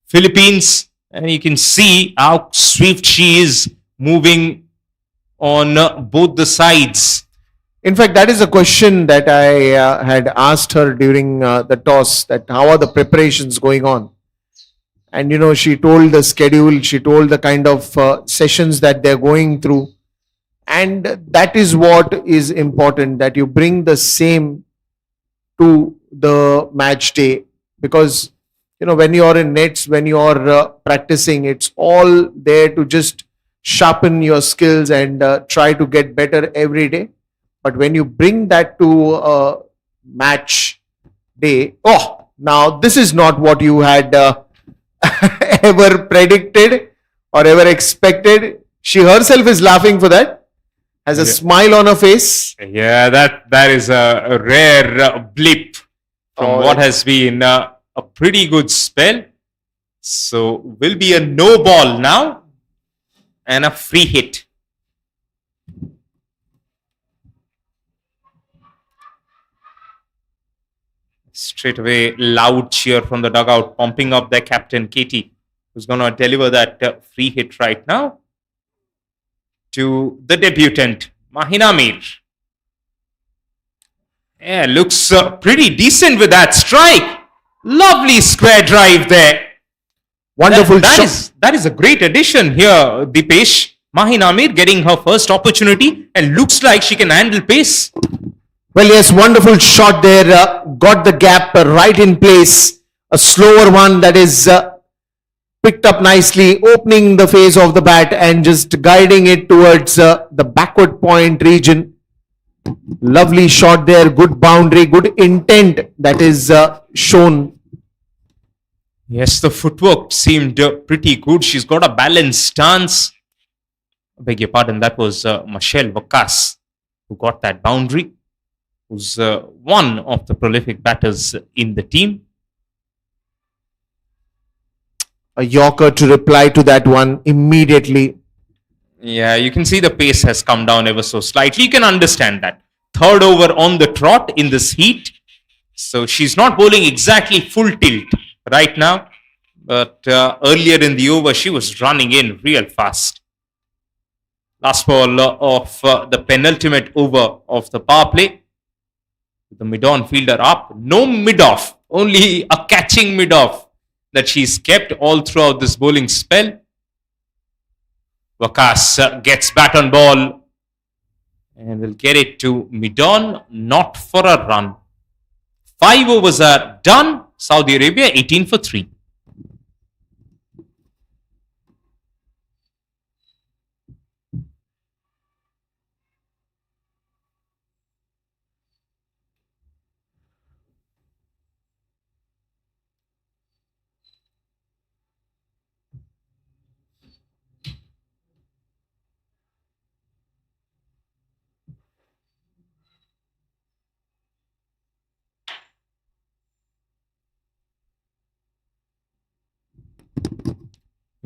Philippines. And you can see how swift she is moving on both the sides. In fact, that is a question that I had asked her during the toss, that how are the preparations going on? And she told the schedule, she told the kind of sessions that they're going through. And that is what is important, that you bring the same to the match day. Because, when you're in nets, when you're practicing, it's all there to just sharpen your skills and try to get better every day. But when you bring that to a match day, now this is not what you had ever predicted or ever expected. She herself is laughing for that, has a smile on her face. Yeah, that is a rare blip from what has been a pretty good spell. So will be a no ball now and a free hit. Straight away, loud cheer from the dugout, pumping up their captain, Katie, who's going to deliver that free hit right now to the debutant, Mahina Mir. Yeah, looks pretty decent with that strike. Lovely square drive there. Wonderful That shot. that is a great addition here, Dipesh. Mahina Mir getting her first opportunity and looks like she can handle pace. Well, yes, wonderful shot there. Got the gap right in place. A slower one that is picked up nicely, opening the face of the bat and just guiding it towards the backward point region. Lovely shot there. Good boundary, good intent that is shown. Yes, the footwork seemed pretty good. She's got a balanced stance. I beg your pardon, that was Michelle Vakas who got that boundary, who's one of the prolific batters in the team. A Yorker to reply to that one immediately. Yeah, you can see the pace has come down ever so slightly. You can understand that. Third over on the trot in this heat. So she's not bowling exactly full tilt right now. But earlier in the over, she was running in real fast. Last ball of the penultimate over of the power play. The mid-on fielder up. No mid-off. Only a catching mid-off that she's kept all throughout this bowling spell. Vakas gets bat on ball and will get it to mid-on, not for a run. 5 overs are done. Saudi Arabia 18 for 3.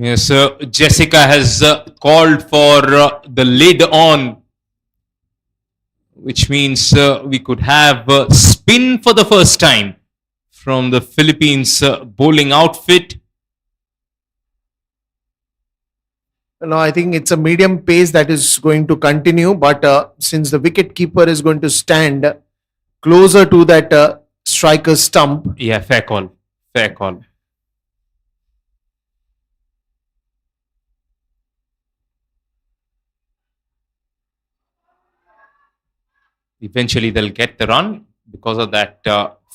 Yes, Jessica has called for the lid on, which means we could have spin for the first time from the Philippines bowling outfit. No, I think it's a medium pace that is going to continue, but since the wicket keeper is going to stand closer to that striker stump. Yeah, fair call. Fair call. Eventually, they'll get the run because of that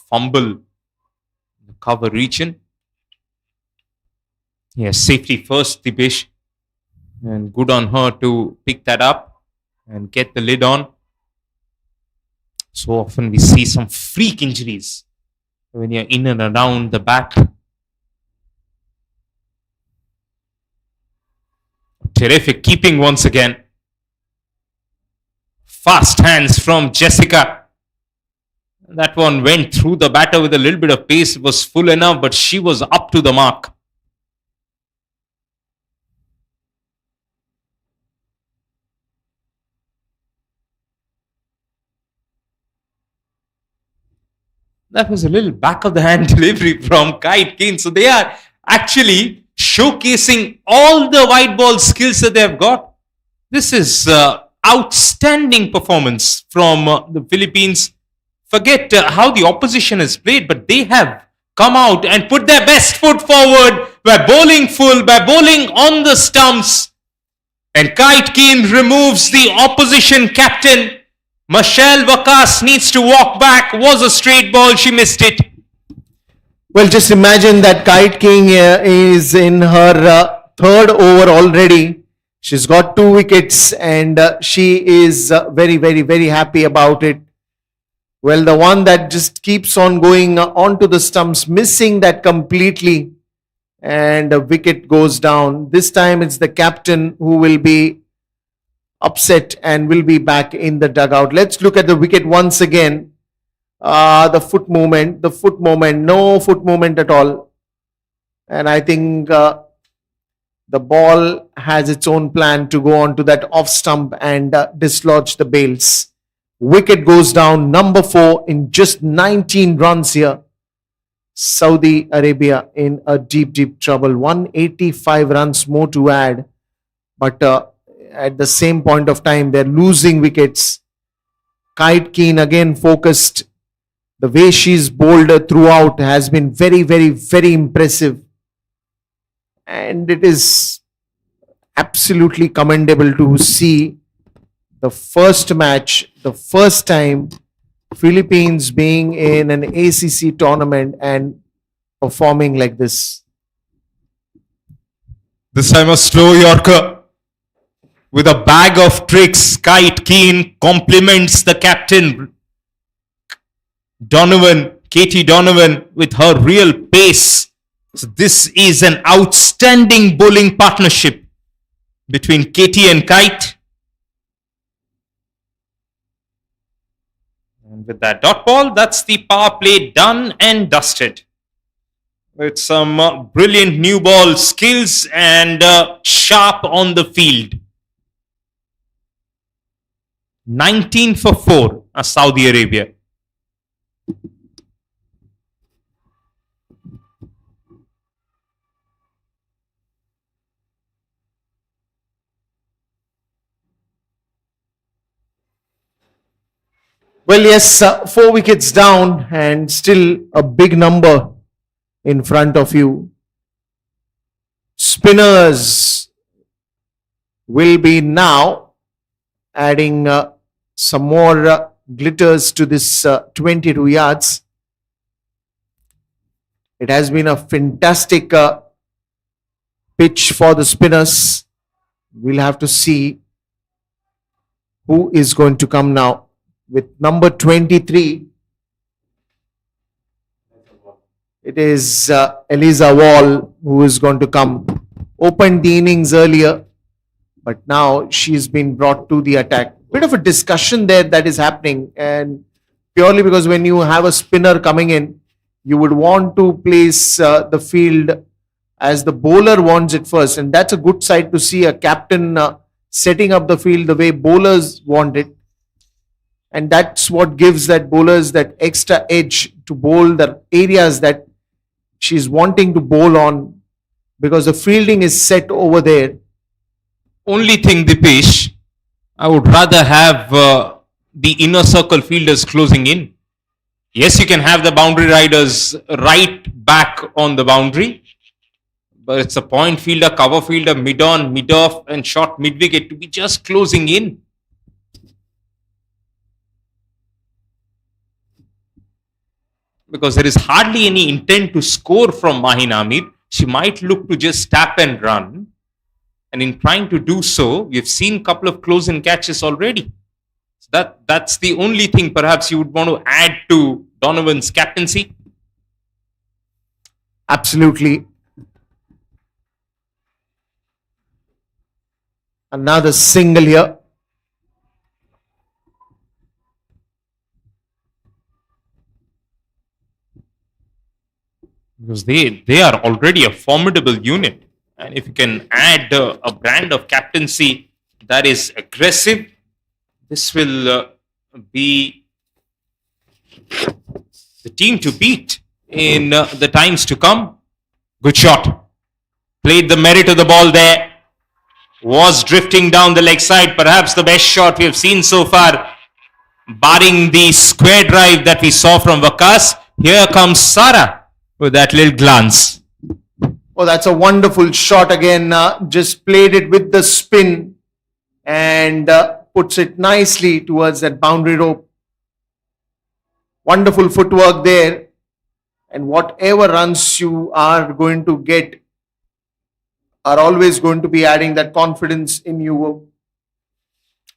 fumble in the cover region. Yes, safety first, Dipesh. And good on her to pick that up and get the lid on. So often we see some freak injuries when you're in and around the bat. Terrific keeping once again. Fast hands from Jessica. That one went through the batter with a little bit of pace. It was full enough, but she was up to the mark. That was a little back of the hand delivery from Kite Kane. So they are actually showcasing all the white ball skills that they have got. This is outstanding performance from the Philippines. Forget how the opposition has played, but they have come out and put their best foot forward by bowling full, by bowling on the stumps. And Kite Kane removes the opposition captain. Michelle Vakas needs to walk back. Was a straight ball. She missed it. Well, just imagine that Kite King is in her third over already. She's got 2 wickets and she is very, very, very happy about it. Well, the one that just keeps on going onto the stumps, missing that completely, and a wicket goes down. This time it's the captain who will be upset and will be back in the dugout. Let's look at the wicket once again. The foot movement, no foot movement at all. And I think the ball has its own plan to go on to that off stump and dislodge the bails. Wicket goes down, number 4 in just 19 runs here. Saudi Arabia in a deep trouble. 185 runs more to add, but at the same point of time, they're losing wickets. Kite Keen again focused. The way she's bowled throughout has been very impressive. And it is absolutely commendable to see the first match, the first time Philippines being in an ACC tournament and performing like this. This time a slow Yorker with a bag of tricks. Kite Keen compliments the captain Donovan, Katie Donovan, with her real pace. So this is an outstanding bowling partnership between Katie and Kite. And with that dot ball, that's the power play done and dusted. With some brilliant new ball skills and sharp on the field. 19 for 4, Saudi Arabia. Well, yes, 4 wickets down and still a big number in front of you. Spinners will be now adding some more glitters to this 22 yards. It has been a fantastic pitch for the spinners. We'll have to see who is going to come now with number 23. It is Eliza Wall who is going to come. Opened the innings earlier, but now she's been brought to the attack. Bit of a discussion there that is happening, and purely because when you have a spinner coming in, you would want to place the field as the bowler wants it first, and that's a good sight to see a captain setting up the field the way bowlers want it. And that's what gives that bowlers that extra edge to bowl the areas that she's wanting to bowl on, because the fielding is set over there. Only thing, Dipesh, I would rather have the inner circle fielders closing in. Yes, you can have the boundary riders right back on the boundary, but it's a point fielder, cover fielder, mid-on, mid-off and short mid-wicket to be just closing in. Because there is hardly any intent to score from Mahin Amir. She might look to just tap and run. And in trying to do so, we've seen a couple of close-in catches already. So that's the only thing perhaps you would want to add to Donovan's captaincy. Absolutely. Another single here. Because they are already a formidable unit. And if you can add a brand of captaincy that is aggressive, this will be the team to beat in the times to come. Good shot. Played the merit of the ball there. Was drifting down the leg side. Perhaps the best shot we have seen so far, barring the square drive that we saw from Vakas. Here comes Sara with that little glance. Oh, that's a wonderful shot again. Just played it with the spin and puts it nicely towards that boundary rope. Wonderful footwork there. And whatever runs you are going to get are always going to be adding that confidence in you.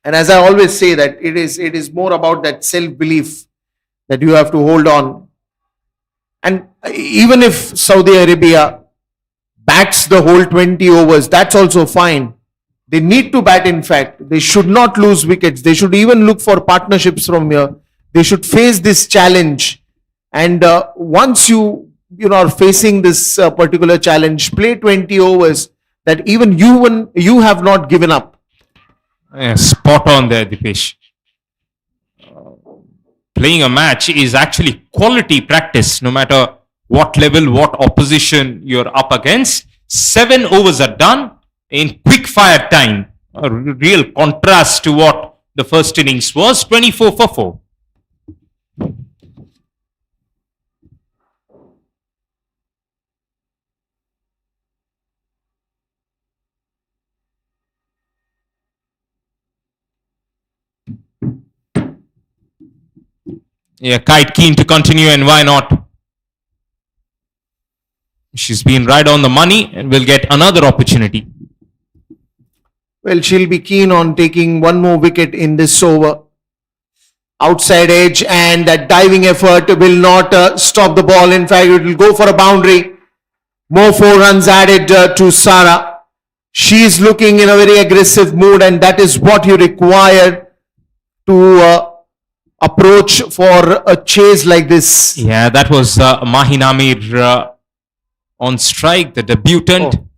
And as I always say, that it is more about that self-belief that you have to hold on. And even if Saudi Arabia bats the whole 20 overs, that's also fine. They need to bat, in fact. They should not lose wickets. They should even look for partnerships from here. They should face this challenge. And once you are facing this particular challenge, play 20 overs that even you have not given up. Yeah, spot on there, Dipesh. Playing a match is actually quality practice, no matter what level, what opposition you're up against. 7 overs are done in quick fire time. A real contrast to what the first innings was, 24 for 4. Yeah, Kite keen to continue, and why not? She's been right on the money and will get another opportunity. Well, she'll be keen on taking one more wicket in this over. Outside edge, and that diving effort will not stop the ball. In fact, it will go for a boundary. More 4 runs added to Sara. She is looking in a very aggressive mood, and that is what you require to approach for a chase like this. Yeah, that was Mahin Amir on strike, the debutant. Oh.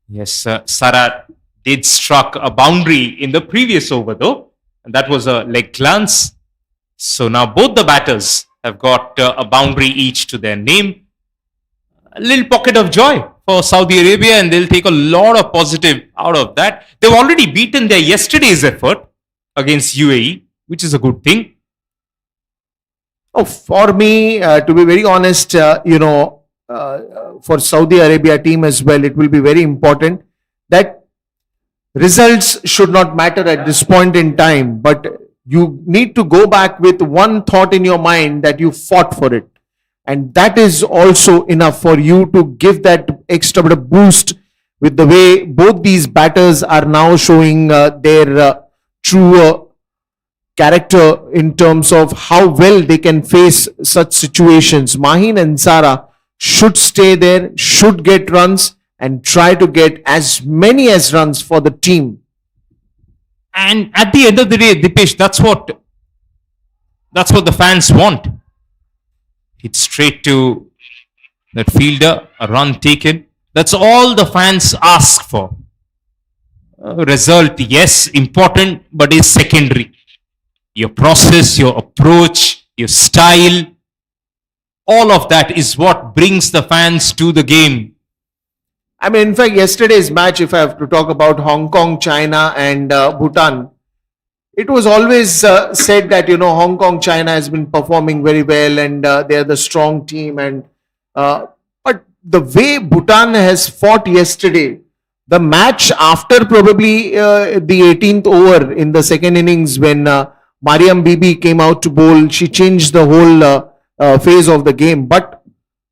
Yes, Sara did struck a boundary in the previous over though, and that was a leg glance. So now both the batters have got a boundary each to their name. A little pocket of joy for Saudi Arabia, and they'll take a lot of positive out of that. They've already beaten their yesterday's effort against UAE, which is a good thing. Oh, for me, to be very honest, for Saudi Arabia team as well, it will be very important that results should not matter at this point in time, but you need to go back with one thought in your mind that you fought for it. And that is also enough for you to give that extra bit of boost with the way both these batters are now showing their true character in terms of how well they can face such situations. Mahin and Sara should stay there, should get runs, and try to get as many as runs for the team. And at the end of the day, Dipesh, that's what the fans want. Hit straight to that fielder, a run taken. That's all the fans ask for. Result, yes, important, but is secondary. Your process, your approach, your style, all of that is what brings the fans to the game. I mean, in fact, yesterday's match, if I have to talk about Hong Kong, China, and Bhutan, it was always said that, Hong Kong, China has been performing very well, and they are the strong team. And but the way Bhutan has fought yesterday, the match after probably the 18th over in the second innings when Mariam Bibi came out to bowl, she changed the whole phase of the game. But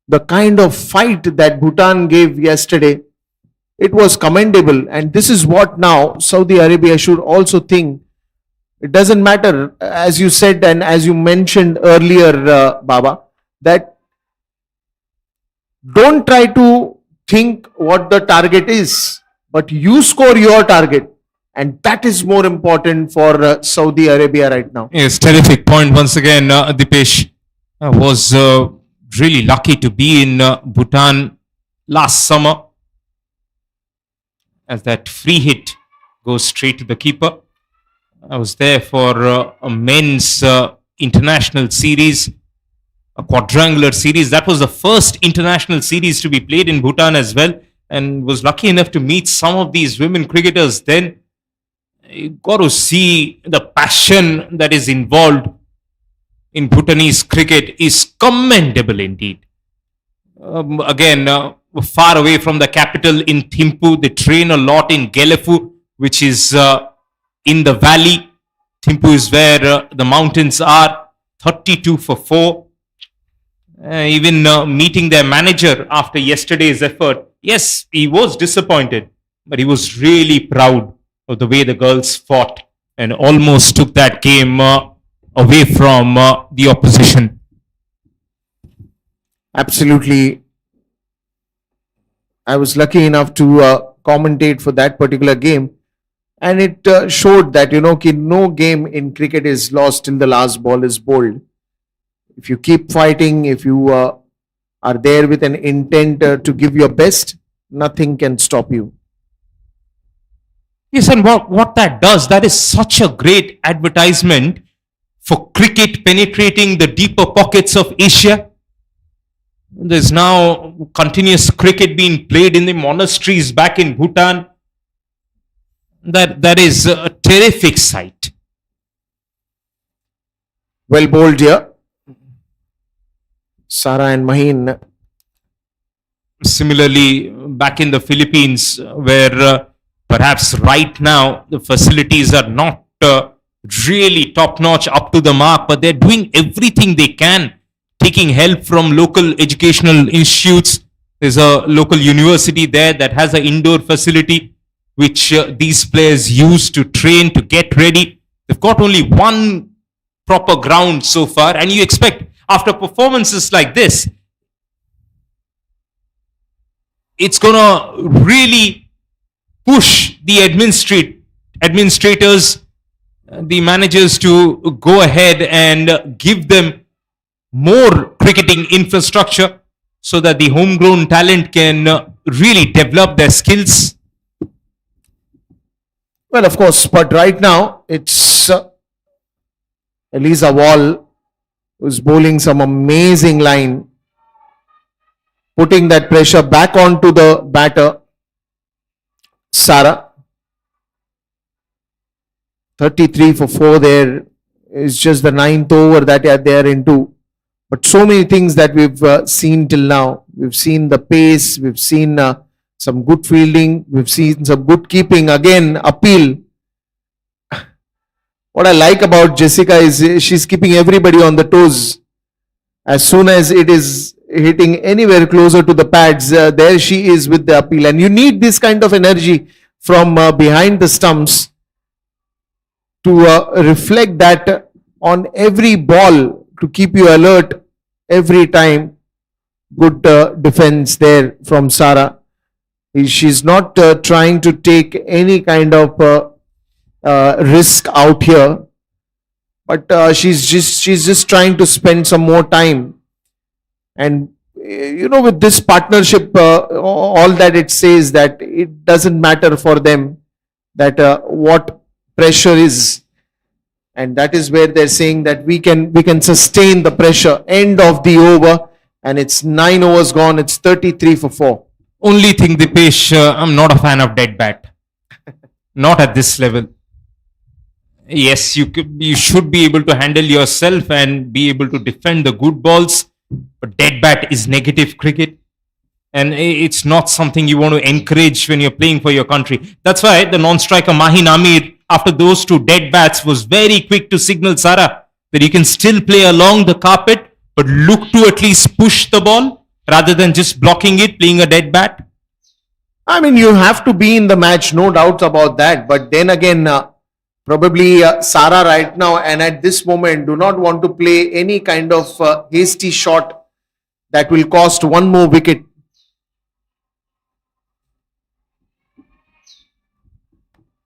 the kind of fight that Bhutan gave yesterday, it was commendable. And this is what now Saudi Arabia should also think. It doesn't matter, as you said and as you mentioned earlier, Baba, that don't try to think what the target is, but you score your target. And that is more important for Saudi Arabia right now. Yes, terrific point once again. Dipesh was really lucky to be in Bhutan last summer, as that free hit goes straight to the keeper. I was there for a men's international series, a quadrangular series. That was the first international series to be played in Bhutan as well, and was lucky enough to meet some of these women cricketers then. You got to see the passion that is involved in Bhutanese cricket is commendable indeed. Again, far away from the capital in Thimphu, they train a lot in Gelefu, which is in the valley. Thimphu is where the mountains are. 32 for 4. Even meeting their manager after yesterday's effort, yes, he was disappointed, but he was really proud of the way the girls fought and almost took that game away from the opposition. Absolutely. I was lucky enough to commentate for that particular game, and it showed that no game in cricket is lost till the last ball is bowled. If you keep fighting, if you are there with an intent to give your best, nothing can stop you. Yes, and what that does, that is such a great advertisement for cricket penetrating the deeper pockets of Asia. There's now continuous cricket being played in the monasteries back in Bhutan. That is a terrific sight. Well bowled here. Sara and Maheen. Similarly, back in the Philippines, where perhaps right now the facilities are not really top notch, up to the mark, but they're doing everything they can, taking help from local educational institutes. There's a local university there that has an indoor facility which these players use to train, to get ready. They've got only one proper ground so far, and you expect after performances like this, it's gonna really push the administrators, the managers to go ahead and give them more cricketing infrastructure so that the homegrown talent can really develop their skills. Well, of course, but right now it's Eliza Wall who's bowling some amazing line, putting that pressure back onto the batter, Sara. 33 for 4 there is just the 9th over that they are into. But so many things that we've seen till now. We've seen the pace, we've seen some good fielding, we've seen some good keeping. Again, appeal. What I like about Jessica is she's keeping everybody on the toes. As soon as it is hitting anywhere closer to the pads, there she is with the appeal. And you need this kind of energy from behind the stumps to reflect that on every ball, to keep you alert every time. Good defense there from Sara. She's not trying to take any kind of risk out here, but she's just trying to spend some more time. And with this partnership, all that it says, that it doesn't matter for them that what pressure is, and that is where they're saying that we can sustain the pressure. End of the over, and it's 9 overs gone. It's 33 for 4. Only thing, Dipesh, I'm not a fan of dead bat. Not at this level. Yes, you should be able to handle yourself and be able to defend the good balls, but dead bat is negative cricket, and it's not something you want to encourage when you're playing for your country. That's why the non-striker Maheen Amir, after those 2 dead bats, was very quick to signal Sara that you can still play along the carpet, but look to at least push the ball rather than just blocking it, playing a dead bat. I mean, you have to be in the match, no doubt about that. But then again, probably Sara right now and at this moment do not want to play any kind of hasty shot that will cost one more wicket.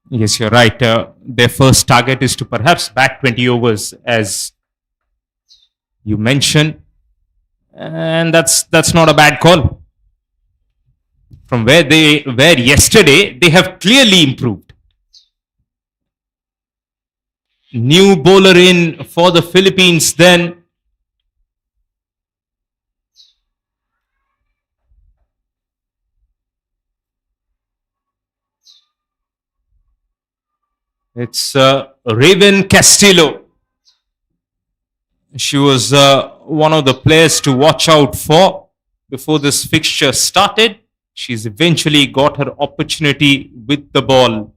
Yes, you're right. Their first target is to perhaps bat 20 overs, as you mentioned, and that's not a bad call. From where they were yesterday, they have clearly improved. New bowler in for the Philippines then. It's Raven Castillo. She was one of the players to watch out for before this fixture started. She's eventually got her opportunity with the ball.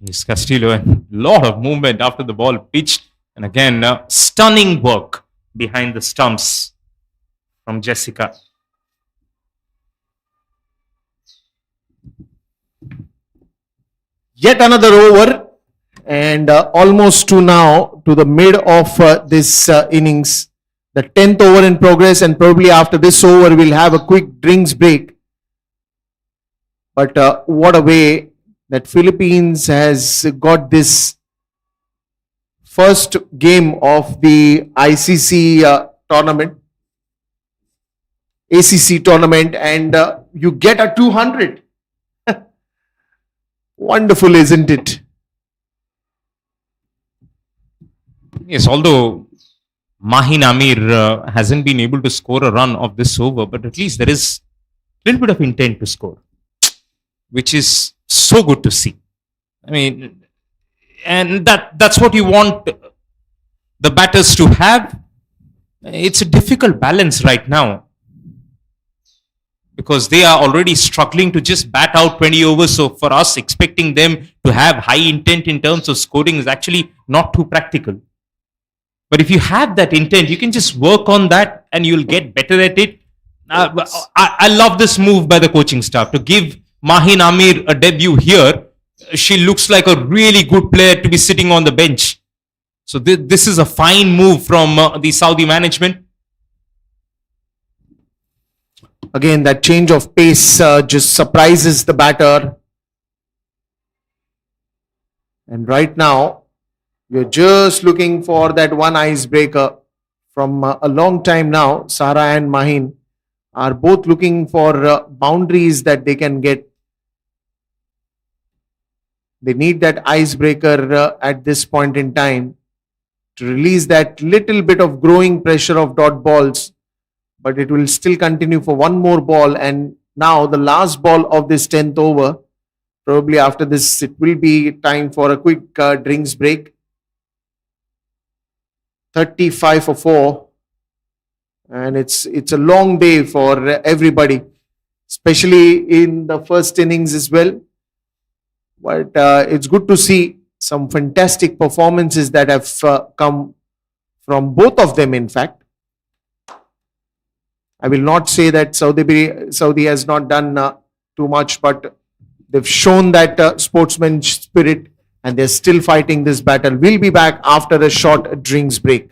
Yes, Castillo, and a lot of movement after the ball pitched. And again, stunning work behind the stumps from Jessica. Yet another over, and almost to now to the mid of this innings. The 10th over in progress, and probably after this over we'll have a quick drinks break. But what a way that Philippines has got this first game of the ICC tournament, ACC tournament, and you get a 200. Wonderful, isn't it? Yes, although Mahin Amir hasn't been able to score a run of this over, but at least there is a little bit of intent to score, which is so good to see. I mean, and that's what you want the batters to have. It's a difficult balance right now because they are already struggling to just bat out 20 overs. So for us, expecting them to have high intent in terms of scoring is actually not too practical. But if you have that intent, you can just work on that and you'll get better at it. I love this move by the coaching staff to give Mahin Amir a debut here. She looks like a really good player to be sitting on the bench. So this is a fine move from the Saudi management. Again, that change of pace just surprises the batter. And right now, we're just looking for that one icebreaker from a long time now. Sara and Mahin are both looking for boundaries that they can get. They need that icebreaker at this point in time to release that little bit of growing pressure of dot balls, but it will still continue for one more ball. And now the last ball of this 10th over, probably after this it will be time for a quick drinks break. 35 for 4, and it's a long day for everybody, especially in the first innings as well. But it's good to see some fantastic performances that have come from both of them. In fact, I will not say that Saudi has not done too much, but they've shown that sportsman spirit and they're still fighting this battle. We'll be back after a short drinks break.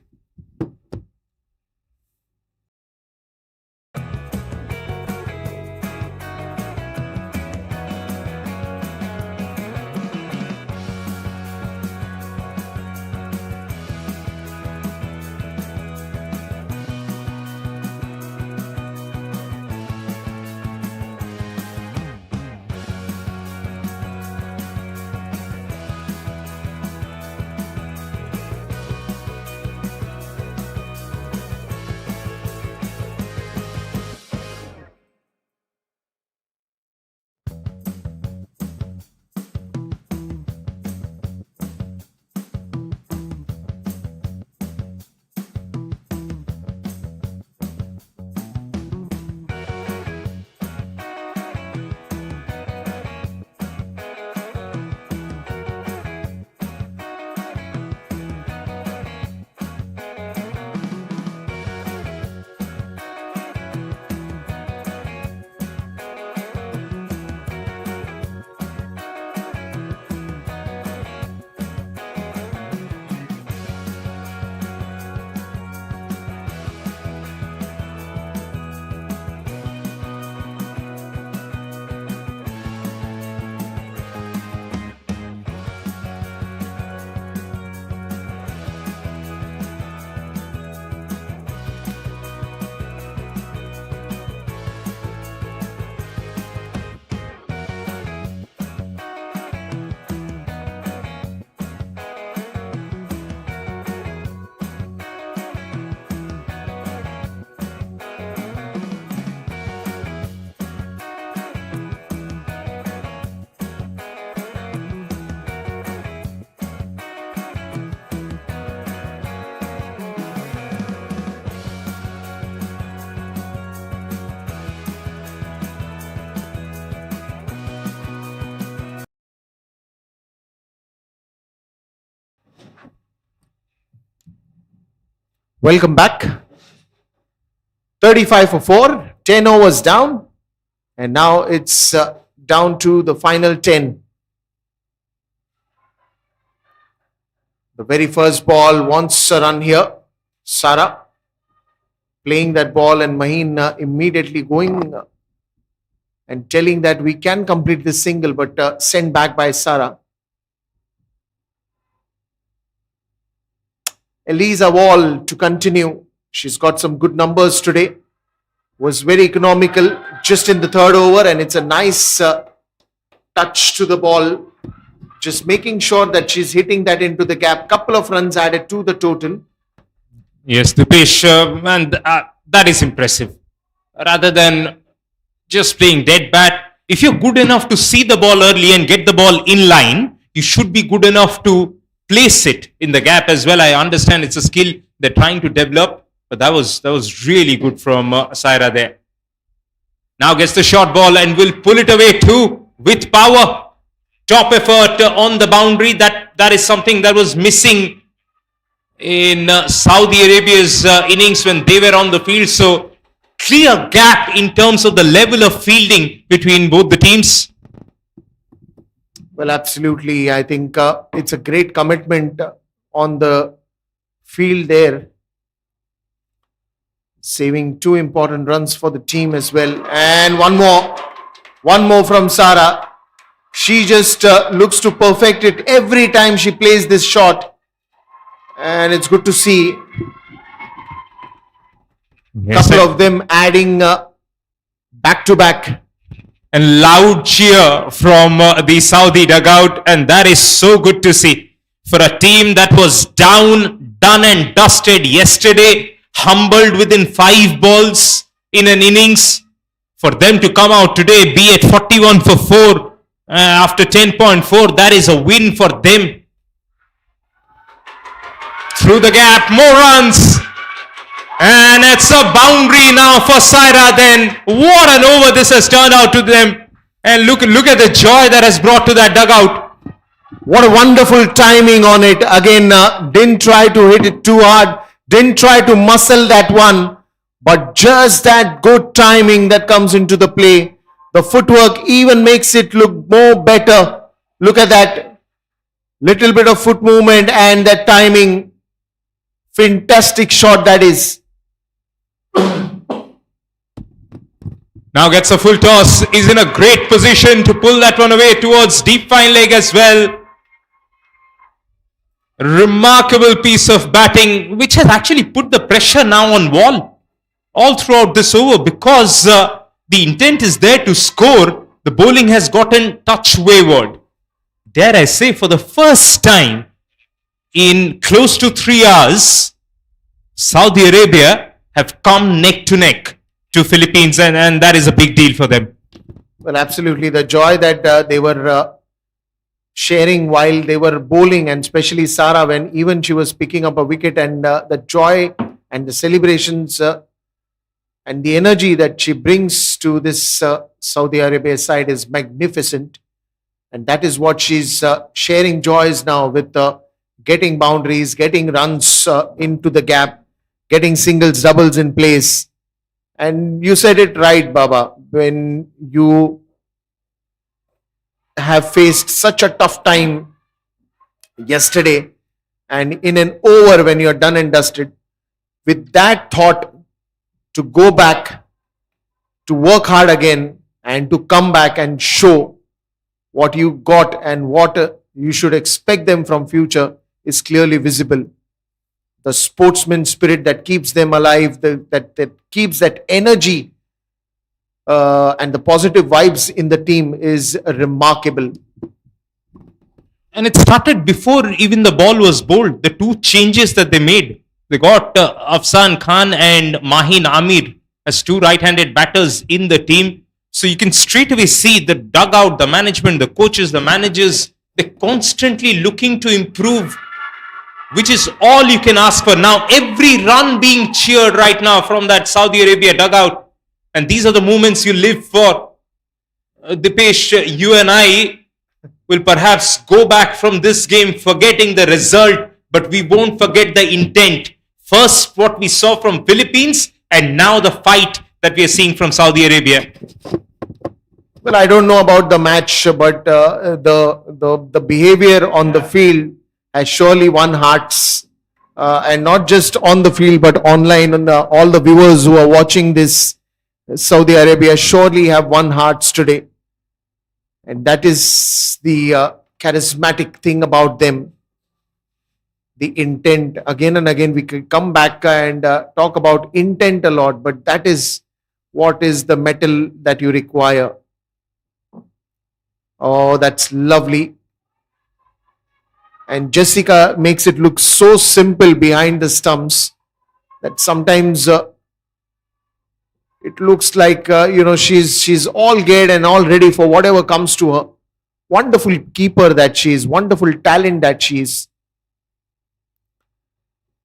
Welcome back. 35 for 4, 10 overs down, and now it's down to the final 10. The very first ball wants a run here. Sara playing that ball, and Mahin immediately going and telling that we can complete this single, but sent back by Sara. Eliza Wall to continue. She's got some good numbers today. Was very economical just in the third over, and it's a nice touch to the ball just making sure that she's hitting that into the gap. Couple of runs added to the total. Yes, Dipesh, and that is impressive. Rather than just playing dead bat, if you're good enough to see the ball early and get the ball in line, you should be good enough to place it in the gap as well. I understand it's a skill they're trying to develop, but that was really good from Saira there. Now gets the short ball and will pull it away too with power. Top effort on the boundary. That is something that was missing in Saudi Arabia's innings when they were on the field. So clear gap in terms of the level of fielding between both the teams. Well, absolutely. I think it's a great commitment on the field there. Saving 2 important runs for the team as well. And one more from Sara. She just looks to perfect it every time she plays this shot. And it's good to see Yes, couple of them adding back to back. and loud cheer from the Saudi dugout, and that is so good to see for a team that was down, done and dusted yesterday, humbled within 5 balls in an innings. For them to come out today, be at 41 for 4 after 10.4, that is a win for them. Through the gap, more runs. And it's a boundary now for Saira then. What an over this has turned out to them. And look at the joy that has brought to that dugout. What a wonderful timing on it. Again, didn't try to hit it too hard. Didn't try to muscle that one. But just that good timing that comes into the play. The footwork even makes it look more better. Look at that. Little bit of foot movement and that timing. Fantastic shot that is. Now gets a full toss, is in a great position to pull that one away towards deep fine leg as well. Remarkable piece of batting, which has actually put the pressure now on Wall all throughout this over, because the intent is there to score. The bowling has gotten touch wayward. Dare I say, for the first time in close to 3 hours, Saudi Arabia have come neck to neck to Philippines, and that is a big deal for them. Well, absolutely. The joy that they were sharing while they were bowling, and especially Sara, when even she was picking up a wicket, and the joy and the celebrations and the energy that she brings to this Saudi Arabia side is magnificent. And that is what she's sharing joys now with getting boundaries, getting runs into the gap, getting singles, doubles in place. And you said it right, Baba, when you have faced such a tough time yesterday, and in an over when you're done and dusted, with that thought to go back, to work hard again, and to come back and show what you got and what you should expect them from future is clearly visible. The sportsman spirit that keeps them alive, that keeps that energy and the positive vibes in the team is remarkable. And it started before even the ball was bowled. The 2 changes that they made, they got Afzan Khan and Mahin Amir as 2 right-handed batters in the team. So you can straight away see the dugout, the management, the coaches, the managers, they're constantly looking to improve, which is all you can ask for now. Every run being cheered right now from that Saudi Arabia dugout. And these are the moments you live for. Dipesh, you and I will perhaps go back from this game forgetting the result, but we won't forget the intent. First, what we saw from Philippines, and now the fight that we are seeing from Saudi Arabia. Well, I don't know about the match, but the behavior on the field has surely won hearts, and not just on the field but online. And all the viewers who are watching this Saudi Arabia surely have won hearts today, and that is the charismatic thing about them. The intent, again and again we could come back and talk about intent a lot, but that is what is the metal that you require. Oh, that's lovely. And Jessica makes it look so simple behind the stumps that sometimes it looks like she's all geared and all ready for whatever comes to her. Wonderful keeper that she is, wonderful talent that she is.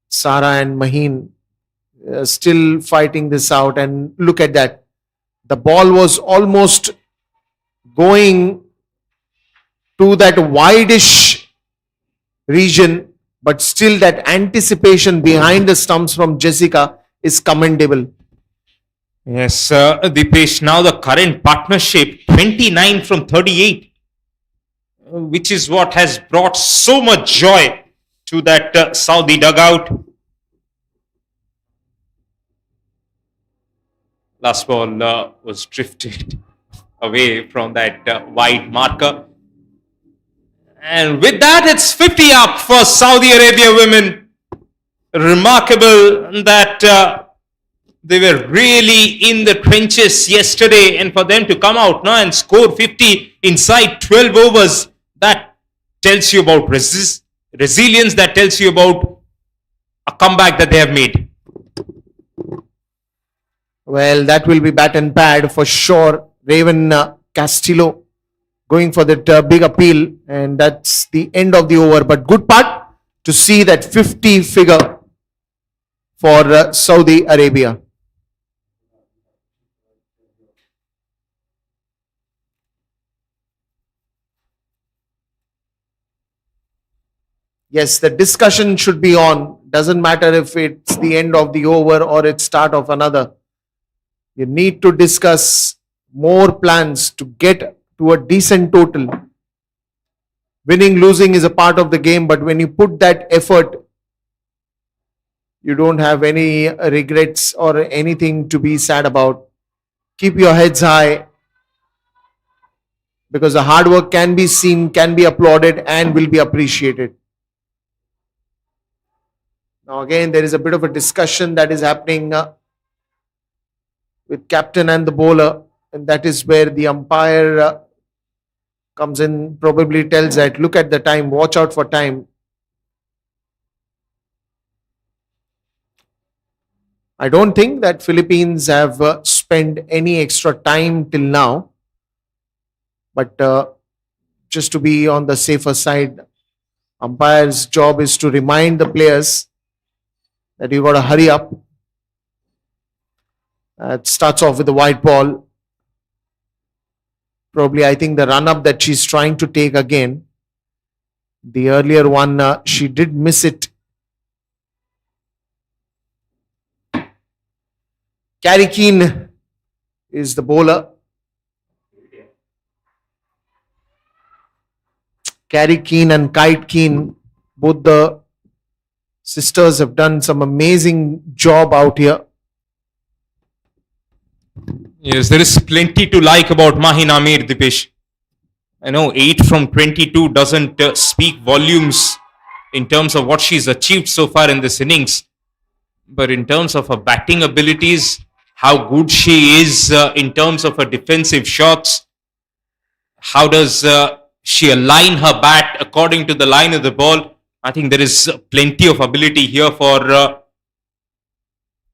Sara and Maheen still fighting this out, and look at that. The ball was almost going to that wideish region, but still that anticipation behind the stumps from Jessica is commendable. Yes, Dipesh, now the current partnership 29 from 38, which is what has brought so much joy to that Saudi dugout. Last ball was drifted away from that wide marker. And with that, it's 50 up for Saudi Arabia women. Remarkable that they were really in the trenches yesterday, and for them to come out now and score 50 inside 12 overs, that tells you about resilience, that tells you about a comeback that they have made. Well, that will be bat and pad for sure. Raven Castillo going for that big appeal, and that's the end of the over. But good part to see that 50 figure for Saudi Arabia. Yes, the discussion should be on. Doesn't matter if it's the end of the over or it's start of another. You need to discuss more plans to get to a decent total. Winning, losing is a part of the game, but when you put that effort, you don't have any regrets or anything to be sad about. Keep your heads high, because the hard work can be seen, can be applauded, and will be appreciated. Now again, there is a bit of a discussion that is happening with captain and the bowler, and that is where the umpire comes in, probably tells that, look at the time, watch out for time. I don't think that Philippines have spent any extra time till now, but just to be on the safer side, umpire's job is to remind the players that you got to hurry up. It starts off with a white ball. Probably, I think the run up that she's trying to take again. The earlier one, she did miss it. Carrie Keane is the bowler. Carrie Keane and Kite Keane, both the sisters, have done some amazing job out here. Yes, there is plenty to like about Maheen Amir, Dipesh. I know 8 from 22 doesn't speak volumes in terms of what she's achieved so far in this innings. But in terms of her batting abilities, how good she is in terms of her defensive shots, how does she align her bat according to the line of the ball, I think there is plenty of ability here for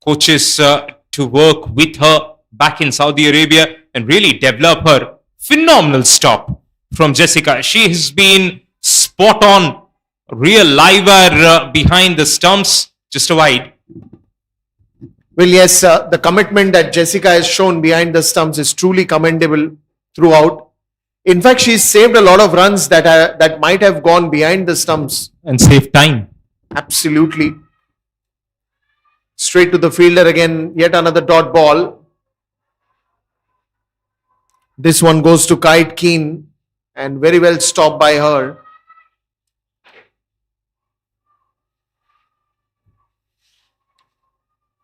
coaches to work with her back in Saudi Arabia and really develop her. Phenomenal stop from Jessica. She has been spot on, real liver behind the stumps, just a wide. Well, yes, the commitment that Jessica has shown behind the stumps is truly commendable throughout. In fact, she's saved a lot of runs that might have gone behind the stumps. And save time. Absolutely. Straight to the fielder again, yet another dot ball. This one goes to Kite Keane, and very well stopped by her.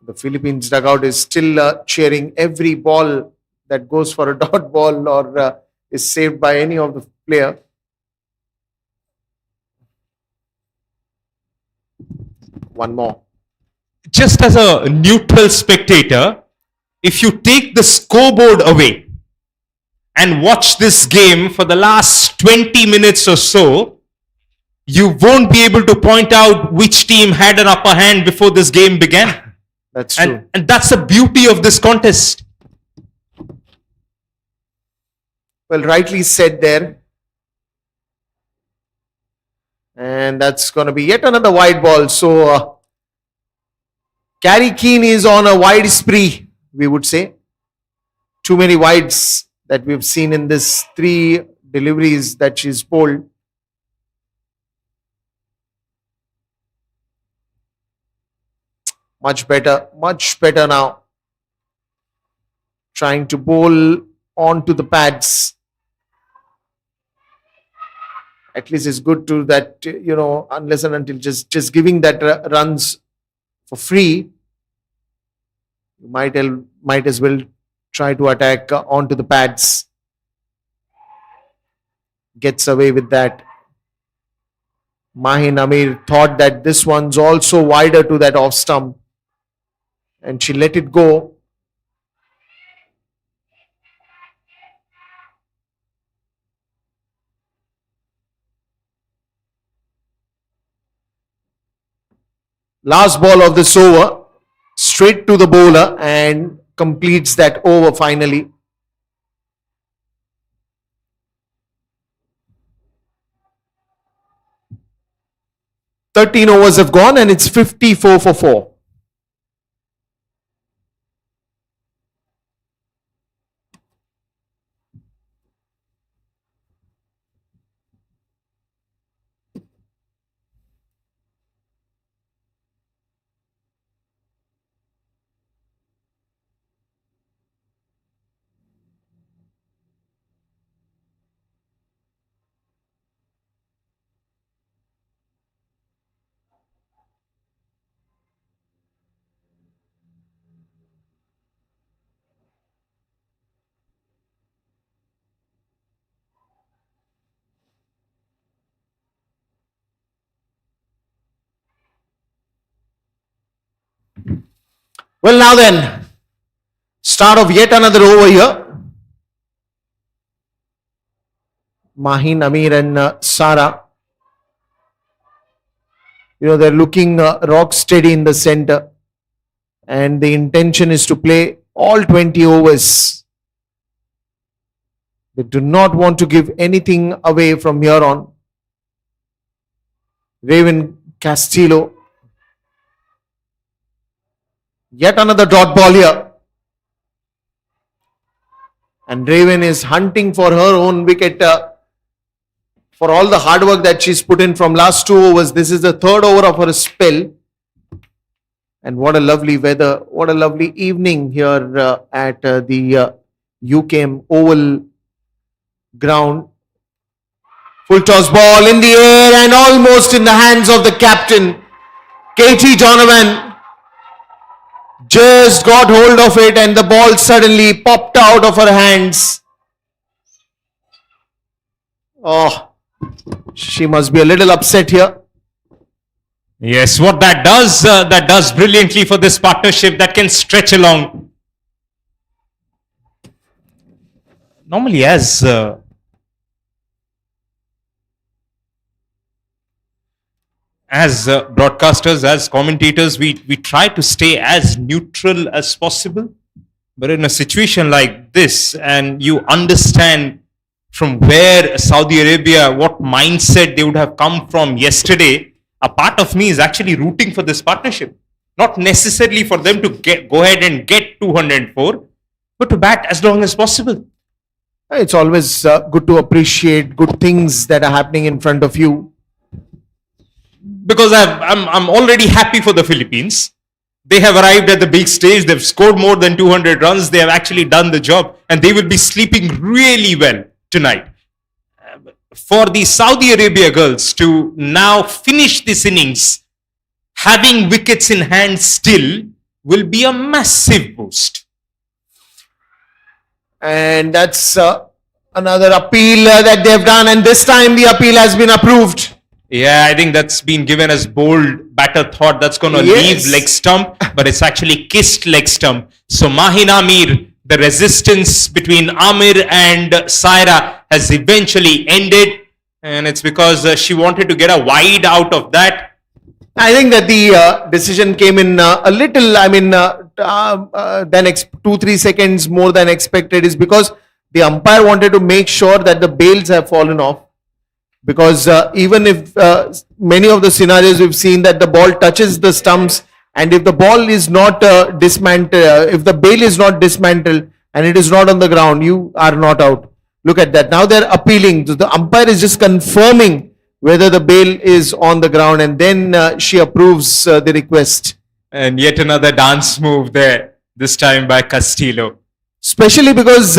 The Philippines dugout is still cheering every ball that goes for a dot ball or is saved by any of the player. One more. Just as a neutral spectator, if you take the scoreboard away and watch this game for the last 20 minutes or so, you won't be able to point out which team had an upper hand before this game began. That's true. And that's the beauty of this contest. Well, rightly said there. And that's going to be yet another wide ball. So, Carrie Keane is on a wide spree, we would say. Too many wides that we've seen in this 3 deliveries that she's bowled. Much better now. Trying to bowl onto the pads. At least it's good to that, unless and until just giving that runs for free, you might as well try to attack onto the pads. Gets away with that. Mahin Amir thought that this one's also wider to that off stump, and she let it go. Last ball of this over, straight to the bowler, and completes that over finally. "13 overs have gone and it's 54 for 4. Well, now then, start of yet another over here. Mahin Amir and Sara. They're looking rock steady in the center, and the intention is to play all 20 overs. They do not want to give anything away from here on. Raven Castillo. Yet another dot ball here. And Raven is hunting for her own wicket for all the hard work that she's put in from last 2 overs. This is the 3rd over of her spell. And what a lovely weather. What a lovely evening here at the UKM Oval ground. Full toss ball in the air and almost in the hands of the captain, Katie Donovan. Just got hold of it and the ball suddenly popped out of her hands. Oh, she must be a little upset here. Yes, what that does brilliantly for this partnership that can stretch along. Normally, as broadcasters, as commentators, we try to stay as neutral as possible. But in a situation like this, and you understand from where Saudi Arabia, what mindset they would have come from yesterday, a part of me is actually rooting for this partnership. Not necessarily for them to go ahead and get 204, but to bat as long as possible. It's always good to appreciate good things that are happening in front of you. Because I'm already happy for the Philippines. They have arrived at the big stage. They've scored more than 200 runs. They have actually done the job. And they will be sleeping really well tonight. For the Saudi Arabia girls to now finish this innings, having wickets in hand still, will be a massive boost. And that's another appeal that they've done. And this time the appeal has been approved. Yeah, I think that's been given as bold batter thought. That's going to leave leg stump, but it's actually kissed leg stump. So Mahin Amir, the resistance between Amir and Saira has eventually ended. And it's because she wanted to get a wide out of that. I think that the decision came in a little, than 2-3 seconds more than expected, is because the umpire wanted to make sure that the bails have fallen off. Because even if many of the scenarios we've seen that the ball touches the stumps, and if the ball is not dismantled, if the bail is not dismantled and it is not on the ground, you are not out. Look at that. Now they're appealing. The umpire is just confirming whether the bail is on the ground, and then she approves the request. And yet another dance move there, this time by Castillo. Especially because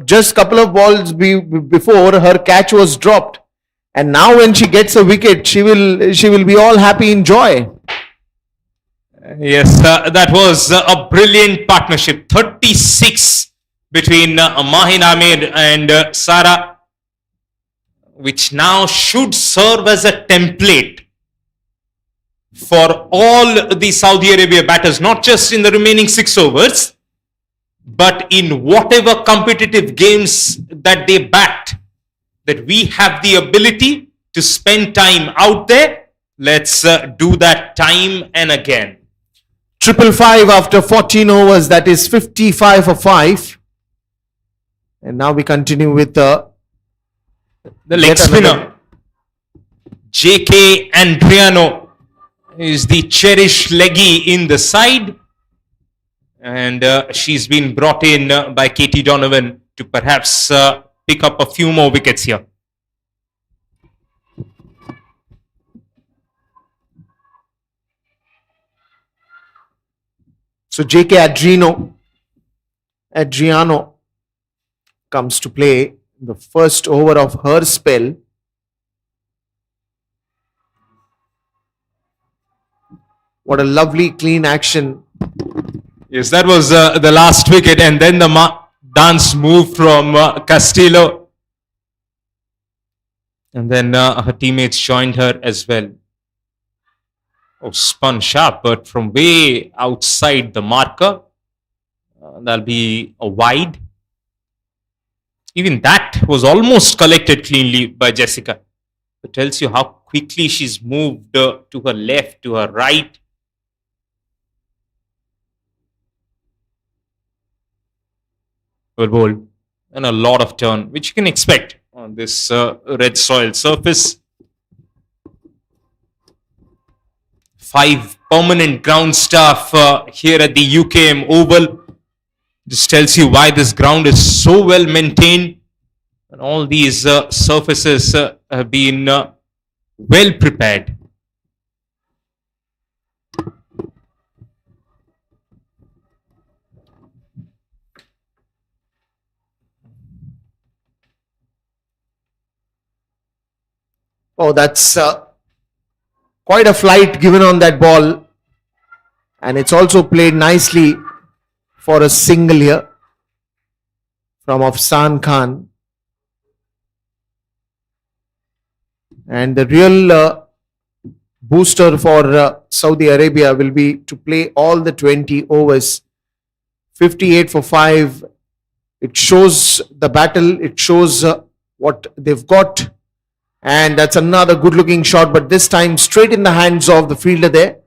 just couple of balls before, her catch was dropped, and now when she gets a wicket, she will be all happy in joy. Yes, that was a brilliant partnership. 36 between Mahin Amir and Sara, which now should serve as a template for all the Saudi Arabia batters, not just in the remaining 6 overs, but in whatever competitive games that they bat, that we have the ability to spend time out there. Let's do that time and again. 555 after 14 overs, that is 55 for 5. And now we continue with the leg spinner. JK Andriano is the cherished leggy in the side. And she's been brought in by Katie Donovan to perhaps pick up a few more wickets here. So JK Adriano comes to play the first over of her spell. What a lovely clean action. Yes, that was the last wicket, and then the dance move from Castillo. And then her teammates joined her as well. Oh, spun sharp, but from way outside the marker. That'll be a wide. Even that was almost collected cleanly by Jessica. It tells you how quickly she's moved to her left, to her right. Well bowled. And a lot of turn, which you can expect on this red soil surface. 5 permanent ground staff here at the UKM Oval. This tells you why this ground is so well maintained. And all these surfaces have been well prepared. Oh, that's quite a flight given on that ball, and it's also played nicely for a single here from Afsan Khan. And the real booster for Saudi Arabia will be to play all the 20 overs. 58 for 5. It shows the battle, it shows what they've got. And that's another good looking shot, but this time straight in the hands of the fielder there.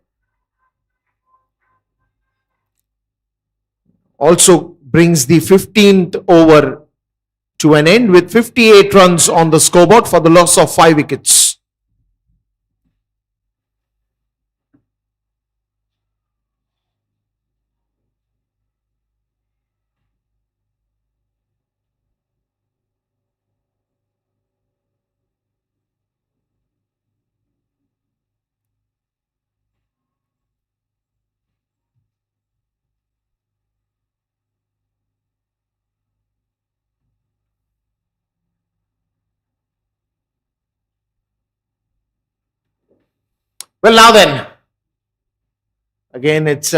Also brings the 15th over to an end with 58 runs on the scoreboard for the loss of 5 wickets. Well, now then, again it's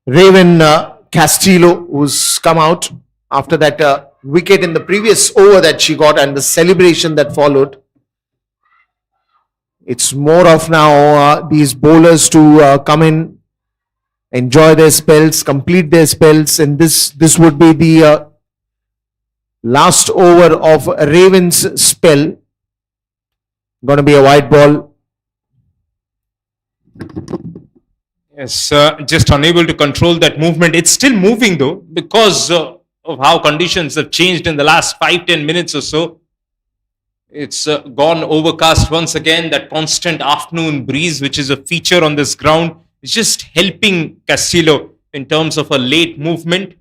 Raven Castillo, who's come out after that wicket in the previous over that she got and the celebration that followed. It's more of now these bowlers to come in enjoy their spells, complete their spells, and this would be the last over of Ravens' spell. Going to be a white ball. Yes, just unable to control that movement. It's still moving though, because of how conditions have changed in the last 5-10 minutes or so. It's gone overcast once again. That constant afternoon breeze, which is a feature on this ground, is just helping Castillo in terms of a late movement.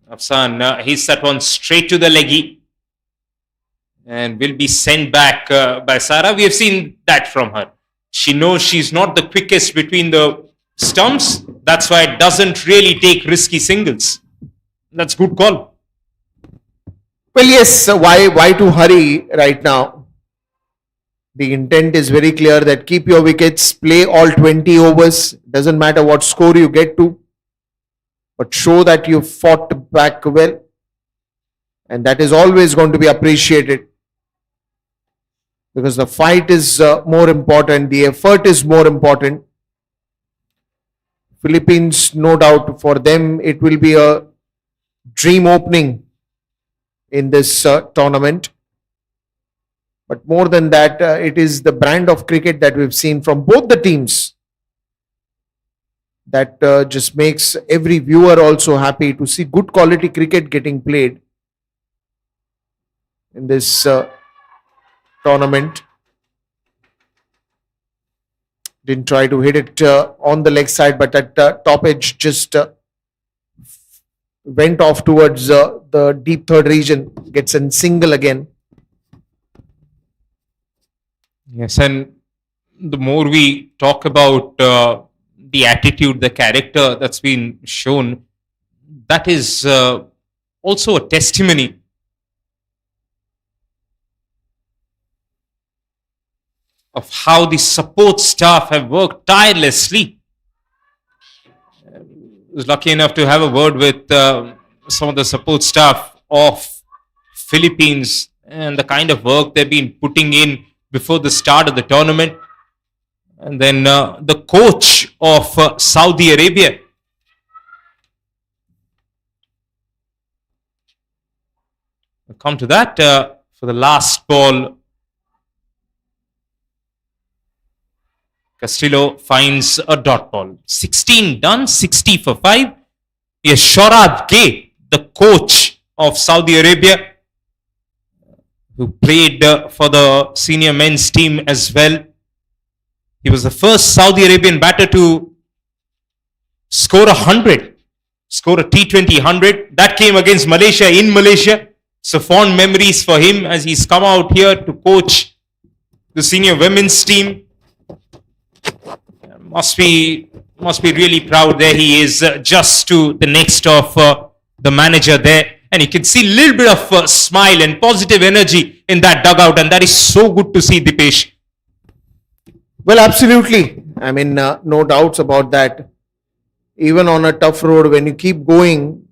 Afsan hits that one straight to the leggy and will be sent back by Sara. We have seen that from her. She knows she's not the quickest between the stumps. That's why it doesn't really take risky singles. That's good call. Well, yes, why to hurry right now? The intent is very clear that keep your wickets, play all 20 overs, doesn't matter what score you get to, but show that you fought back well, and that is always going to be appreciated, because the fight is more important, the effort is more important. Philippines, no doubt, for them it will be a dream opening in this tournament. But more than that, it is the brand of cricket that we've seen from both the teams that just makes every viewer also happy to see good quality cricket getting played in this tournament. Didn't try to hit it on the leg side, but that top edge just went off towards the deep third region, gets in single again. Yes, and the more we talk about the attitude, the character that's been shown, that is also a testimony of how the support staff have worked tirelessly. I was lucky enough to have a word with some of the support staff of Philippines and the kind of work they've been putting in before the start of the tournament. And then the coach of Saudi Arabia. We'll come to that for the last ball. Castillo finds a dot ball. 16 done, 60 for 5. Yes, Shorab K, the coach of Saudi Arabia, who played for the senior men's team as well. He was the first Saudi Arabian batter to score 100, score a T20 100. That came against Malaysia in Malaysia. So fond memories for him as he's come out here to coach the senior women's team. Must be really proud. There he is, just to the next of the manager there. And you can see a little bit of smile and positive energy in that dugout. And that is so good to see, Dipesh. Well, absolutely. I mean, no doubts about that. Even on a tough road, when you keep going,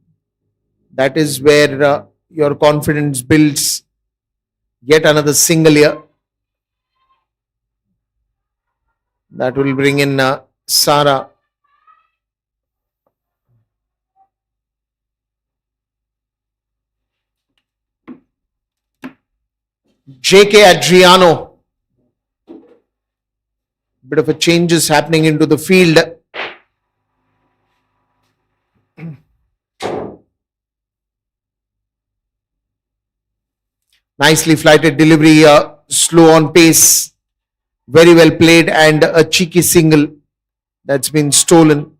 that is where your confidence builds. Yet another single here. That will bring in Sara. J.K. Adriano. Bit of a changes happening into the field. Nicely flighted delivery, slow on pace. Very well played, and a cheeky single that's been stolen.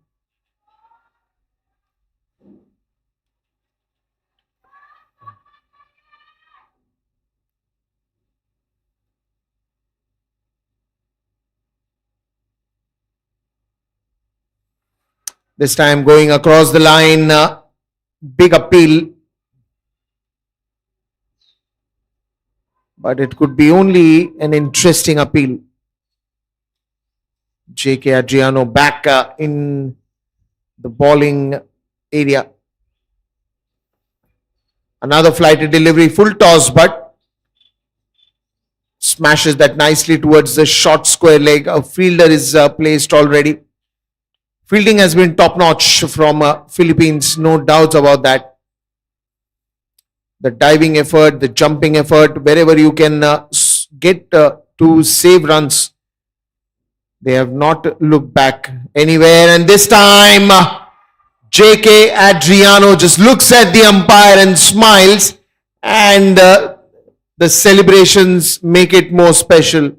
This time going across the line, big appeal. But it could be only an interesting appeal. J.K. Adriano back in the bowling area. Another flighted delivery, full toss, but smashes that nicely towards the short square leg. A fielder is placed already. Fielding has been top notch from Philippines, no doubts about that. The diving effort, the jumping effort, wherever you can get to save runs, they have not looked back anywhere. And this time, JK Adriano just looks at the umpire and smiles, and the celebrations make it more special.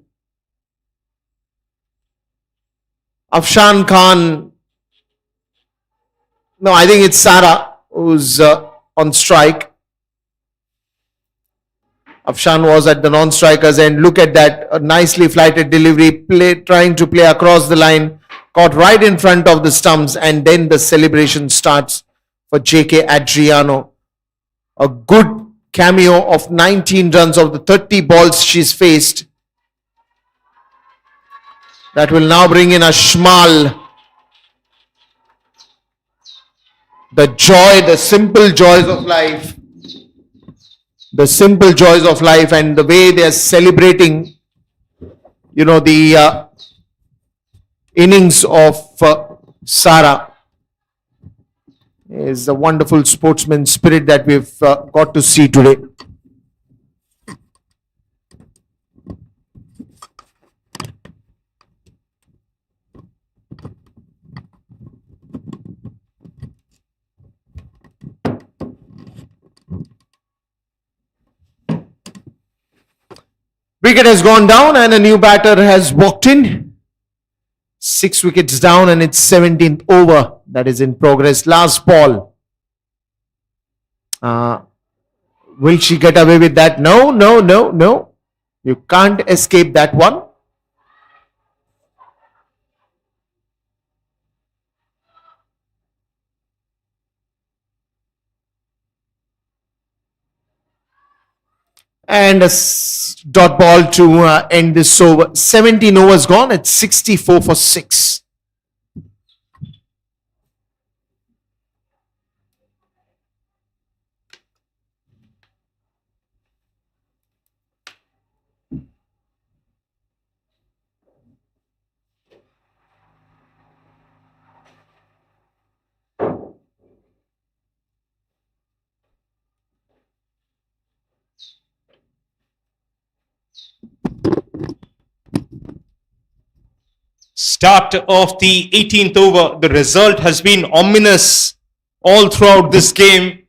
Afshan Khan, no, I think it's Sara who's on strike. Afshan was at the non-strikers end. Look at that, a nicely flighted delivery, trying to play across the line, caught right in front of the stumps, and then the celebration starts for JK Adriano. A good cameo of 19 runs of the 30 balls she's faced. That will now bring in a Shmal. The joy, the simple joys of life. The simple joys of life, and the way they are celebrating, the innings of Sara is the wonderful sportsman spirit that we've got to see today. Wicket has gone down and a new batter has walked in. 6 wickets down and it's 17th over that is in progress. Last ball. Will she get away with that? No, no, no, no. You can't escape that one. And a dot ball to end this over. 17 overs gone. It's 64 for 6. Start of the 18th over. The result has been ominous all throughout this game.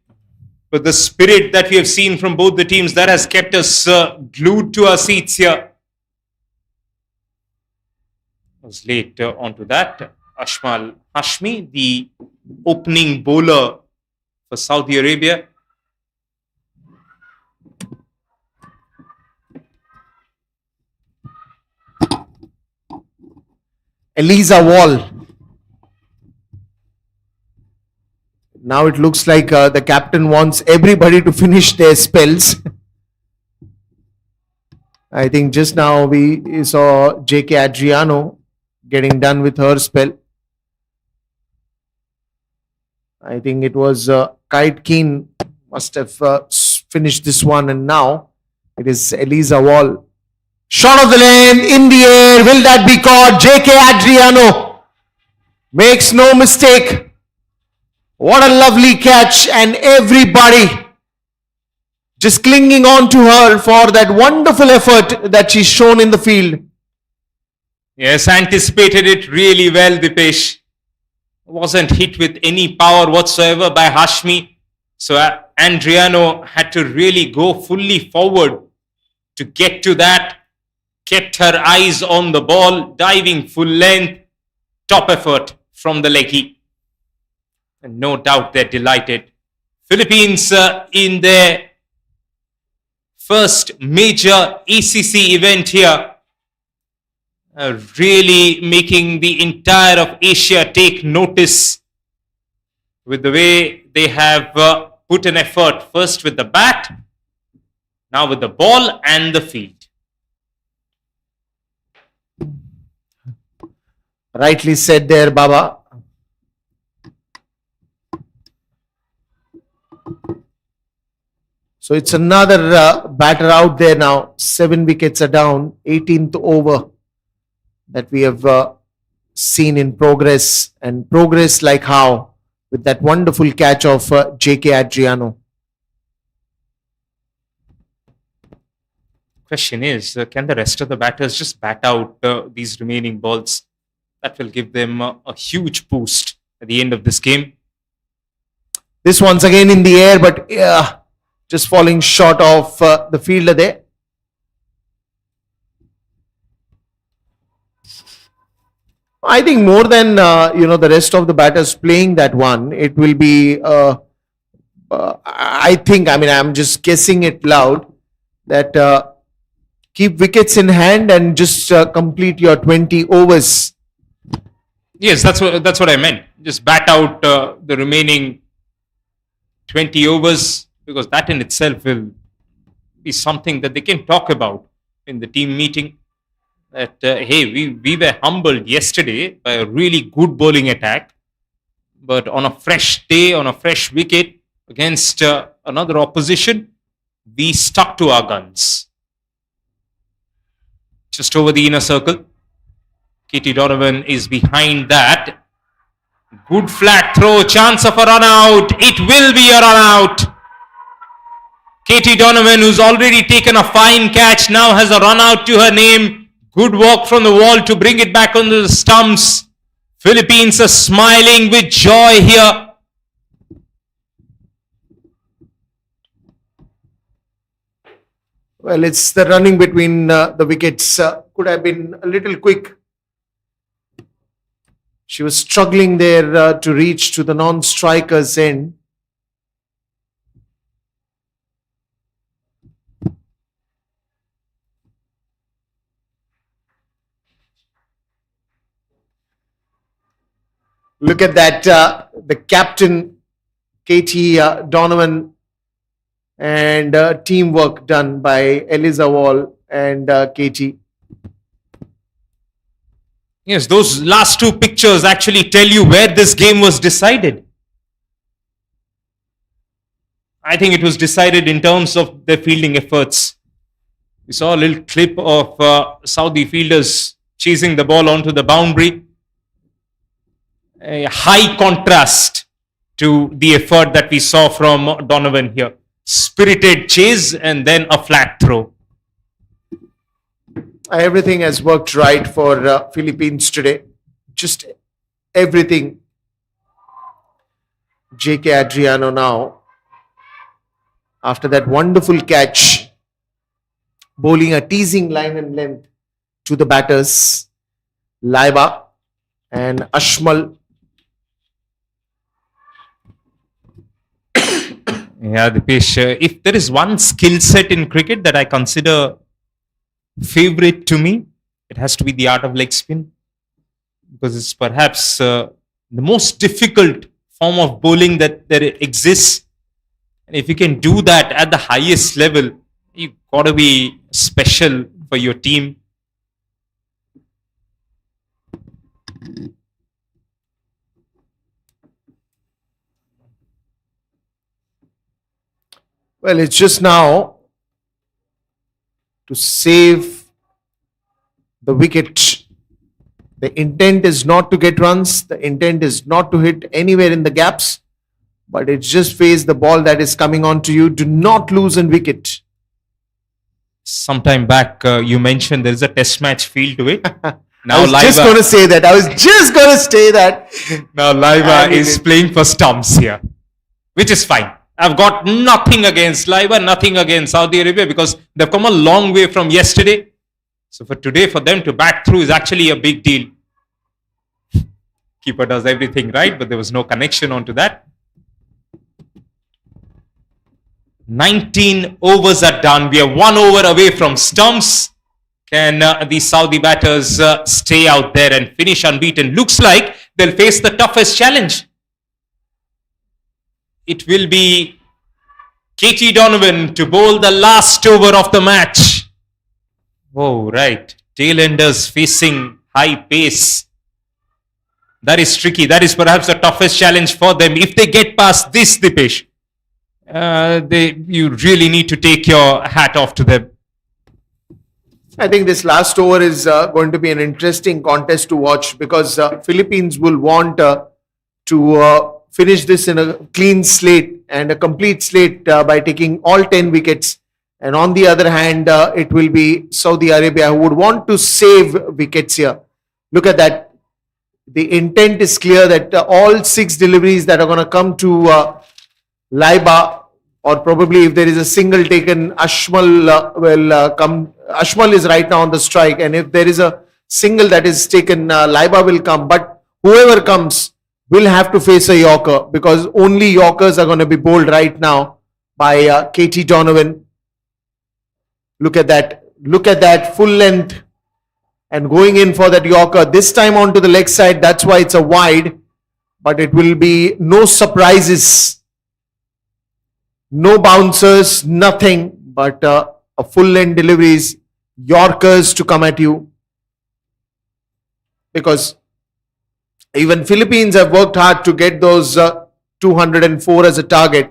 But the spirit that we have seen from both the teams, that has kept us glued to our seats here. I was late onto that. Ashmal Hashmi, the opening bowler for Saudi Arabia. Eliza Wall. Now it looks like the captain wants everybody to finish their spells. I think just now we saw JK Adriano getting done with her spell. I think it was Kite Keen must have finished this one, and now it is Eliza Wall. Shot of the lane, in the air, will that be caught? JK Adriano makes no mistake. What a lovely catch, and everybody just clinging on to her for that wonderful effort that she's shown in the field. Yes, anticipated it really well, Dipesh. Wasn't hit with any power whatsoever by Hashmi. So Adriano had to really go fully forward to get to that. Kept her eyes on the ball, diving full length. Top effort from the leggy. And no doubt they're delighted. Philippines in their first major ACC event here. Really making the entire of Asia take notice with the way they have put an effort, first with the bat, now with the ball and the field. Rightly said there, Baba. So it's another batter out there now. 7 wickets are down. 18th over that we have seen in progress, and progress like how with that wonderful catch of J.K. Adriano. Question is, can the rest of the batters just bat out these remaining balls? That will give them a huge boost at the end of this game. This one's again in the air, but just falling short of the fielder there. I think more than the rest of the batters playing that one, it will be. I think. I mean, I'm just guessing it loud that keep wickets in hand and just complete your 20 overs. Yes, that's what I meant. Just bat out the remaining 20 overs, because that in itself will be something that they can talk about in the team meeting. That hey, we were humbled yesterday by a really good bowling attack, but on a fresh day, on a fresh wicket against another opposition, we stuck to our guns. Just over the inner circle, Katie Donovan is behind that. Good flat throw, chance of a run out. It will be a run out. Katie Donovan, who's already taken a fine catch, now has a run out to her name. Good work from the wall to bring it back onto the stumps. Philippines are smiling with joy here. Well, it's the running between the wickets. Could have been a little quick. She was struggling there to reach to the non-striker's end. Look at that, the captain, Katie Donovan, and teamwork done by Eliza Wall and Katie. Yes, those last two pictures actually tell you where this game was decided. I think it was decided in terms of their fielding efforts. We saw a little clip of Saudi fielders chasing the ball onto the boundary. A high contrast to the effort that we saw from Donovan here. Spirited chase and then a flat throw. Everything has worked right for Philippines today. Just everything. J.K. Adriano now, after that wonderful catch, bowling a teasing line and length to the batters, Laiba and Ashmal. Yeah, Dipesh, if there is one skill set in cricket that I consider favorite to me, it has to be the art of leg spin, because it's perhaps the most difficult form of bowling that there exists. And if you can do that at the highest level, you've got to be special for your team. Well, it's just now to save the wicket. The intent is not to get runs. The intent is not to hit anywhere in the gaps. But it's just face the ball that is coming on to you. Do not lose in wicket. Sometime back, you mentioned there is a test match feel to it. Now I was just going to say that. Now Laiba is playing for stumps here, which is fine. I've got nothing against Laiba, nothing against Saudi Arabia, because they've come a long way from yesterday. So for today, for them to bat through is actually a big deal. Keeper does everything right, but there was no connection onto that. 19 overs are done. We are 1 over away from stumps. Can the Saudi batters stay out there and finish unbeaten? Looks like they'll face the toughest challenge. It will be Katie Donovan to bowl the last over of the match. Oh, right. Tailenders facing high pace. That is tricky. That is perhaps the toughest challenge for them. If they get past this, Dipesh, You really need to take your hat off to them. I think this last over is going to be an interesting contest to watch because Philippines will want to finish this in a clean slate and a complete slate by taking all 10 wickets. And on the other hand, it will be Saudi Arabia who would want to save wickets here. Look at that. The intent is clear that all 6 deliveries that are going to come to Laiba, or probably if there is a single taken, Ashmal will come. Ashmal is right now on the strike, and if there is a single that is taken, Laiba will come. But whoever comes will have to face a Yorker because only Yorkers are going to be bowled right now by Katie Donovan. Look at that. Look at that full length and going in for that Yorker. This time onto the leg side. That's why it's a wide. But it will be no surprises. No bouncers, nothing. But a full length deliveries. Yorkers to come at you. Because even Philippines have worked hard to get those 204 as a target.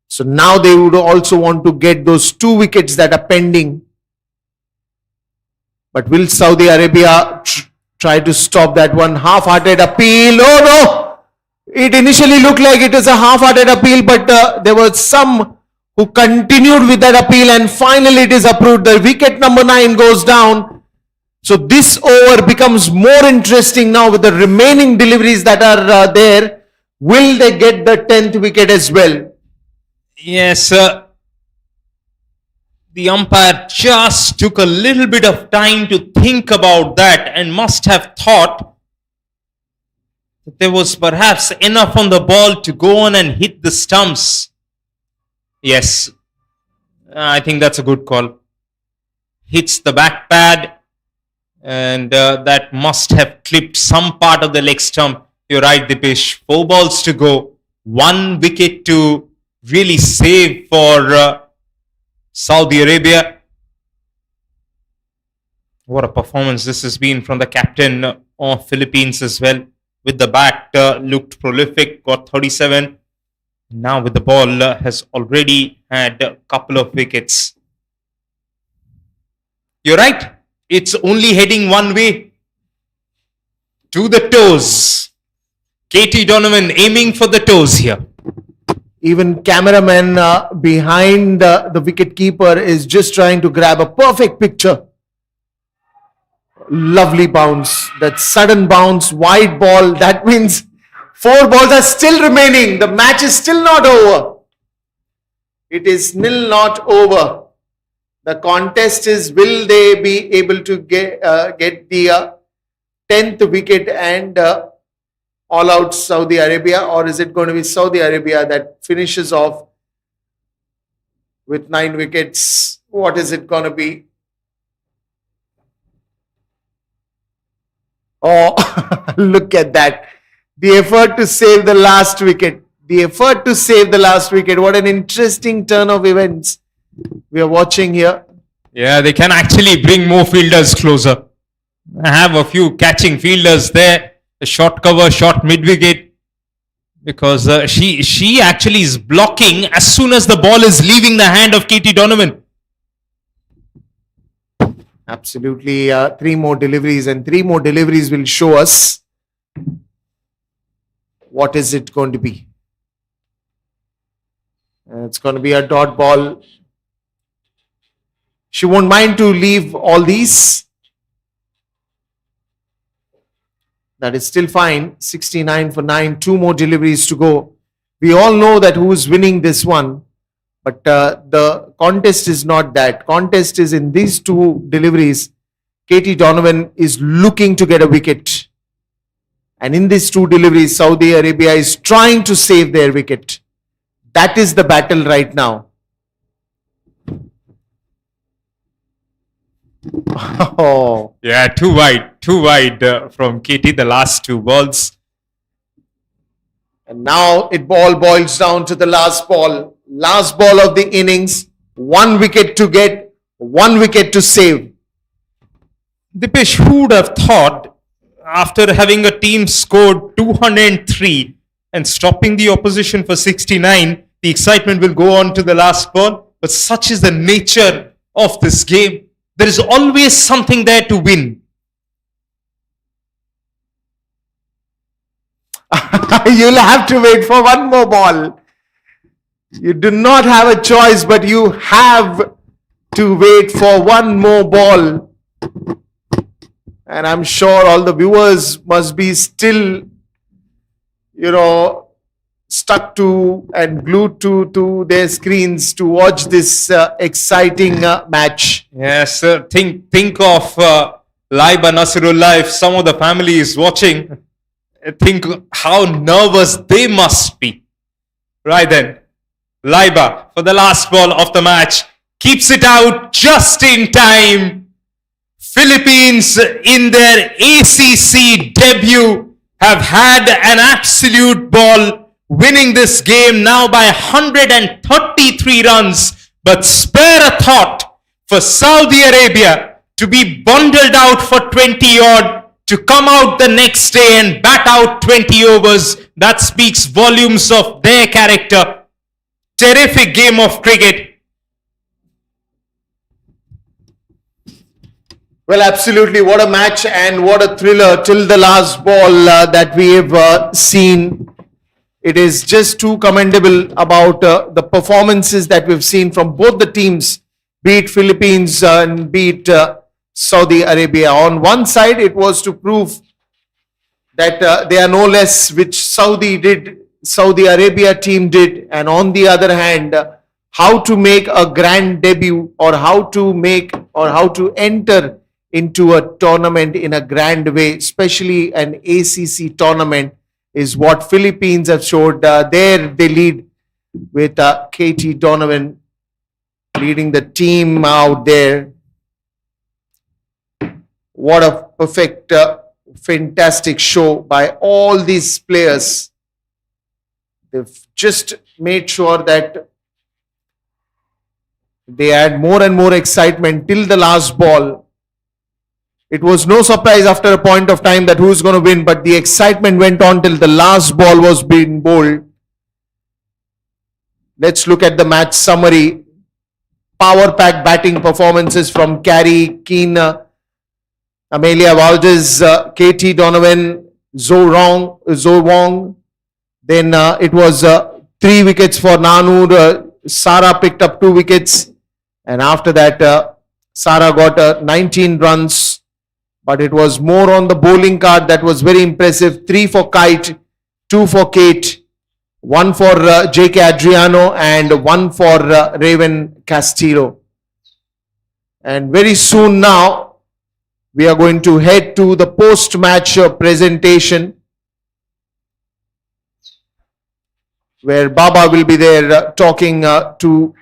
So now they would also want to get those 2 wickets that are pending. But will Saudi Arabia try to stop that one? Half-hearted appeal. Oh no! It initially looked like it was a half-hearted appeal, but there were some who continued with that appeal and finally it is approved. The wicket number 9 goes down. So this over becomes more interesting now with the remaining deliveries that are there. Will they get the 10th wicket as well? Yes, the umpire just took a little bit of time to think about that and must have thought that there was perhaps enough on the ball to go on and hit the stumps. Yes, I think that's a good call. Hits the back pad and that must have clipped some part of the leg stump. You're right, Dipesh. 4 balls to go. 1 wicket to really save for Saudi Arabia. What a performance this has been from the captain of Philippines as well. With the bat, looked prolific, got 37. Now with the ball, has already had a couple of wickets. You're right. It's only heading one way. To the toes. Katie Donovan aiming for the toes here. Even cameraman behind the wicket keeper is just trying to grab a perfect picture. Lovely bounce. That sudden bounce, wide ball. That means 4 balls are still remaining. The match is still not over. It is nil not over. The contest is, will they be able to get the 10th wicket and all out Saudi Arabia, or is it going to be Saudi Arabia that finishes off with 9 wickets? What is it going to be? Oh, look at that. The effort to save the last wicket. The effort to save the last wicket. What an interesting turn of events we are watching here. Yeah, they can actually bring more fielders closer. I have a few catching fielders there. A short cover, short mid-wicket. Because she actually is blocking as soon as the ball is leaving the hand of Katie Donovan. Absolutely. 3 more deliveries, and 3 more deliveries will show us what is it going to be. It's going to be a dot ball. She won't mind to leave all these. That is still fine. 69 for 9. 2 more deliveries to go. We all know that who is winning this one. But the contest is not that. Contest is in these 2 deliveries. Katie Donovan is looking to get a wicket. And in these 2 deliveries, Saudi Arabia is trying to save their wicket. That is the battle right now. Oh. Yeah, too wide from Katie, the last 2 balls. And now it all boils down to the last ball. Last ball of the innings. 1 wicket to get, 1 wicket to save. Dipesh, who would have thought after having a team scored 203 and stopping the opposition for 69, The excitement will go on to the last ball, but such is the nature of this game. There is always something there to win. You'll have to wait for one more ball. You do not have a choice, but you have to wait for one more ball. And I'm sure all the viewers must be still, stuck to and glued to their screens to watch this exciting match. Yes, think of Laiba Nasirullah. If some of the family is watching, think how nervous they must be. Right then, Laiba for the last ball of the match keeps it out just in time. Philippines in their ACC debut have had an absolute ball, winning this game now by 133 runs. But spare a thought for Saudi Arabia to be bundled out for 20 odd, to come out the next day and bat out 20 overs. That speaks volumes of their character. Terrific game of cricket. Well, absolutely. What a match and what a thriller till the last ball that we have seen. It is just too commendable about the performances that we've seen from both the teams, be it Philippines and be it Saudi Arabia. On one side, it was to prove that they are no less, which Saudi Arabia team did, and on the other hand, how to make a grand debut, or how to enter into a tournament in a grand way, especially an ACC tournament, is what Philippines have showed. There they lead with Katie Donovan leading the team out there. What a perfect, fantastic show by all these players. They've just made sure that they add more and more excitement till the last ball. It was no surprise after a point of time that who's going to win, but the excitement went on till the last ball was being bowled. Let's look at the match summary. Power-packed batting performances from Carey, Keane, Amelia Valdez, Katie Donovan, Zoe Wong. Then it was 3 wickets for Nanur. Sara picked up 2 wickets. And after that, Sara got 19 runs. But it was more on the bowling card that was very impressive. 3 for Kite, 2 for Kate, 1 for J.K. Adriano, and 1 for Raven Castillo. And very soon now, we are going to head to the post-match presentation, where Baba will be there talking to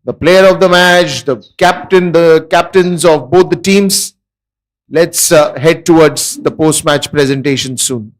the player of the match, the captains of both the teams. Let's head towards the post-match presentation soon.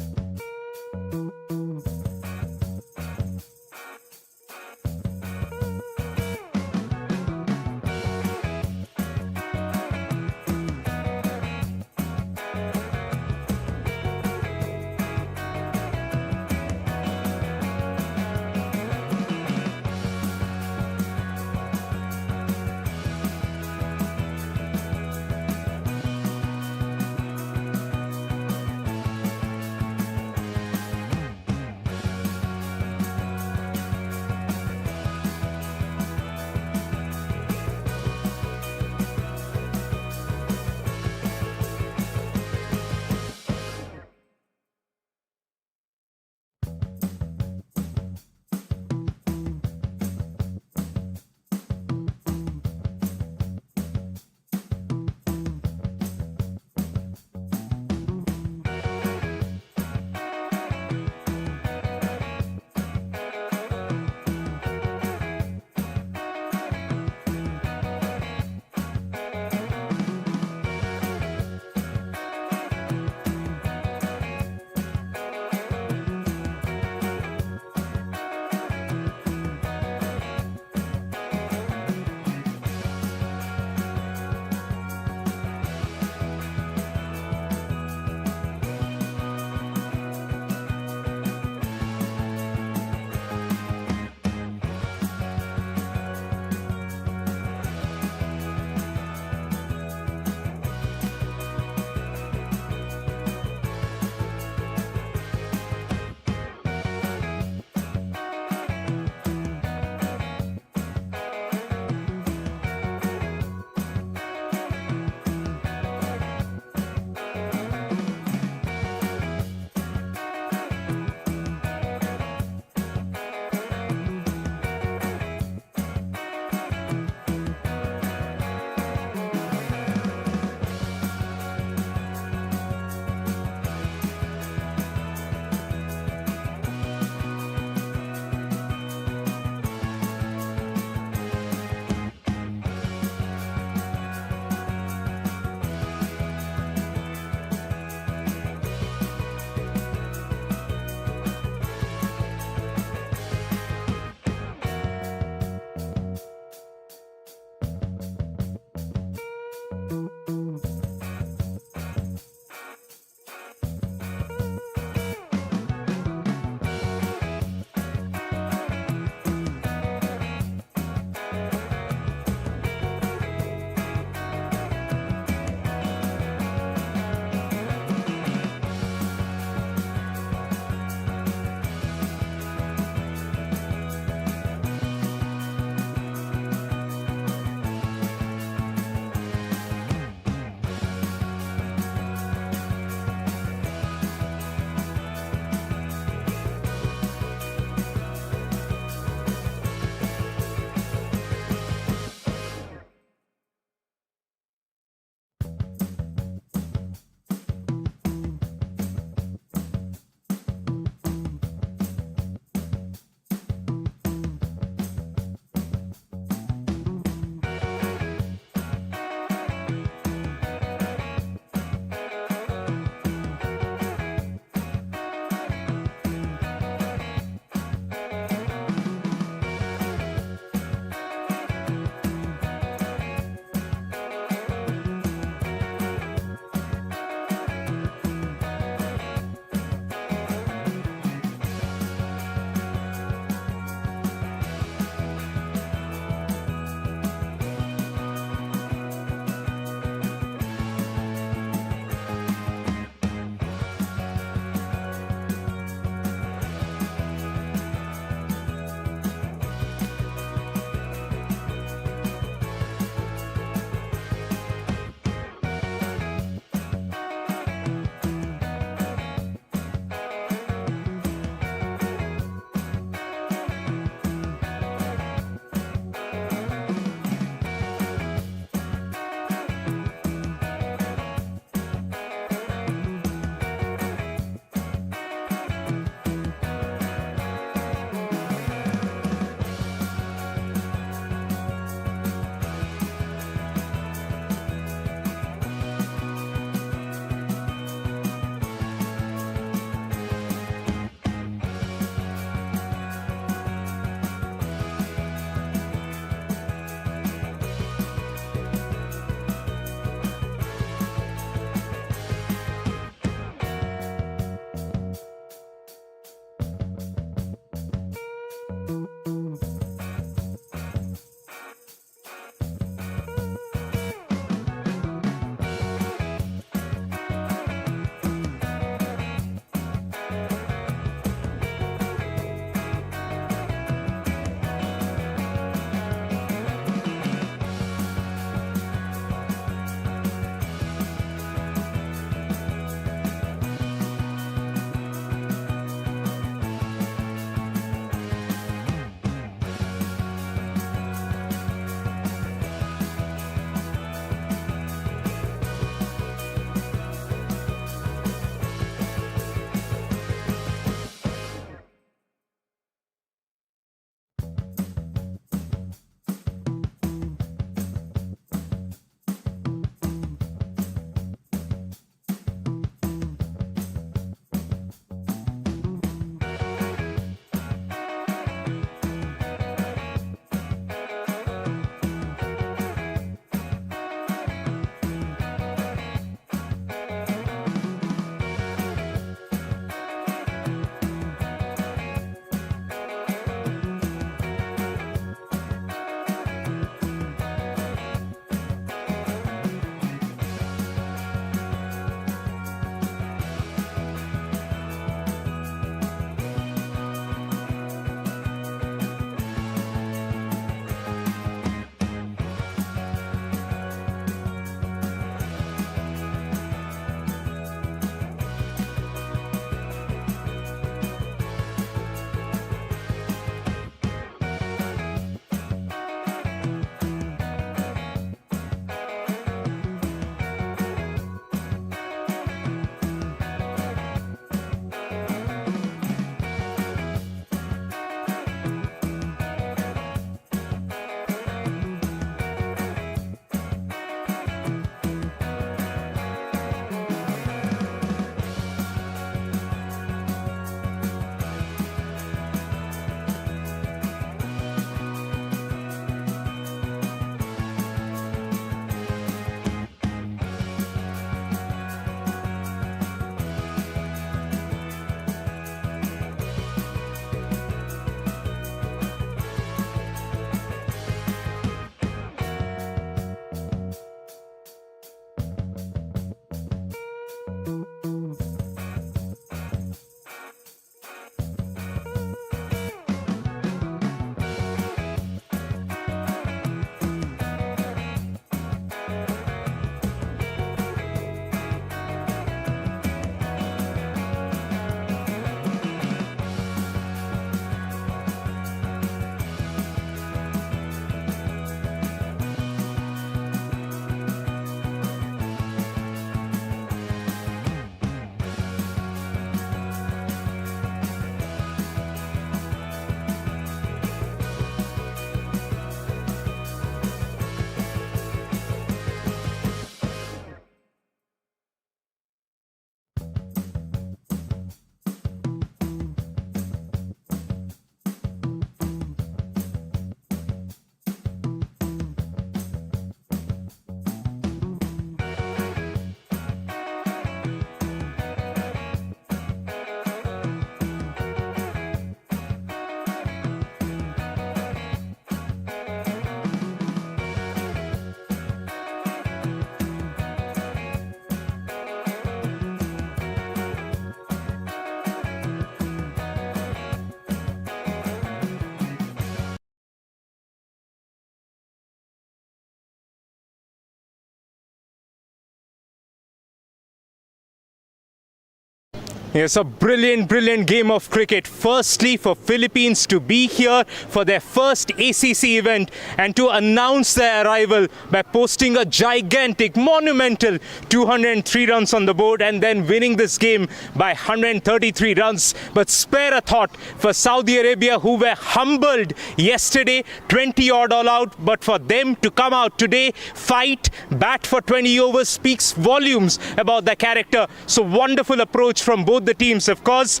Yes, a brilliant game of cricket. Firstly, for Philippines to be here for their first ACC event and to announce their arrival by posting a gigantic, monumental 203 runs on the board and then winning this game by 133 runs. But spare a thought for Saudi Arabia, who were humbled yesterday, 20 odd all out. But for them to come out today, fight, bat for 20 overs speaks volumes about their character. So wonderful approach from both the teams, of course.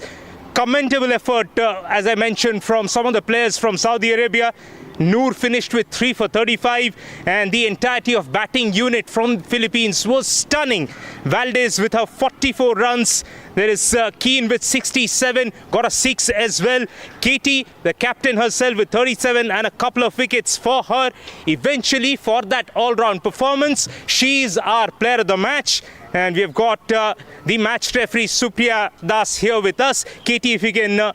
Commendable effort, as I mentioned, from some of the players from Saudi Arabia. Noor finished with 3 for 35, and the entirety of batting unit from Philippines was stunning. Valdez with her 44 runs. There is Keen with 67, got a 6 as well. Katie, the captain herself, with 37 and a couple of wickets for her. Eventually, for that all-round performance, she's our player of the match. And we have got the match referee Supriya Das here with us. Katie, if you can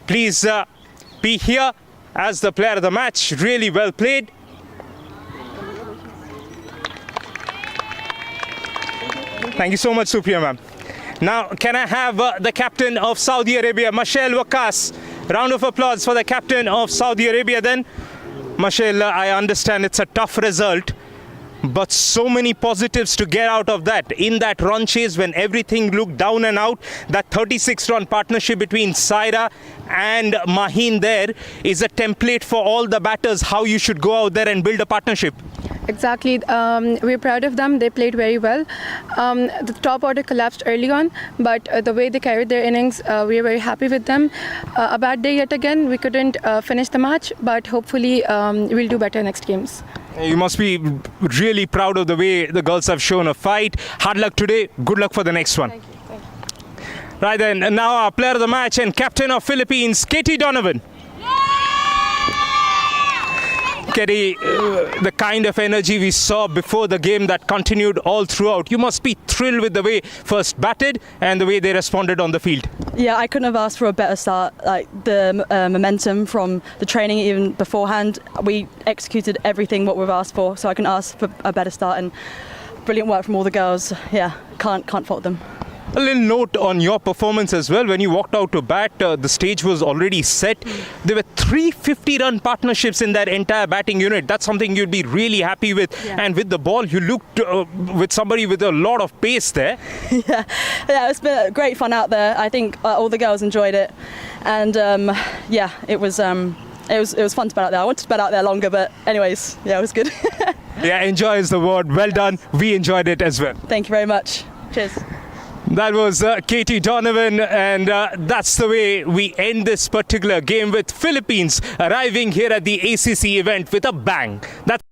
please be here as the player of the match. Really well played. Thank you so much, Supriya ma'am. Now, can I have the captain of Saudi Arabia, Mashal Waqas? Round of applause for the captain of Saudi Arabia then. Mashal, I understand it's a tough result, but so many positives to get out of that. In that run chase, when everything looked down and out, that 36-run partnership between Saira and Maheen there is a template for all the batters, how you should go out there and build a partnership. Exactly. We're proud of them. They played very well. The top order collapsed early on, but the way they carried their innings, we are very happy with them. A bad day yet again. We couldn't finish the match, but hopefully we'll do better next games. You must be really proud of the way the girls have shown a fight. Hard luck today. Good luck for the next one. Thank you. Right then, and now our player of the match and captain of Philippines, Katie Donovan. Katie, the kind of energy we saw before the game that continued all throughout, you must be thrilled with the way first batted and the way they responded on the field. Yeah, I couldn't have asked for a better start. Like the momentum from the training even beforehand, we executed everything what we've asked for, so I couldn't ask for a better start, and brilliant work from all the girls. Yeah, can't fault them. A little note on your performance as well. When you walked out to bat, the stage was already set. There were 3 50-run partnerships in that entire batting unit. That's something you'd be really happy with. Yeah. And with the ball, you looked with somebody with a lot of pace there. Yeah, it's been great fun out there. I think all the girls enjoyed it, and yeah, it was fun to bat out there. I wanted to bat out there longer, but anyways, yeah, it was good. Yeah, enjoy is the word. Well done. We enjoyed it as well. Thank you very much. Cheers. That was Katie Donovan, and that's the way we end this particular game, with Philippines arriving here at the ACC event with a bang. That's